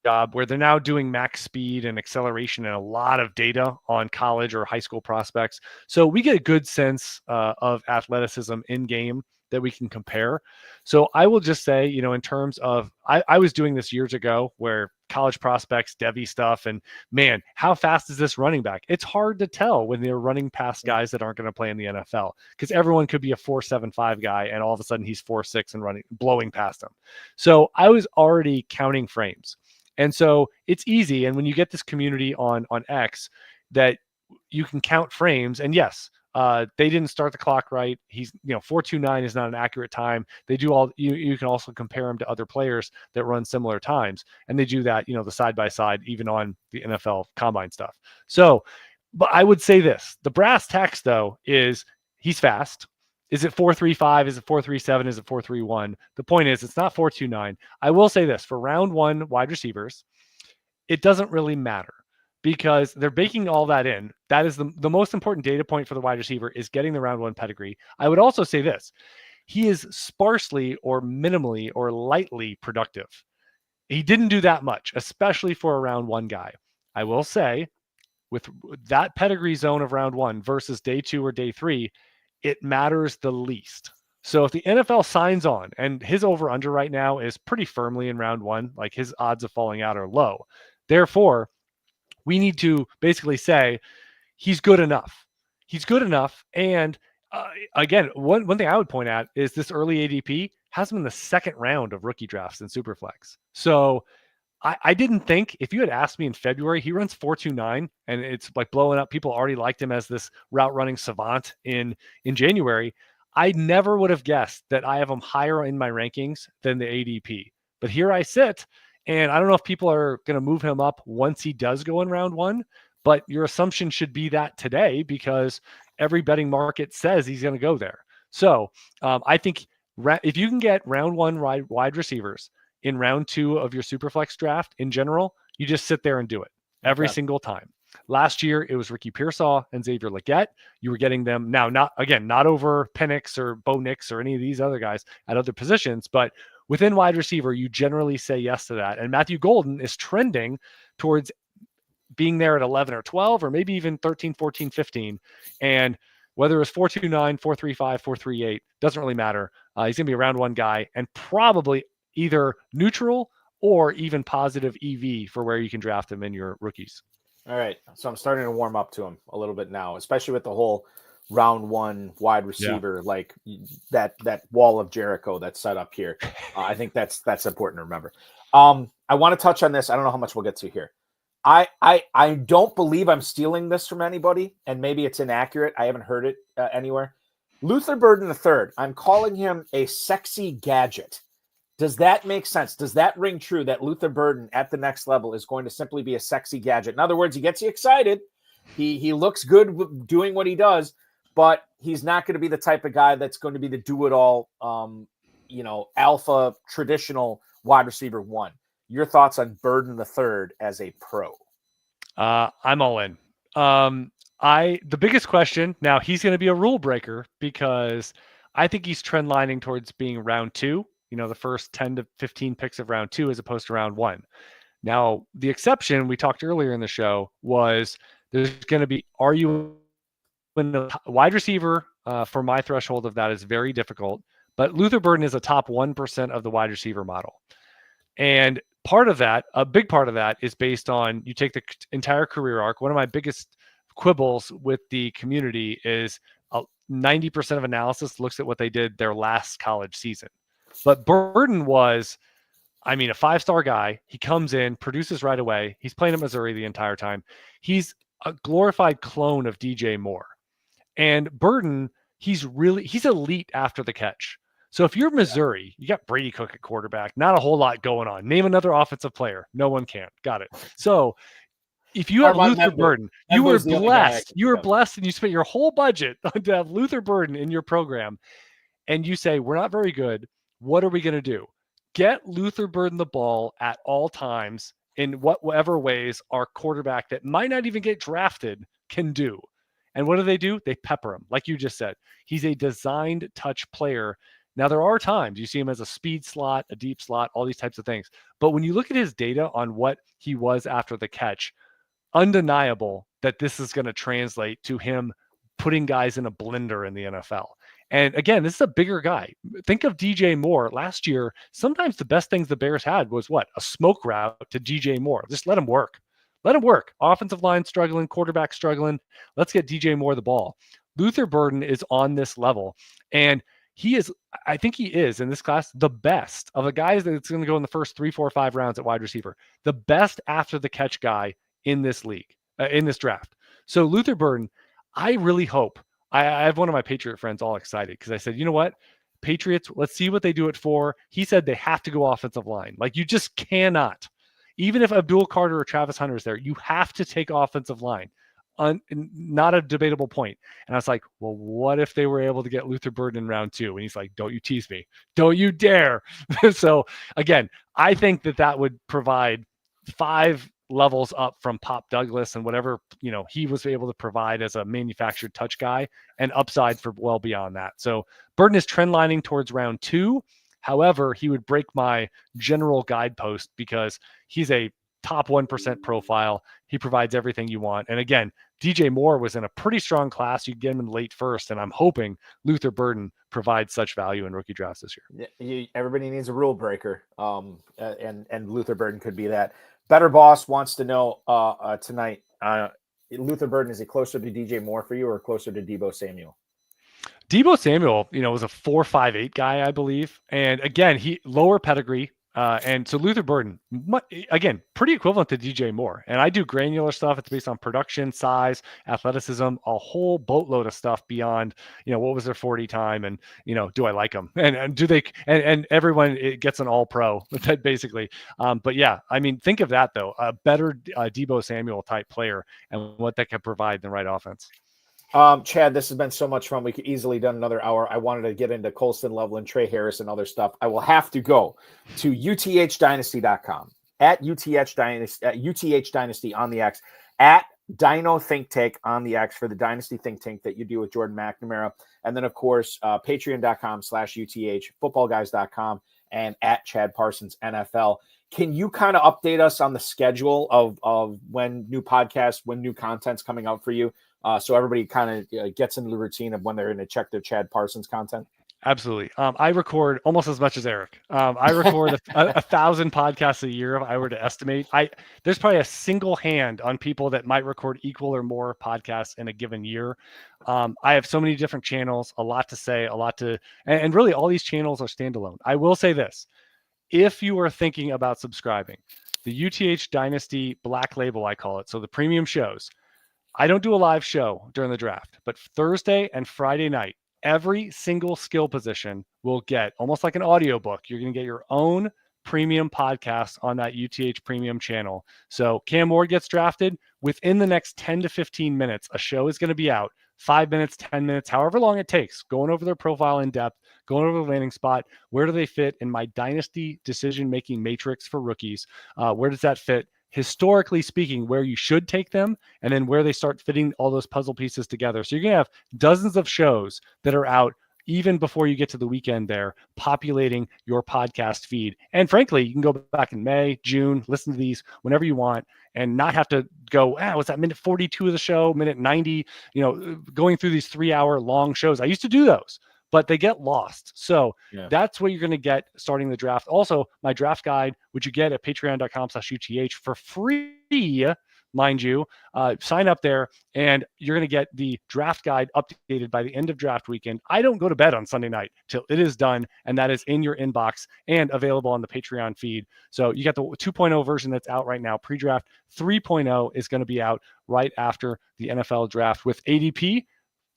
job where they're now doing max speed and acceleration and a lot of data on college or high school prospects. So we get a good sense of athleticism in game that we can compare. So I will just say, you know, in terms of, I was doing this years ago where college prospects, Devy stuff, and man, how fast is this running back? It's hard to tell when they're running past guys that aren't going to play in the NFL, because everyone could be a 4.75 guy and all of a sudden he's 4.6 and blowing past them. So I was already counting frames. And so it's easy. And when you get this community on X that you can count frames, and yes, they didn't start the clock right. He's, 4.29 is not an accurate time. They do all, you can also compare him to other players that run similar times. And they do that, the side by side, even on the NFL combine stuff. So, but I would say this, the brass tacks though, is he's fast. Is it 4.35? Is it 4.37? Is it 4.31? The point is, it's not 4.29. I will say this, for round one wide receivers, it doesn't really matter, because they're baking all that in. That is the most important data point for the wide receiver, is getting the round one pedigree. I would also say this, he is sparsely or minimally or lightly productive. He didn't do that much, especially for a round one guy. I will say, with that pedigree zone of round one versus day 2 or day 3, it matters the least. So if the NFL signs on, and his over-under right now is pretty firmly in round one, like his odds of falling out are low. Therefore, we need to basically say he's good enough. He's good enough. And again, one thing I would point out is this early ADP has him in the second round of rookie drafts in Superflex. So I didn't think, if you had asked me in February, he runs 4.29 and it's like blowing up. People already liked him as this route running savant in January. I never would have guessed that I have him higher in my rankings than the ADP. But here I sit, and I don't know if people are going to move him up once he does go in round one, but your assumption should be that today, because every betting market says he's going to go there. So I think if you can get round one wide receivers in round 2 of your Superflex draft in general, you just sit there and do it every single time. Last year, it was Ricky Pearsall and Xavier Legette. You were getting them now, not over Penix or Bo Nix or any of these other guys at other positions, but within wide receiver, you generally say yes to that. And Matthew Golden is trending towards being there at 11 or 12, or maybe even 13, 14, 15. And whether it's 4.29, 4.35, 4.38, doesn't really matter. He's going to be a round one guy, and probably either neutral or even positive EV for where you can draft him in your rookies. All right. So I'm starting to warm up to him a little bit now, especially with the whole round one wide receiver, like that wall of Jericho that's set up here. I think that's important to remember. I want to touch on this. I don't know how much we'll get to here. I don't believe I'm stealing this from anybody, and maybe it's inaccurate. I haven't heard it anywhere. Luther Burden III, I'm calling him a sexy gadget. Does that make sense? Does that ring true that Luther Burden at the next level is going to simply be a sexy gadget? In other words, he gets you excited. He looks good doing what he does, but he's not going to be the type of guy that's going to be the do-it-all, alpha traditional wide receiver one. Your thoughts on Burden III as a pro? I'm all in. The biggest question now, he's going to be a rule breaker because I think he's trend lining towards being round 2, the first 10 to 15 picks of round 2 as opposed to round 1. Now, the exception we talked earlier in the show was there's going to be, are you in the wide receiver for my threshold of that is very difficult, but Luther Burden is a top 1% of the wide receiver model. And part of that, a big part of that is based on, you take the entire career arc. One of my biggest quibbles with the community is 90% of analysis looks at what they did their last college season. But Burden was, a 5-star guy. He comes in, produces right away. He's playing at Missouri the entire time. He's a glorified clone of DJ Moore. And Burden, he's elite after the catch. So if you're Missouri, you got Brady Cook at quarterback, not a whole lot going on. Name another offensive player. No one can. Got it. So if you have Luther Burden, you were blessed. You were blessed, and you spent your whole budget to have Luther Burden in your program. And you say, we're not very good. What are we going to do? Get Luther Burden the ball at all times in whatever ways our quarterback that might not even get drafted can do. And what do? They pepper him. Like you just said, he's a designed touch player. Now, there are times you see him as a speed slot, a deep slot, all these types of things. But when you look at his data on what he was after the catch, undeniable that this is going to translate to him putting guys in a blender in the NFL. And again, this is a bigger guy. Think of DJ Moore last year. Sometimes the best things the Bears had was what? A smoke route to DJ Moore. Just let him work. Let him work. Offensive line struggling, quarterback struggling. Let's get DJ Moore the ball. Luther Burden is on this level. And I think he is in this class the best of the guys that's going to go in the first 3, 4, 5 rounds at wide receiver. The best after the catch guy in this league, in this draft. So Luther Burden, I really hope. I have one of my Patriot friends all excited because I said, you know what? Patriots, let's see what they do it for. He said they have to go offensive line. Like, you just cannot. Even if Abdul Carter or Travis Hunter is there, you have to take offensive line. Not a debatable point. And I was like, well, what if they were able to get Luther Burden in round 2? And he's like, don't you tease me. Don't you dare. So again, I think that would provide 5 levels up from Pop Douglas and whatever, he was able to provide as a manufactured touch guy, and upside for well beyond that. So Burden is trend lining towards round 2. However, he would break my general guidepost because he's a top 1% profile. He provides everything you want. And again, DJ Moore was in a pretty strong class. You get him in late first, and I'm hoping Luther Burden provides such value in rookie drafts this year. Everybody needs a rule breaker, and Luther Burden could be that. Better Boss wants to know tonight, Luther Burden, is he closer to DJ Moore for you or closer to Deebo Samuel? Deebo Samuel, was a 4.58 guy, I believe. And again, he lower pedigree. And so Luther Burden, again, pretty equivalent to DJ Moore. And I do granular stuff. It's based on production, size, athleticism, a whole boatload of stuff beyond, what was their 40 time and, do I like them? And do they, and everyone gets an all pro basically. But yeah, think of that though, a better Deebo Samuel type player and what that can provide in the right offense. Chad, this has been so much fun. We could easily done another hour. I wanted to get into Colston Loveland, Trey Harris, and other stuff. I will have to go to uthdynasty.com, at UTH Dynasty on the X, at Dino Think Tank on the X for the Dynasty Think Tank that you do with Jordan McNamara. And then, of course, patreon.com/UTH, footballguys.com, and at Chad Parsons NFL. Can you kind of update us on the schedule of when new podcasts, when new content's coming out for you? So everybody kind of gets into the routine of when they're going to check their Chad Parsons content? Absolutely. I record almost as much as Eric. I record 1,000 podcasts a year. If I were to estimate, there's probably a single hand on people that might record equal or more podcasts in a given year. I have so many different channels, a lot to say, and really all these channels are standalone. I will say this: if you are thinking about subscribing, the UTH Dynasty Black Label, I call it, so the premium shows. I don't do a live show during the draft, but Thursday and Friday night, every single skill position will get almost like an audiobook. You're going to get your own premium podcast on that UTH premium channel. So Cam Ward gets drafted within the next 10 to 15 minutes. A show is going to be out, 5 minutes, 10 minutes, however long it takes, going over their profile in depth, going over the landing spot. Where do they fit in my dynasty decision-making matrix for rookies? Where does that fit? Historically speaking, where you should take them, and then where they start fitting all those puzzle pieces together. So you're going to have dozens of shows that are out even before you get to the weekend there, populating your podcast feed. And frankly, you can go back in May, June, listen to these whenever you want, and not have to go, what's that, minute 42 of the show, minute 90, going through these 3-hour long shows. I used to do those, but they get lost. So that's what you're going to get starting the draft. Also, my draft guide, which you get at patreon.com/UTH for free, mind you. Sign up there and you're going to get the draft guide updated by the end of draft weekend. I don't go to bed on Sunday night till it is done, and that is in your inbox and available on the Patreon feed. So you got the 2.0 version that's out right now, pre-draft. 3.0 is going to be out right after the NFL draft with ADP,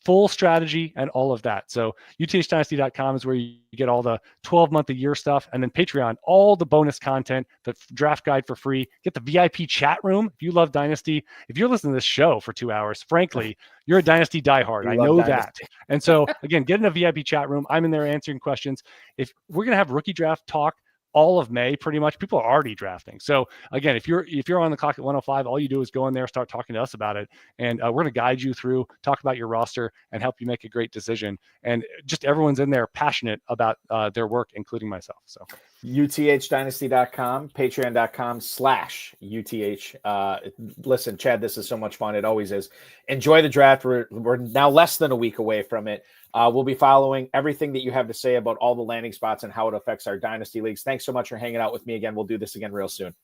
full strategy, and all of that. So uthdynasty.com is where you get all the 12-month a year stuff. And then Patreon, all the bonus content, the draft guide for free. Get the VIP chat room. If you love Dynasty, if you're listening to this show for 2 hours, frankly, you're a Dynasty diehard. I know that. And so again, get in a VIP chat room. I'm in there answering questions. If we're going to have rookie draft talk all of May, pretty much, people are already drafting. So again, if you're on the clock at 105, all you do is go in there, start talking to us about it. And we're going to guide you through, talk about your roster, and help you make a great decision. And just everyone's in there passionate about their work, including myself. So uthdynasty.com, patreon.com/UTH. Listen, Chad, this is so much fun. It always is. Enjoy the draft. We're now less than a week away from it. We'll be following everything that you have to say about all the landing spots and how it affects our dynasty leagues. Thanks so much for hanging out with me again. We'll do this again real soon.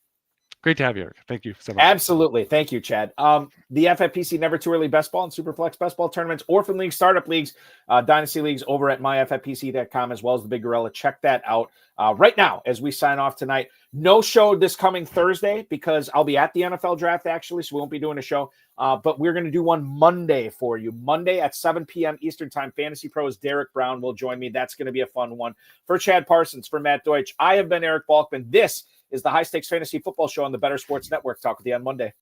Great to have you, Eric. Thank you so much. Absolutely. Thank you, Chad. The FFPC Never Too Early Best Ball and Superflex Best Ball tournaments, Orphan League, Startup Leagues, Dynasty Leagues over at myffpc.com, as well as the Big Gorilla. Check that out right now as we sign off tonight. No show this coming Thursday because I'll be at the NFL draft, actually, so we won't be doing a show. But we're going to do one Monday for you. Monday at 7 p.m. Eastern Time. Fantasy Pros Derek Brown will join me. That's going to be a fun one. For Chad Parsons, for Matt Deutsch, I have been Eric Balkman. This is the High Stakes Fantasy Football Show on the Better Sports Network. Talk with you on Monday.